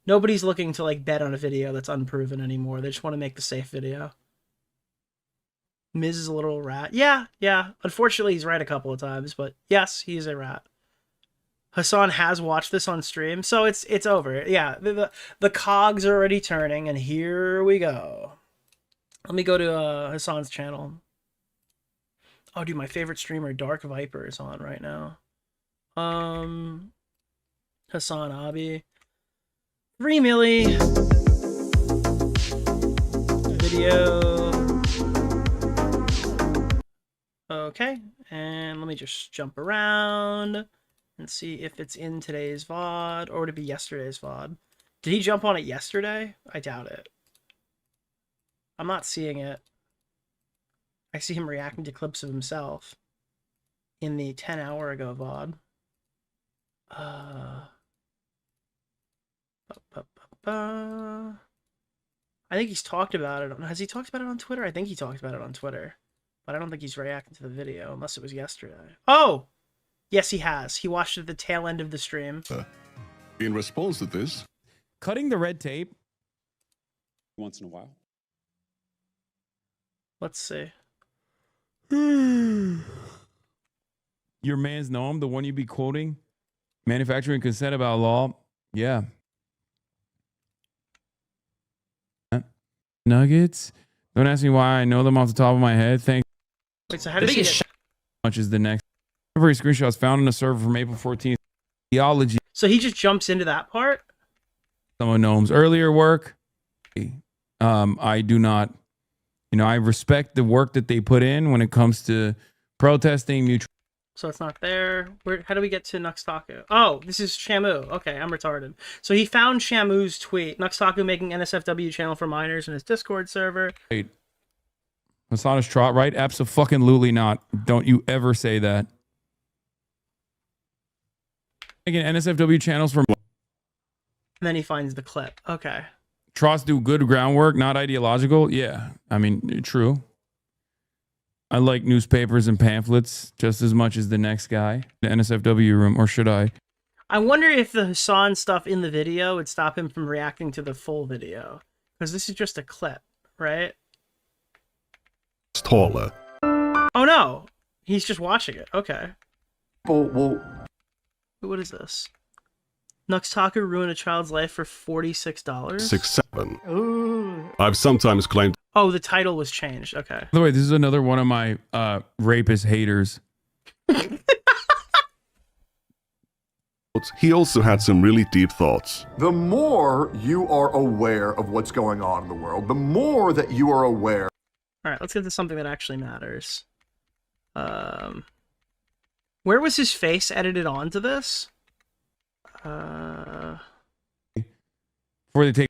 Speaker 3: Nobody's looking to like bet on a video that's unproven anymore. They just want to make the safe video. Miz is a little rat. Yeah. Unfortunately, he's right a couple of times, but yes, he is a rat. Hassan has watched this on stream, so it's over. Yeah, the cogs are already turning, and here we go. Let me go to Hassan's channel. Oh, dude, my favorite streamer, Dark Viper, is on right now. Hassan Abi. 3 milli. Video. Okay, and let me just jump around and see if it's in today's VOD, or would it be yesterday's VOD? Did he jump on it yesterday? I doubt it. I'm not seeing it. I see him reacting to clips of himself in the 10-hour ago VOD. I think he's talked about it. Has he talked about it on Twitter? I think he talked about it on Twitter. But I don't think he's reacting to the video, unless it was yesterday. Oh! Yes, he has. He watched it at the tail end of the stream.
Speaker 1: In response to this,
Speaker 7: Cutting the red tape.
Speaker 6: Once in a while.
Speaker 3: Let's see.
Speaker 7: Your man's Noam, the one you be quoting? Manufacturing consent about law? Yeah. Nuggets? Don't ask me why I know them off the top of my head. Thanks.
Speaker 3: Wait, so how does he get...
Speaker 7: Much is the next. Every screenshots found on a server from April 14th. Theology.
Speaker 3: So he just jumps into that part?
Speaker 7: Some of Noam's earlier work. I do not, I respect the work that they put in when it comes to protesting neutral.
Speaker 3: So it's not there. How do we get to Nux Taku? Oh, this is Shamu. Okay, I'm retarded. So he found Shamu's tweet. Nux Taku making NSFW channel for minors in his Discord server.
Speaker 7: Wait. Hassan is trot, right? Abso-fucking-lutely not. Don't you ever say that. Making NSFW channels for...
Speaker 3: And then he finds the clip. Okay.
Speaker 7: Trots do good groundwork, not ideological. Yeah, I mean, true. I like newspapers and pamphlets just as much as the next guy. The NSFW room, or should I?
Speaker 3: I wonder if the Hassan stuff in the video would stop him from reacting to the full video. Because this is just a clip, right?
Speaker 1: It's taller.
Speaker 3: Oh no! He's just watching it. Okay. What is this? Nux Taku ruined a child's life for $46?
Speaker 1: 6'7".
Speaker 3: Ooh.
Speaker 1: I've sometimes claimed...
Speaker 3: Oh, the title was changed. Okay.
Speaker 7: By the way, this is another one of my rapist haters.
Speaker 1: He also had some really deep thoughts.
Speaker 5: The more you are aware of what's going on in the world, the more that you are aware.
Speaker 3: All right, let's get to something that actually matters. Where was his face edited onto this?
Speaker 7: Before they take,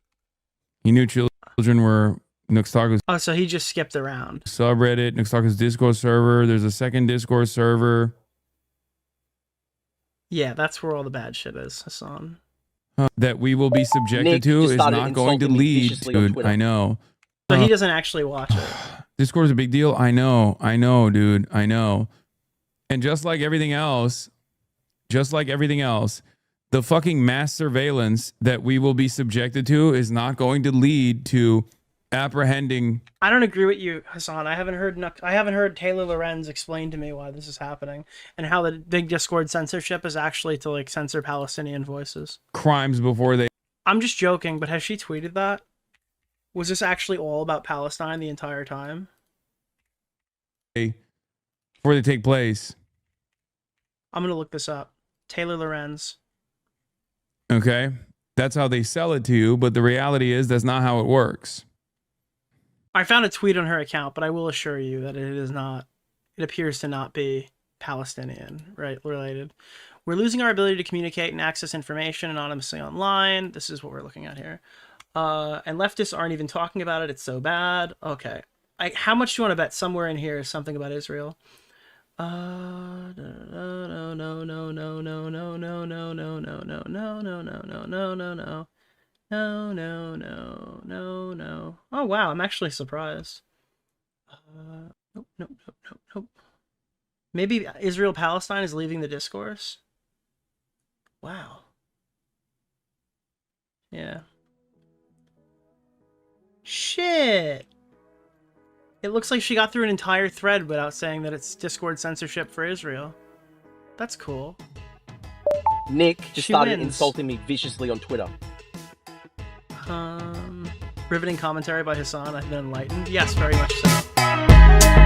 Speaker 7: he knew children were Nux Taku's.
Speaker 3: Oh, so he just skipped around.
Speaker 7: Subreddit, Nux Taku's Discord server. There's a second Discord server.
Speaker 3: Yeah, that's where all the bad shit is, Hassan.
Speaker 7: That we will be subjected to is not going to lead, dude. I know.
Speaker 3: So he doesn't actually watch it.
Speaker 7: Discord is a big deal. I know, dude. I know. And just like everything else, the fucking mass surveillance that we will be subjected to is not going to lead to apprehending.
Speaker 3: I don't agree with you, Hassan. I haven't heard Taylor Lorenz explain to me why this is happening and how the big Discord censorship is actually to like censor Palestinian voices.
Speaker 7: Crimes before they.
Speaker 3: I'm just joking, but has she tweeted that? Was this actually all about Palestine the entire time?
Speaker 7: Before they take place.
Speaker 3: I'm gonna look this up. Taylor Lorenz.
Speaker 7: Okay, that's how they sell it to you, but the reality is that's not how it works.
Speaker 3: I found a tweet on her account, but I will assure you that it is not. It appears to not be Palestinian, right? Related. We're losing our ability to communicate and access information anonymously online. This is what we're looking at here. And leftists aren't even talking about it. It's so bad. Okay. How much do you want to bet somewhere in here is something about Israel? No. Oh wow, I'm actually surprised. Nope. Maybe Israel Palestine is leaving the discourse. Wow. Yeah. Shit. It looks like she got through an entire thread without saying that it's Discord censorship for Israel. That's cool.
Speaker 8: Nick just started insulting me viciously on Twitter.
Speaker 3: Riveting commentary by Hassan. I've been enlightened. Yes, very much so.